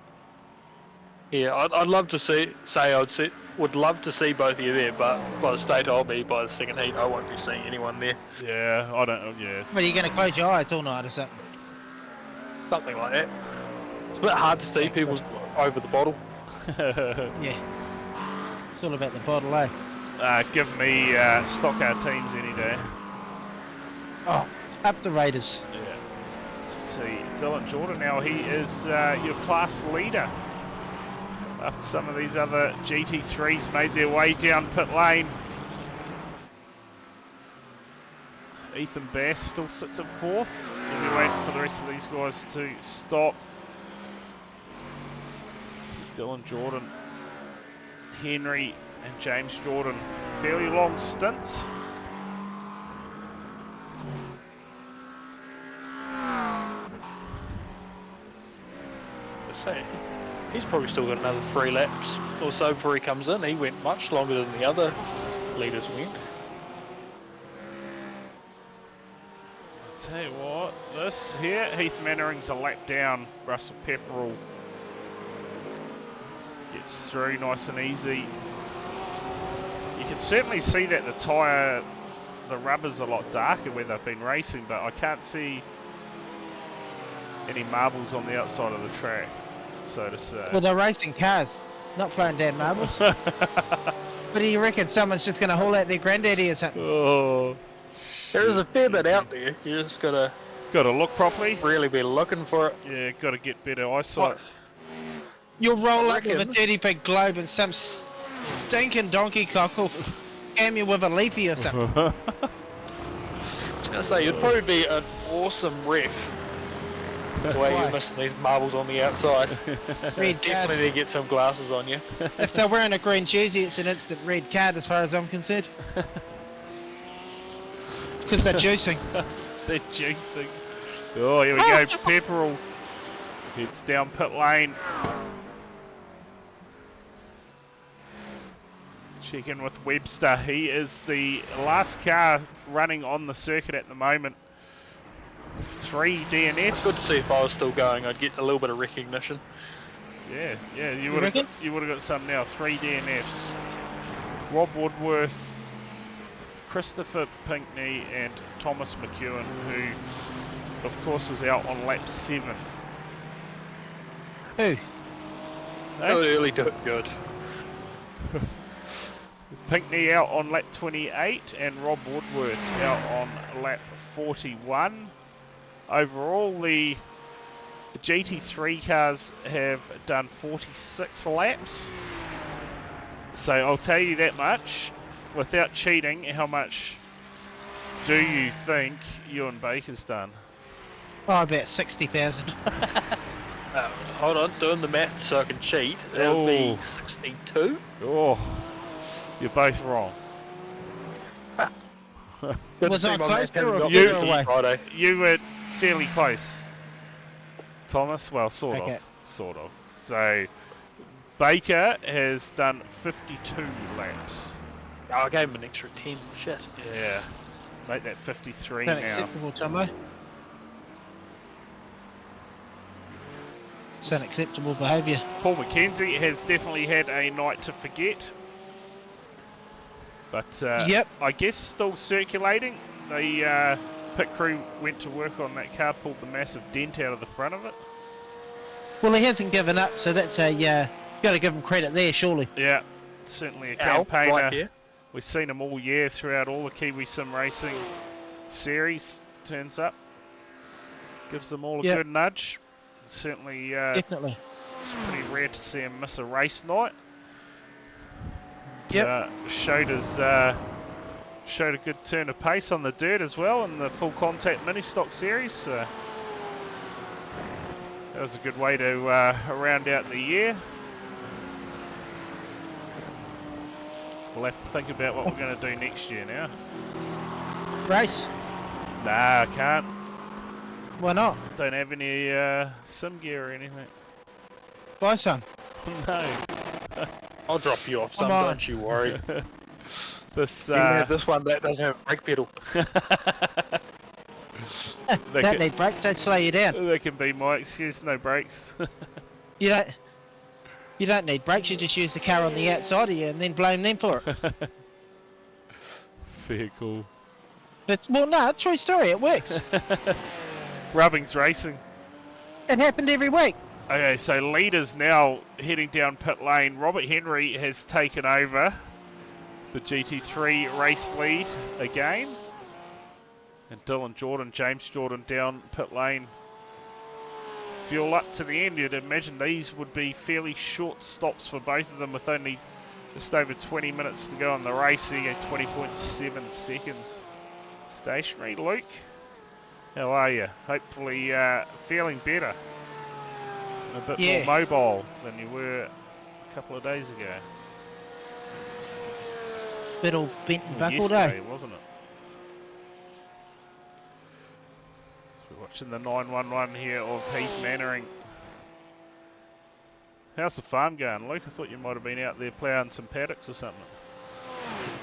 Speaker 4: Yeah, I'd love to would love to see both of you there, but by the state I'll be, by the second heat, I won't be seeing anyone there.
Speaker 2: Yeah, I don't. Yeah.
Speaker 3: What, are you going to close your eyes all night or something?
Speaker 4: Something like that. It's a bit hard to see people over the bottle.
Speaker 3: Yeah. It's all about the bottle, eh?
Speaker 2: Give me stock car teams any day.
Speaker 3: Oh, up the Raiders.
Speaker 2: Yeah. Let's see, Dylan Jordan now, he is your class leader. After some of these other GT3s made their way down pit lane. Ethan Bass still sits at fourth. We're waiting for the rest of these guys to stop. See Dylan Jordan, Henry and James Jordan, fairly long stints.
Speaker 4: Let's say he's probably still got another 3 laps or so before he comes in. He went much longer than the other leaders went.
Speaker 2: Tell you what, this here, Heath Mannering's a lap down. Russell Pepperell gets through nice and easy. You can certainly see that the tyre, the rubber's a lot darker where they've been racing, but I can't see any marbles on the outside of the track, so to say.
Speaker 3: Well, they're racing cars, not throwing down marbles. What do you reckon? Someone's just going to haul out their granddaddy or something?
Speaker 2: Oh.
Speaker 4: There is a fair bit out there. You just got to
Speaker 2: look properly.
Speaker 4: really be looking for it.
Speaker 2: Yeah, got to get better eyesight.
Speaker 3: You'll roll up with a dirty big globe and some stinking donkey cock will scam you with a leafy or something.
Speaker 4: I was going to say, you'd probably be an awesome ref. The way you're missing these marbles on the outside.
Speaker 3: Red
Speaker 4: Definitely
Speaker 3: card.
Speaker 4: need to get some glasses on you.
Speaker 3: If they're wearing a green jersey, it's an instant red card as far as I'm concerned. Because they're juicing.
Speaker 2: They're juicing. Oh, here we go. Pepperell heads down pit lane. Check in with Webster. He is the last car running on the circuit at the moment. 3 DNFs.
Speaker 4: Good to see if I was still going. I'd get a little bit of recognition.
Speaker 2: Yeah, you would have got some now. 3 DNFs. Rob Woodworth, Christopher Pinkney, and Thomas McEwen, who, of course, was out on lap 7.
Speaker 3: Who?
Speaker 4: Early do it good.
Speaker 2: Pinkney out on lap 28 and Rob Woodworth out on lap 41. Overall, the GT3 cars have done 46 laps. So I'll tell you that much, without cheating, how much do you think Ewan Baker's done?
Speaker 3: Oh, about 60,000.
Speaker 4: Hold on, doing the math so I can cheat. That would be 62.
Speaker 2: Oh, you're both wrong.
Speaker 3: Was I close there or
Speaker 2: You-
Speaker 3: further away?
Speaker 4: Friday.
Speaker 2: You were fairly close, Thomas. Well, sort
Speaker 3: Okay.
Speaker 2: of. So Baker has done 52 laps.
Speaker 4: Oh, I gave him an extra 10. Shit.
Speaker 2: Yeah, make that 53
Speaker 3: Not
Speaker 2: now.
Speaker 3: acceptable, Tomo. It's unacceptable behaviour.
Speaker 2: Paul McKenzie has definitely had a night to forget, but
Speaker 3: Yep.
Speaker 2: I guess still circulating. The pit crew went to work on that car, pulled the massive dent out of the front of it.
Speaker 3: Well, he hasn't given up, so that's a got to give him credit there, surely.
Speaker 2: Yeah, certainly a
Speaker 4: Al,
Speaker 2: campaigner.
Speaker 4: right here.
Speaker 2: We've seen him all year throughout all the Kiwi Sim Racing series. Turns up, gives them all a
Speaker 3: Yep.
Speaker 2: good nudge. Certainly,
Speaker 3: Definitely.
Speaker 2: it's pretty rare to see him miss a race night.
Speaker 3: Yep.
Speaker 2: Showed a good turn of pace on the dirt as well in the full contact mini stock series. So that was a good way to round out the year. We'll have to think about what we're going to do next year now.
Speaker 3: Race?
Speaker 2: Nah, I can't.
Speaker 3: Why not?
Speaker 2: Don't have any sim gear or anything.
Speaker 3: Buy some.
Speaker 2: No.
Speaker 4: I'll drop you off some,
Speaker 3: Come on.
Speaker 4: don't you worry.
Speaker 2: This
Speaker 4: You can have this one that doesn't have a brake pedal.
Speaker 3: Don't need brakes, don't slow you down.
Speaker 2: that can be my excuse. No brakes.
Speaker 3: You don't need brakes, you just use the car on the outside of you and then blame them for it.
Speaker 2: Fair cool.
Speaker 3: No, true story, it works.
Speaker 2: Rubbing's racing.
Speaker 3: It happened every week.
Speaker 2: Okay, so leaders now heading down pit lane. Robert Henry has taken over the GT3 race lead again. And Dylan Jordan, James Jordan down pit lane. Fuel up to the end. You'd imagine these would be fairly short stops for both of them with only just over 20 minutes to go on the race. So you get 20.7 seconds. Stationary, Luke. How are you? Hopefully feeling better. A bit more mobile than you were a couple of days ago.
Speaker 3: Bit all bent and buckled,
Speaker 2: Yesterday, wasn't it? We're watching the 911 here of Heath Mannering. How's the farm going, Luke? I thought you might have been out there ploughing some paddocks or something.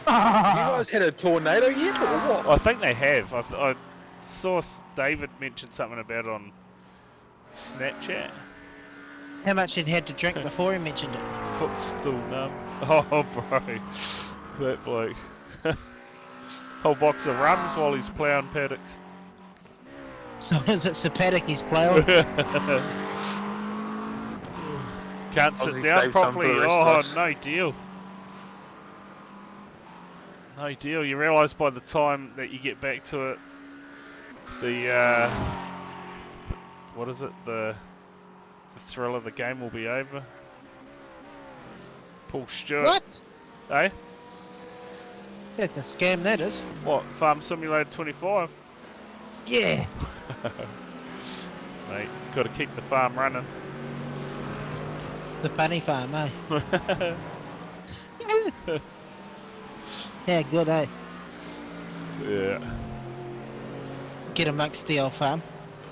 Speaker 4: You guys had a tornado yet, or what?
Speaker 2: I think they have. I saw David mention something about it on Snapchat.
Speaker 3: How much he'd had to drink before he mentioned it.
Speaker 2: Foot's still numb. Oh, bro. That bloke. Whole box of rums while he's ploughing paddocks.
Speaker 3: So is it the paddock he's ploughing?
Speaker 2: Can't sit down properly. Oh, no deal. No deal. You realise by the time that you get back to it, what is it? The thrill of the game will be over. Paul Stewart.
Speaker 3: What?
Speaker 2: Eh?
Speaker 3: That's a scam, that is.
Speaker 2: What? Farm Simulator 25?
Speaker 3: Yeah.
Speaker 2: Mate, got to keep the farm running.
Speaker 3: The funny farm, eh? Yeah, good, eh?
Speaker 2: Yeah.
Speaker 3: Get amongst the old farm.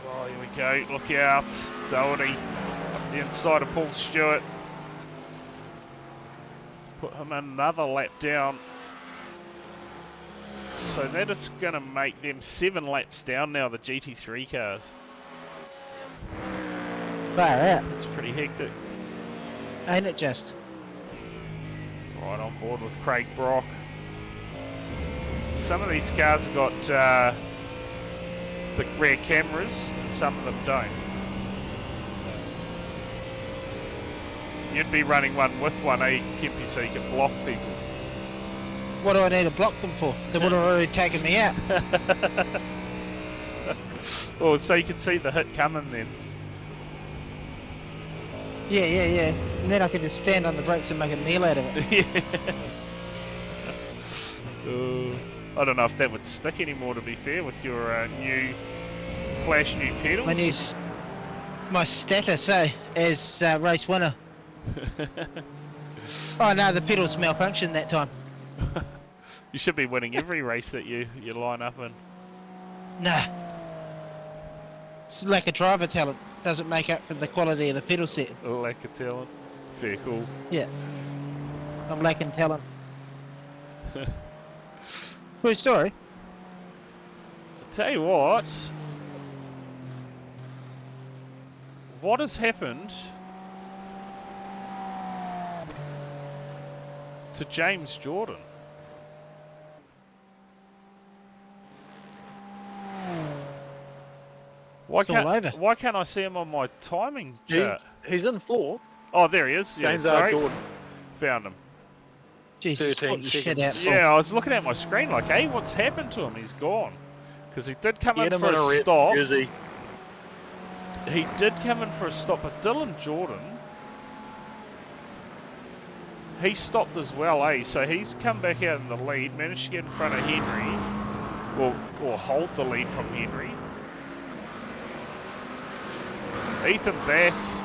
Speaker 2: Oh, here we go. Look out. Doherty up the inside of Paul Stewart. Put him another lap down. So that is going to make them 7 laps down now, the GT3 cars.
Speaker 3: Far out.
Speaker 2: It's pretty hectic.
Speaker 3: Ain't it just?
Speaker 2: Right on board with Craig Brock. So some of these cars have got the rear cameras, and some of them don't. You'd be running one with one, eh, Kempy, so you can block people.
Speaker 3: What do I need to block them for? They would have already taken me out.
Speaker 2: Well, so you can see the hit coming then.
Speaker 3: Yeah. And then I can just stand on the brakes and make a meal out of it.
Speaker 2: Yeah. I don't know if that would stick anymore, to be fair, with your new pedals.
Speaker 3: My status, as race winner. Oh no, the pedals malfunctioned that time.
Speaker 2: You should be winning every race that you line up in.
Speaker 3: Nah. It's lack of driver talent. Doesn't make up for the quality of the pedal set.
Speaker 2: Lack of talent. Fair cool.
Speaker 3: Yeah. I'm lacking talent. True story.
Speaker 2: I'll tell you what. What has happened to James Jordan? Why can't I see him on my timing chart?
Speaker 4: He's in 4.
Speaker 2: Oh, there he is. Yeah,
Speaker 4: James
Speaker 2: sorry.
Speaker 4: Jordan.
Speaker 2: Found him.
Speaker 3: Jesus,
Speaker 4: 13
Speaker 3: what you shit
Speaker 4: seconds.
Speaker 3: out for.
Speaker 2: Yeah, I was looking at my screen like, hey, what's happened to him? He's gone. Because he did come in
Speaker 4: Get him
Speaker 2: for
Speaker 4: in
Speaker 2: a
Speaker 4: red
Speaker 2: stop.
Speaker 4: jersey.
Speaker 2: He did come in for a stop, but Dylan Jordan, he stopped as well, eh? So he's come back out in the lead, managed to get in front of Henry, or hold the lead from Henry. Ethan Bass,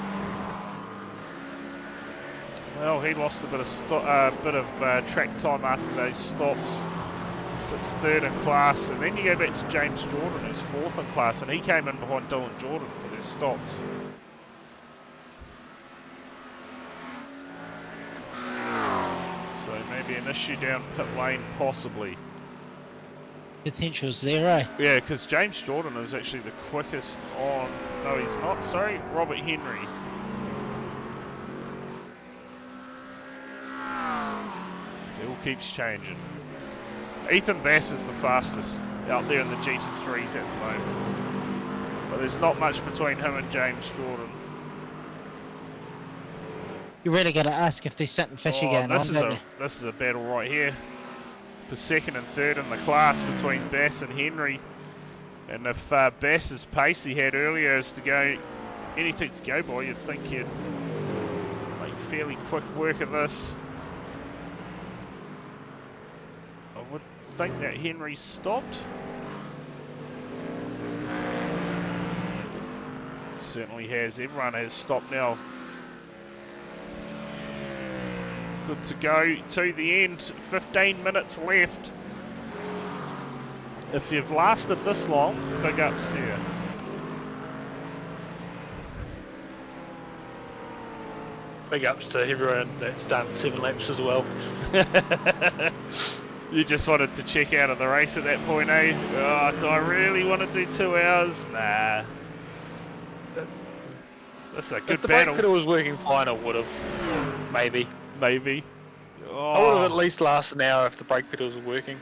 Speaker 2: well, he lost a bit of track time after those stops. Sits 3rd in class, and then you go back to James Jordan, who's 4th in class, and he came in behind Dylan Jordan for their stops. So maybe an issue down pit lane, possibly.
Speaker 3: Potential's there, eh?
Speaker 2: Yeah, because James Jordan is actually the quickest on... No, he's not. Sorry, Robert Henry. It all keeps changing. Ethan Bass is the fastest out there in the GT3s at the moment. But there's not much between him and James Jordan.
Speaker 3: You really got to ask if there's something fishy going on, don't you?
Speaker 2: This is a battle right here for 2nd and 3rd in the class between Bass and Henry. And if Bass's pace he had earlier is to go anything to go by, you'd think he'd make fairly quick work of this. I would think that Henry stopped. Certainly has. Everyone has stopped now. Good to go to the end. 15 minutes left. If you've lasted this long, big ups to you.
Speaker 4: Big ups to everyone that's done 7 laps as well.
Speaker 2: You just wanted to check out of the race at that point, eh? Oh, do I really want to do 2 hours? Nah. That's a good
Speaker 4: if the
Speaker 2: battle.
Speaker 4: brake pedal was working fine, I would have. Maybe.
Speaker 2: Maybe. Oh.
Speaker 4: I would have at least lasted an hour if the brake pedals were working.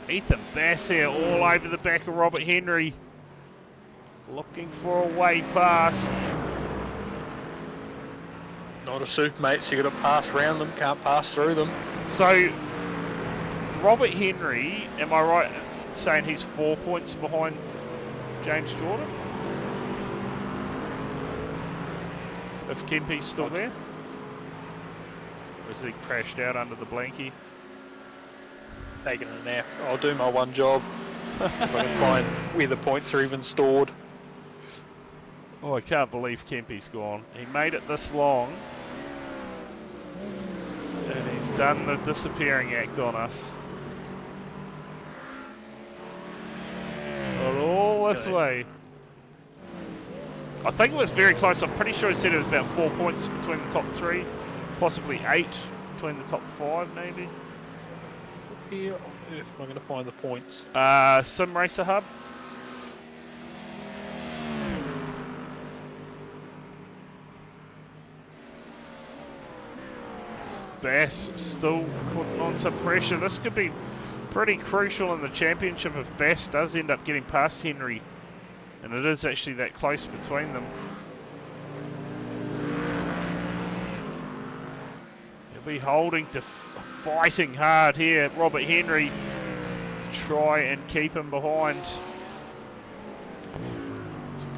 Speaker 2: Ethan Bass here all over the back of Robert Henry. Looking for a way past.
Speaker 4: Not a super, mate, so you got to pass around them, can't pass through them.
Speaker 2: So, Robert Henry, am I right in saying he's 4 points behind James Jordan? If Kempy's still there? As he crashed out under the blankie.
Speaker 4: Taking a nap. I'll do my one job. If I can find where the points are even stored.
Speaker 2: Oh, I can't believe Kempy's gone. He made it this long. And he's done the disappearing act on us. All this way. I think it was very close. I'm pretty sure he said it was about 4 points between the top 3. Possibly 8 between the top 5, maybe.
Speaker 4: Here on earth am I going to find the points?
Speaker 2: Sim Racer Hub. Bass still putting on some pressure. This could be pretty crucial in the championship if Bass does end up getting past Henry. And it is actually that close between them. He'll be holding to fighting hard here. Robert Henry to try and keep him behind.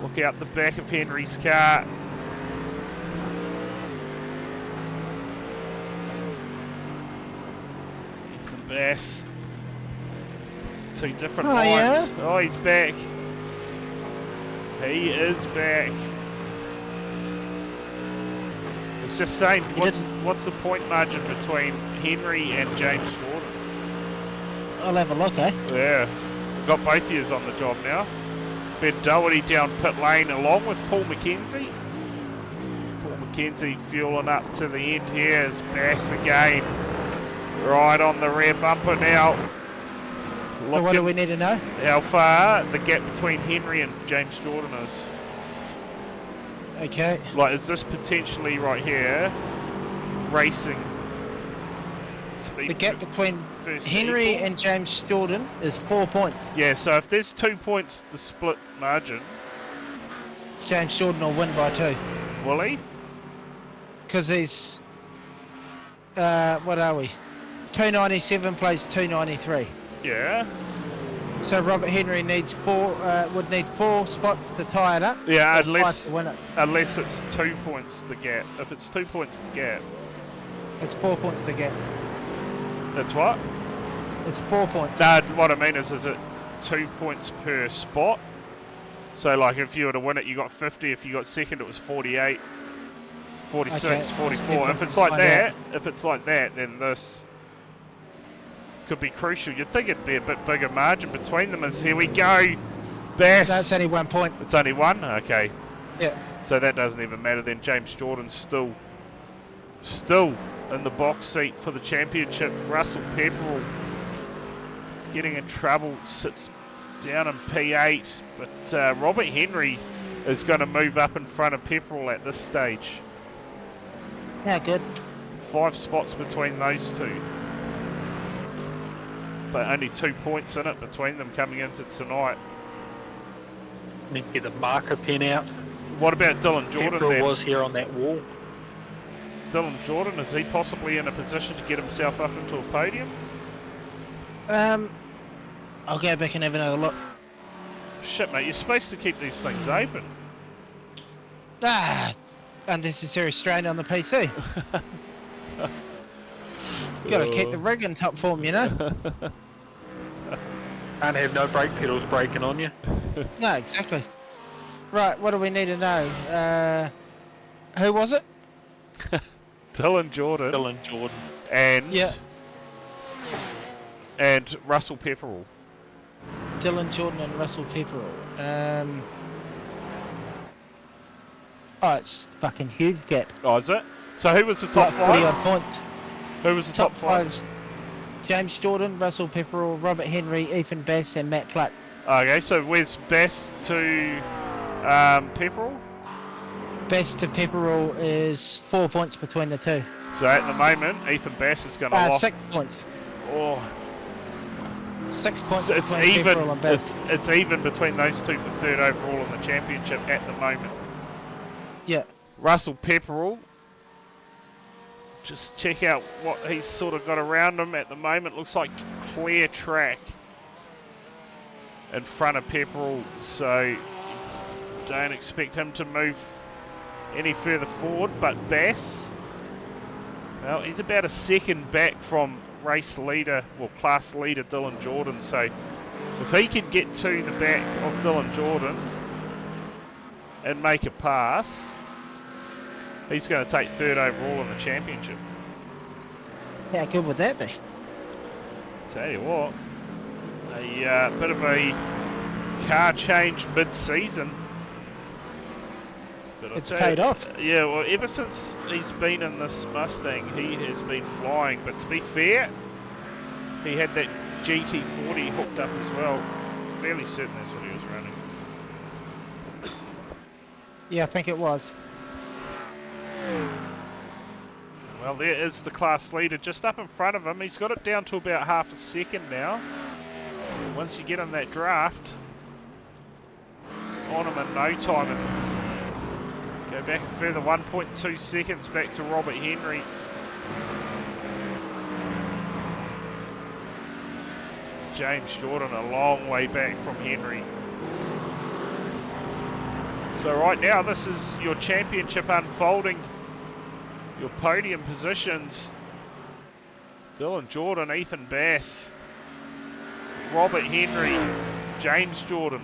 Speaker 2: Look out the back of Henry's car. Ethan Bass. 2 different lines.
Speaker 3: Yeah?
Speaker 2: Oh, he's back. He is back. It's just saying, what's the point margin between Henry and James Jordan?
Speaker 3: I'll have a look, eh?
Speaker 2: Yeah, we've got both of yous on the job now. Ben Doherty down pit lane along with Paul McKenzie. Paul McKenzie fueling up to the end here as Bass again. Right on the rear bumper now.
Speaker 3: So what do we need to know?
Speaker 2: How far the gap between Henry and James Jordan is.
Speaker 3: Okay.
Speaker 2: Like, is this potentially right here racing to be
Speaker 3: The gap between
Speaker 2: first
Speaker 3: Henry
Speaker 2: equal?
Speaker 3: and James Jordan is 4 points.
Speaker 2: Yeah, so if there's 2 points, the split margin,
Speaker 3: James Jordan will win by 2.
Speaker 2: will he?
Speaker 3: Because he's... what are we? 297 plays 293.
Speaker 2: Yeah.
Speaker 3: So Robert Henry needs would need 4 spots to tie it up.
Speaker 2: Yeah,
Speaker 3: or 5
Speaker 2: unless
Speaker 3: to win it.
Speaker 2: unless it's 2 points the gap. If it's 2 points the gap,
Speaker 3: It's 4 points to get.
Speaker 2: that's what?
Speaker 3: It's 4 points.
Speaker 2: No, what I mean is it 2 points per spot? So like if you were to win it, you got 50. If you got second, it was 48, 46,
Speaker 3: Okay.
Speaker 2: 44. If it's like that, then this could be crucial. You'd think it'd be a bit bigger margin between them. As here we go, Bass.
Speaker 3: That's only 1 point.
Speaker 2: It's only 1. Okay.
Speaker 3: Yeah.
Speaker 2: So that doesn't even matter then. James Jordan's still in the box seat for the championship. Russell Pepperell getting in trouble, sits down in P8, but Robert Henry is going to move up in front of Pepperell at this stage.
Speaker 3: Yeah, good.
Speaker 2: 5 spots between those two, but only 2 points in it between them coming into tonight.
Speaker 4: Need to get the marker pen out.
Speaker 2: What about Dylan Jordan
Speaker 4: Pepperell
Speaker 2: then?
Speaker 4: was here on that wall.
Speaker 2: Dylan Jordan, is he possibly in a position to get himself up into a podium?
Speaker 3: I'll go back and have another look.
Speaker 2: Shit, mate, you're supposed to keep these things open.
Speaker 3: Unnecessary strain on the PC. Got to keep the rig in top form, you know?
Speaker 4: Can't have no brake pedals breaking on you.
Speaker 3: No, exactly. Right, what do we need to know? Who was it?
Speaker 2: Dylan Jordan.
Speaker 4: Dylan Jordan.
Speaker 2: And Russell Pepperell.
Speaker 3: Dylan Jordan and Russell Pepperell. Oh, it's fucking huge gap.
Speaker 2: Oh, is it? So who was the top
Speaker 3: Like 40
Speaker 2: 5?
Speaker 3: odd points.
Speaker 2: Who was the top 5?
Speaker 3: 5's James Jordan, Russell Pepperell, Robert Henry, Ethan Bass and Matt Pluck.
Speaker 2: Okay, so where's Bass to Pepperell?
Speaker 3: Bass to Pepperell is 4 points between the two.
Speaker 2: So at the moment, Ethan Bass is going to lock.
Speaker 3: 6 points.
Speaker 2: Oh,
Speaker 3: 6 points
Speaker 2: so it's
Speaker 3: between
Speaker 2: even.
Speaker 3: Pepperell and Bass.
Speaker 2: It's even between those two for third overall in the championship at the moment.
Speaker 3: Yeah.
Speaker 2: Russell Pepperell. Just check out what he's sort of got around him at the moment. Looks like clear track in front of Pepperell, so don't expect him to move any further forward. But Bass Well, he's about a second back from race leader, well, class leader Dylan Jordan. So if he can get to the back of Dylan Jordan and make a pass, he's going to take third overall in the championship.
Speaker 3: How good would that be?
Speaker 2: Tell you what, a bit of a car change mid-season. But
Speaker 3: It's paid off.
Speaker 2: Yeah, well, ever since he's been in this Mustang, he has been flying. But to be fair, he had that GT40 hooked up as well. Fairly certain that's what he was running.
Speaker 3: Yeah, I think it was.
Speaker 2: Well, there is the class leader just up in front of him. He's got it down to about half a second now. Once you get in that draft, on him in no time. And go back a further 1.2 seconds back to Robert Henry. James Jordan a long way back from Henry. So right now this is your championship unfolding. Your podium positions: Dylan Jordan, Ethan Bass, Robert Henry, James Jordan,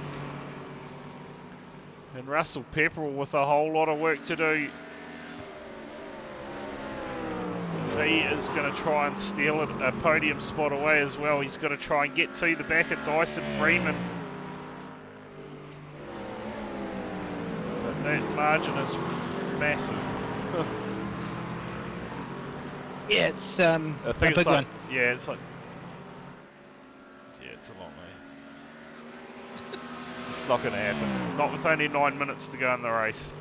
Speaker 2: and Russell Pepperell with a whole lot of work to do. If he is going to try and steal a podium spot away as well, he's got to try and get to the back of Dyson Freeman. But that margin is massive.
Speaker 3: Yeah, it's a big
Speaker 2: like,
Speaker 3: one.
Speaker 2: Yeah, it's like... Yeah, it's a long way. It's not going to happen. Not with only 9 minutes to go in the race.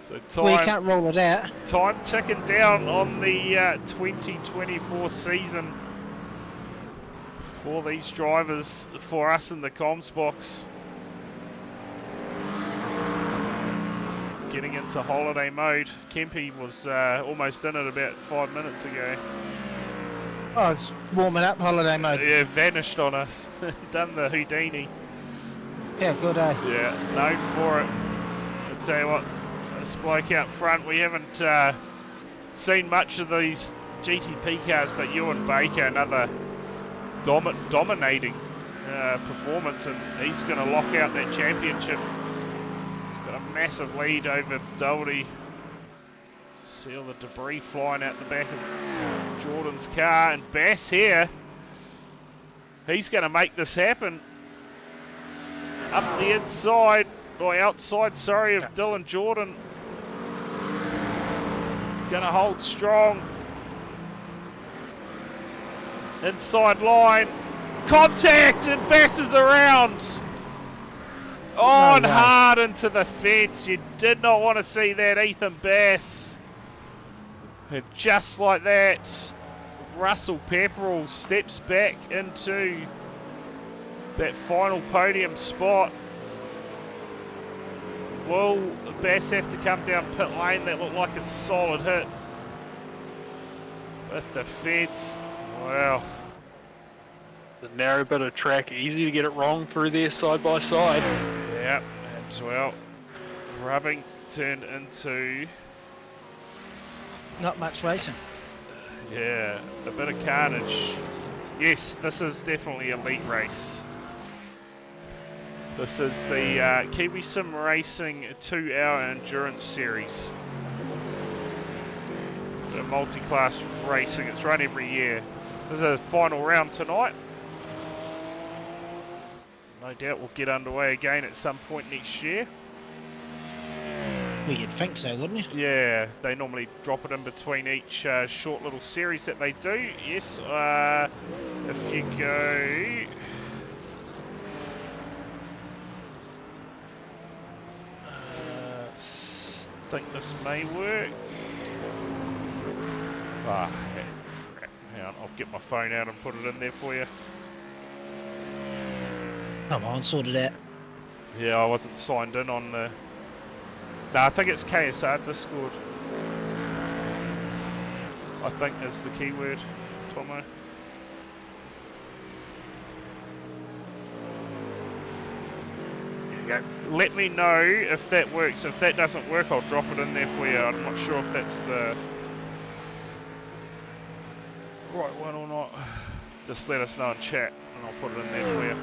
Speaker 2: So time,
Speaker 3: We can't roll it out.
Speaker 2: time ticking down on the 2024 season for these drivers, for us in the comms box. Getting into holiday mode. Kempy was almost in it about 5 minutes ago.
Speaker 3: Oh, it's warming up, holiday mode.
Speaker 2: Yeah, vanished on us. Done the Houdini.
Speaker 3: Yeah, good, eh?
Speaker 2: Yeah, known for it. I'll tell you what, this bloke out front, we haven't seen much of these GTP cars, but Ewan Baker, another dominating performance, and he's going to lock out that championship. Got a massive lead over Doherty. See all the debris flying out the back of Jordan's car, and Bass here, he's going to make this happen. Up the inside, or outside, sorry, of Dylan Jordan. He's going to hold strong. Inside line, contact, and Bass is around. On hard into the fence. You did not want to see that, Ethan Bass. And just like that, Russell Pepperell steps back into that final podium spot. Will Bass have to come down pit lane? That looked like a solid hit with the fence. Wow.
Speaker 4: The narrow bit of track, easy to get it wrong through there side by side.
Speaker 2: Yep, as well. Rubbing turned into...
Speaker 3: Not much racing.
Speaker 2: Yeah, a bit of carnage. Yes, this is definitely a elite race. This is the Kiwi Sim Racing 2-hour endurance series. The multi-class racing, it's run every year. There's a final round tonight. No doubt we'll get underway again at some point next year.
Speaker 3: Well, you'd think so, wouldn't you?
Speaker 2: Yeah, they normally drop it in between each short little series that they do. Yes, if you go... think this may work. Ah, crap. Hang on, I'll get my phone out and put it in there for you.
Speaker 3: Come on, sort it out.
Speaker 2: Yeah, I wasn't signed in on the... No, I think it's KSR Discord. I think is the keyword, Tomo.
Speaker 4: There you go.
Speaker 2: Let me know if that works. If that doesn't work, I'll drop it in there for you. I'm not sure if that's the right one or not. Just let us know in chat and I'll put it in there for you.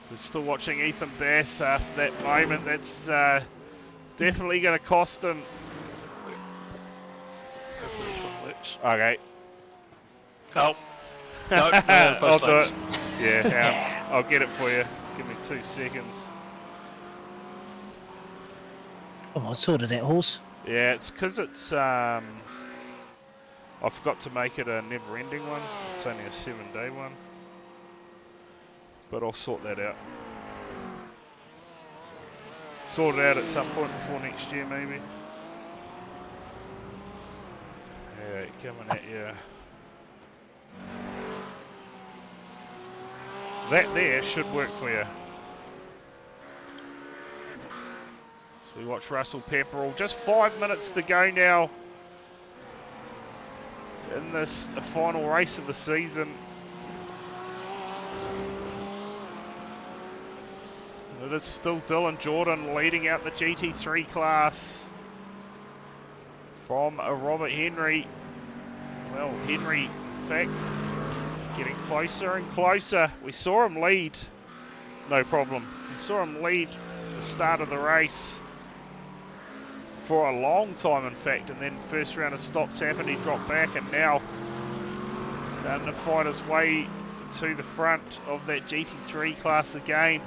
Speaker 2: So we're still watching Ethan Bass after that moment. That's definitely going to cost him. Okay.
Speaker 4: Oh. No,
Speaker 2: I'll do it. Yeah, I'll get it for you. Give me 2 seconds.
Speaker 3: Oh, I sorted that horse.
Speaker 2: Yeah, it's because it's I forgot to make it a never-ending one. It's only a 7-day one, but I'll sort that out. Sort it out at some point before next year, maybe. Yeah, coming at you. That there should work for you. So we watch Russell Pepperell. Just 5 minutes to go now in this final race of the season. It is still Dylan Jordan leading out the GT3 class from Robert Henry. Well, Henry, in fact, getting closer and closer. We saw him lead, no problem. We saw him lead at the start of the race for a long time, in fact, and then first round of stops happened, he dropped back, and now starting to fight his way to the front of that GT3 class again.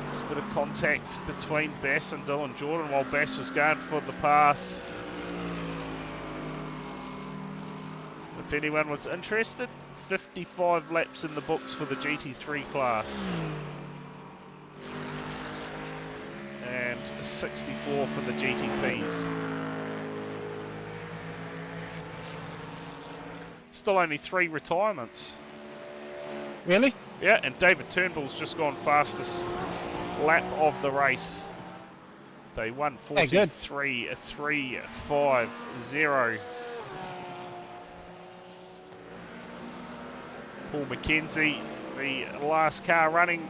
Speaker 2: There's a bit of contact between Bass and Dylan Jordan while Bass was going for the pass. If anyone was interested, 55 laps in the books for the GT3 class. And 64 for the GTPs. Still only 3 retirements.
Speaker 3: Really?
Speaker 2: Yeah, and David Turnbull's just gone fastest lap of the race. They won 43.350. Paul McKenzie, the last car running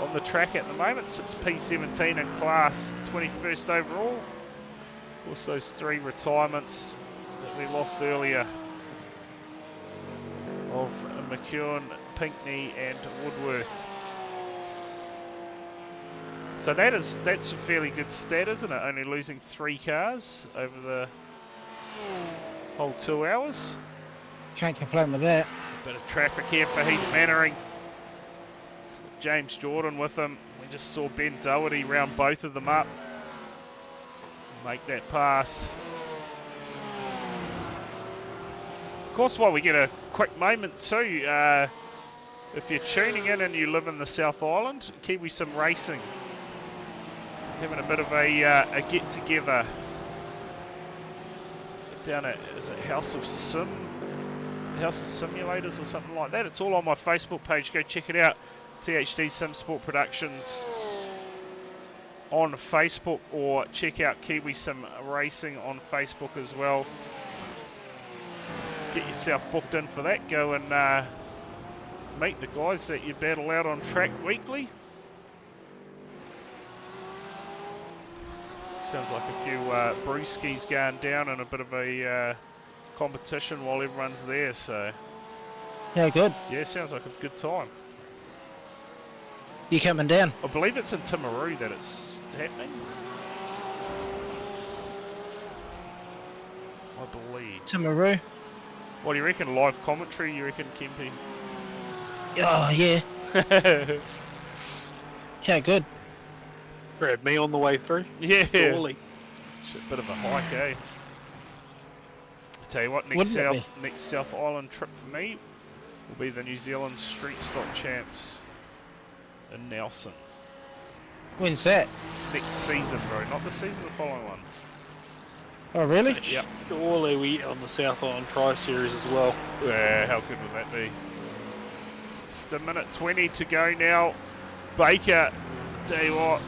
Speaker 2: on the track at the moment, sits P17 in class, 21st overall. Of course, those 3 retirements that we lost earlier of McEwen, Pinkney and Woodworth. So that's a fairly good stat, isn't it? Only losing 3 cars over the whole 2 hours.
Speaker 3: Can't complain with that.
Speaker 2: A bit of traffic here for Heath Mannering. James Jordan with him. We just saw Ben Doherty round both of them up. Make that pass. Of course, while we get a quick moment too, if you're tuning in and you live in the South Island, Kiwi Sim Racing having a bit of a get together down at, is it House of Simulators or something like that. It's all on my Facebook page. Go check it out. THD Sim Sport Productions on Facebook, or check out Kiwi Sim Racing on Facebook as well. Get yourself booked in for that. Go and meet the guys that you battle out on track weekly. Sounds like a few brewskis going down and a bit of a competition while everyone's there. So
Speaker 3: Yeah, good.
Speaker 2: yeah, sounds like a good time.
Speaker 3: You coming down?
Speaker 2: I believe it's in Timaru that it's happening. I believe.
Speaker 3: Timaru?
Speaker 2: What do you reckon? Live commentary, you reckon, Kempi?
Speaker 3: Oh, yeah. Yeah, good.
Speaker 4: Grab me on the way through.
Speaker 2: Yeah.
Speaker 4: Surely.
Speaker 2: Shit, bit of a hike, eh? I tell you what, next South Island trip for me will be the New Zealand Street Stock Champs in Nelson.
Speaker 3: When's that?
Speaker 2: Next season, bro. Not the season, the following one.
Speaker 3: Oh, really?
Speaker 2: Yep.
Speaker 4: Surely we on the South Island Tri-Series as well.
Speaker 2: Yeah, how good would that be? Just a minute 20 to go now. Baker, tell you what,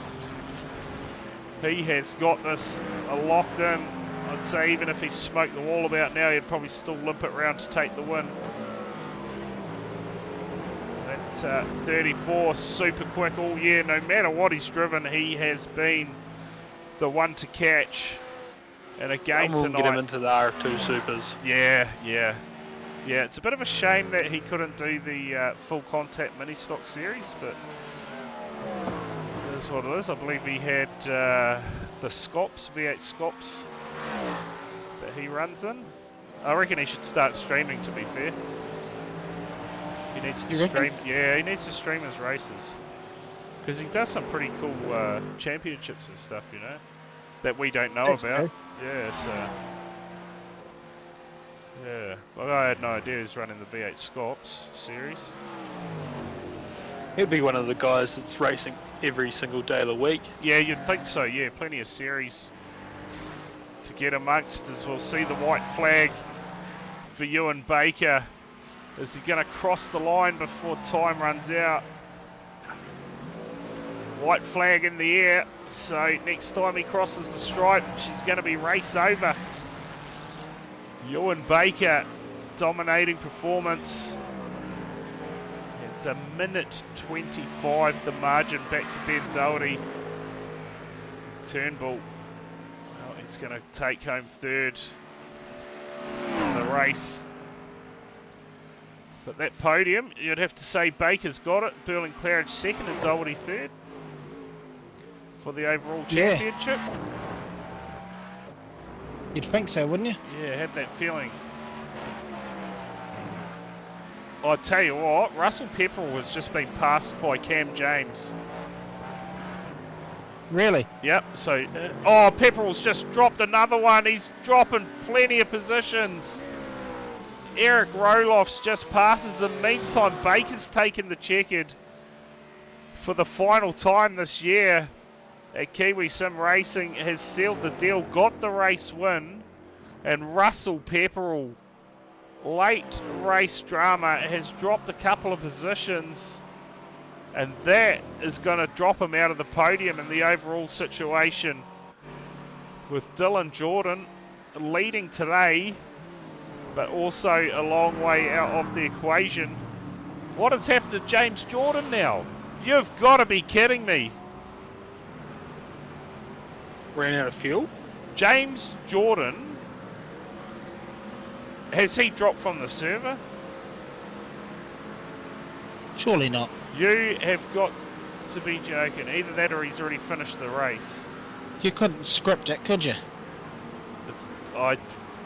Speaker 2: he has got this locked in. I I'd say even if he smoked the wall about now, he'd probably still limp it round to take the win. That 34, super quick all year. No matter what he's driven, he has been the one to catch. And again
Speaker 4: we'll
Speaker 2: tonight,
Speaker 4: get him into the R2 Supers.
Speaker 2: Yeah. It's a bit of a shame that he couldn't do the full contact mini stock series, but it is what it is. I believe he had the Scops, V8 Scops, that he runs in. I reckon he should start streaming, to be fair. He needs to stream. Yeah, he needs to stream his races, because he does some pretty cool championships and stuff, you know, that we don't know about. Yeah, so yeah. Well, I had no idea he was running the V8 Scops series.
Speaker 4: He'll be one of the guys that's racing every single day of the week.
Speaker 2: Yeah, you'd think so. Yeah, plenty of series to get amongst, as we'll see the white flag for Ewan Baker. Is he going to cross the line before time runs out? White flag in the air, so next time he crosses the stripe, she's going to be race over. Ewan Baker, dominating performance. It's a minute 25, the margin back to Ben Doherty. Turnbull, well, he's going to take home third in the race. But that podium, you'd have to say Baker's got it. Burling Claridge second and Doherty third for the overall championship.
Speaker 3: You'd think so, wouldn't you?
Speaker 2: Yeah, had that feeling. I tell you what, Russell Pepperell has just been passed by Cam James.
Speaker 3: Really?
Speaker 2: Yep, so, oh, Pepperell's just dropped another one. He's dropping plenty of positions. Eric Roloff's just passes him. Meantime, Baker's taken the checkered for the final time this year at Kiwi Sim Racing, has sealed the deal, got the race win, and Russell Pepperell, late race drama, has dropped a couple of positions, and that is going to drop him out of the podium in the overall situation, with Dylan Jordan leading today, but also a long way out of the equation. What has happened to James Jordan now? You've got to be kidding me.
Speaker 4: Ran out of fuel?
Speaker 2: James Jordan, has he dropped from the server?
Speaker 3: Surely not.
Speaker 2: You have got to be joking. Either that or he's already finished the race.
Speaker 3: You couldn't script it, could you?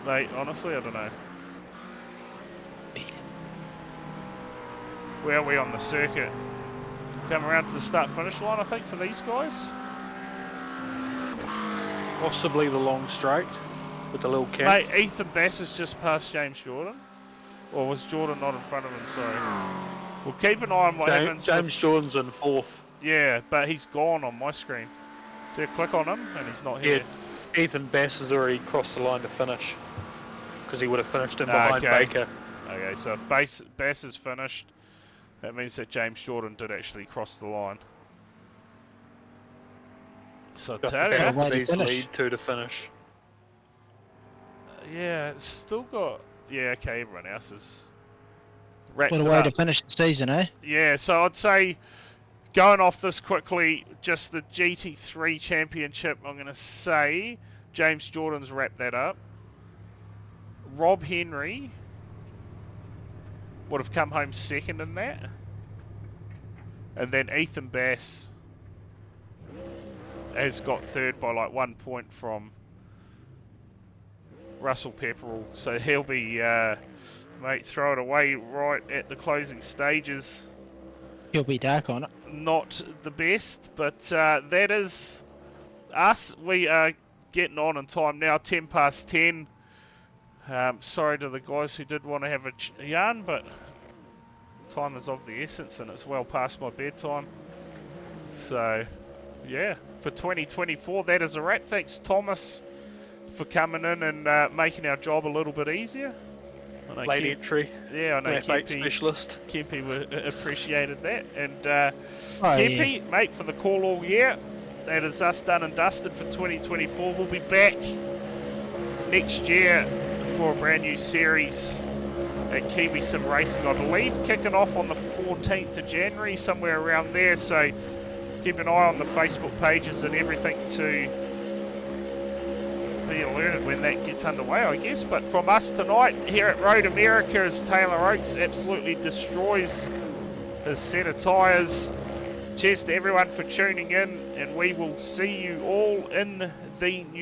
Speaker 2: Mate, honestly, I don't know. Where are we on the circuit? Come around to the start-finish line, I think, for these guys.
Speaker 4: Possibly the long straight with the little cap.
Speaker 2: Mate, Ethan Bass has just passed James Jordan. Or was Jordan not in front of him? Sorry. We'll keep an eye on what happens.
Speaker 4: James Jordan's in fourth.
Speaker 2: Yeah, but he's gone on my screen. So click on him and he's not here.
Speaker 4: Yeah, Ethan Bass has already crossed the line to finish. Because he would have finished him behind Baker.
Speaker 2: Okay, so if Bass is finished, that means that James Jordan did actually cross the line. So I tell you,
Speaker 4: these lead two to finish.
Speaker 2: Yeah, it's still got. Yeah, okay, everyone else is wrapped
Speaker 3: What a
Speaker 2: it
Speaker 3: way
Speaker 2: up.
Speaker 3: to finish the season, eh?
Speaker 2: Yeah, so I'd say, going off this quickly, just the GT3 Championship, I'm going to say James Jordan's wrapped that up. Rob Henry would have come home second in that. And then Ethan Bass has got third by like 1 point from Russell Pepperell. So he'll be, mate, throw it away right at the closing stages.
Speaker 3: He'll be dark on it.
Speaker 2: Not the best, but that is us. We are getting on in time now, 10 past 10. Sorry to the guys who did want to have a yarn, but time is of the essence and it's well past my bedtime. So, yeah, for 2024, that is a wrap. Thanks, Thomas, for coming in and making our job a little bit easier.
Speaker 4: Late entry.
Speaker 2: Yeah, I know Kempi appreciated that. And Kempi, mate, for the call all year, that is us done and dusted for 2024. We'll be back next year for a brand new series at Kiwi Sim Racing, I believe, kicking off on the 14th of January, somewhere around there. So keep an eye on the Facebook pages and everything to be alerted when that gets underway, I guess. But from us tonight here at Road America, as Taylor Oates absolutely destroys his set of tyres. Cheers to everyone for tuning in, and we will see you all in the new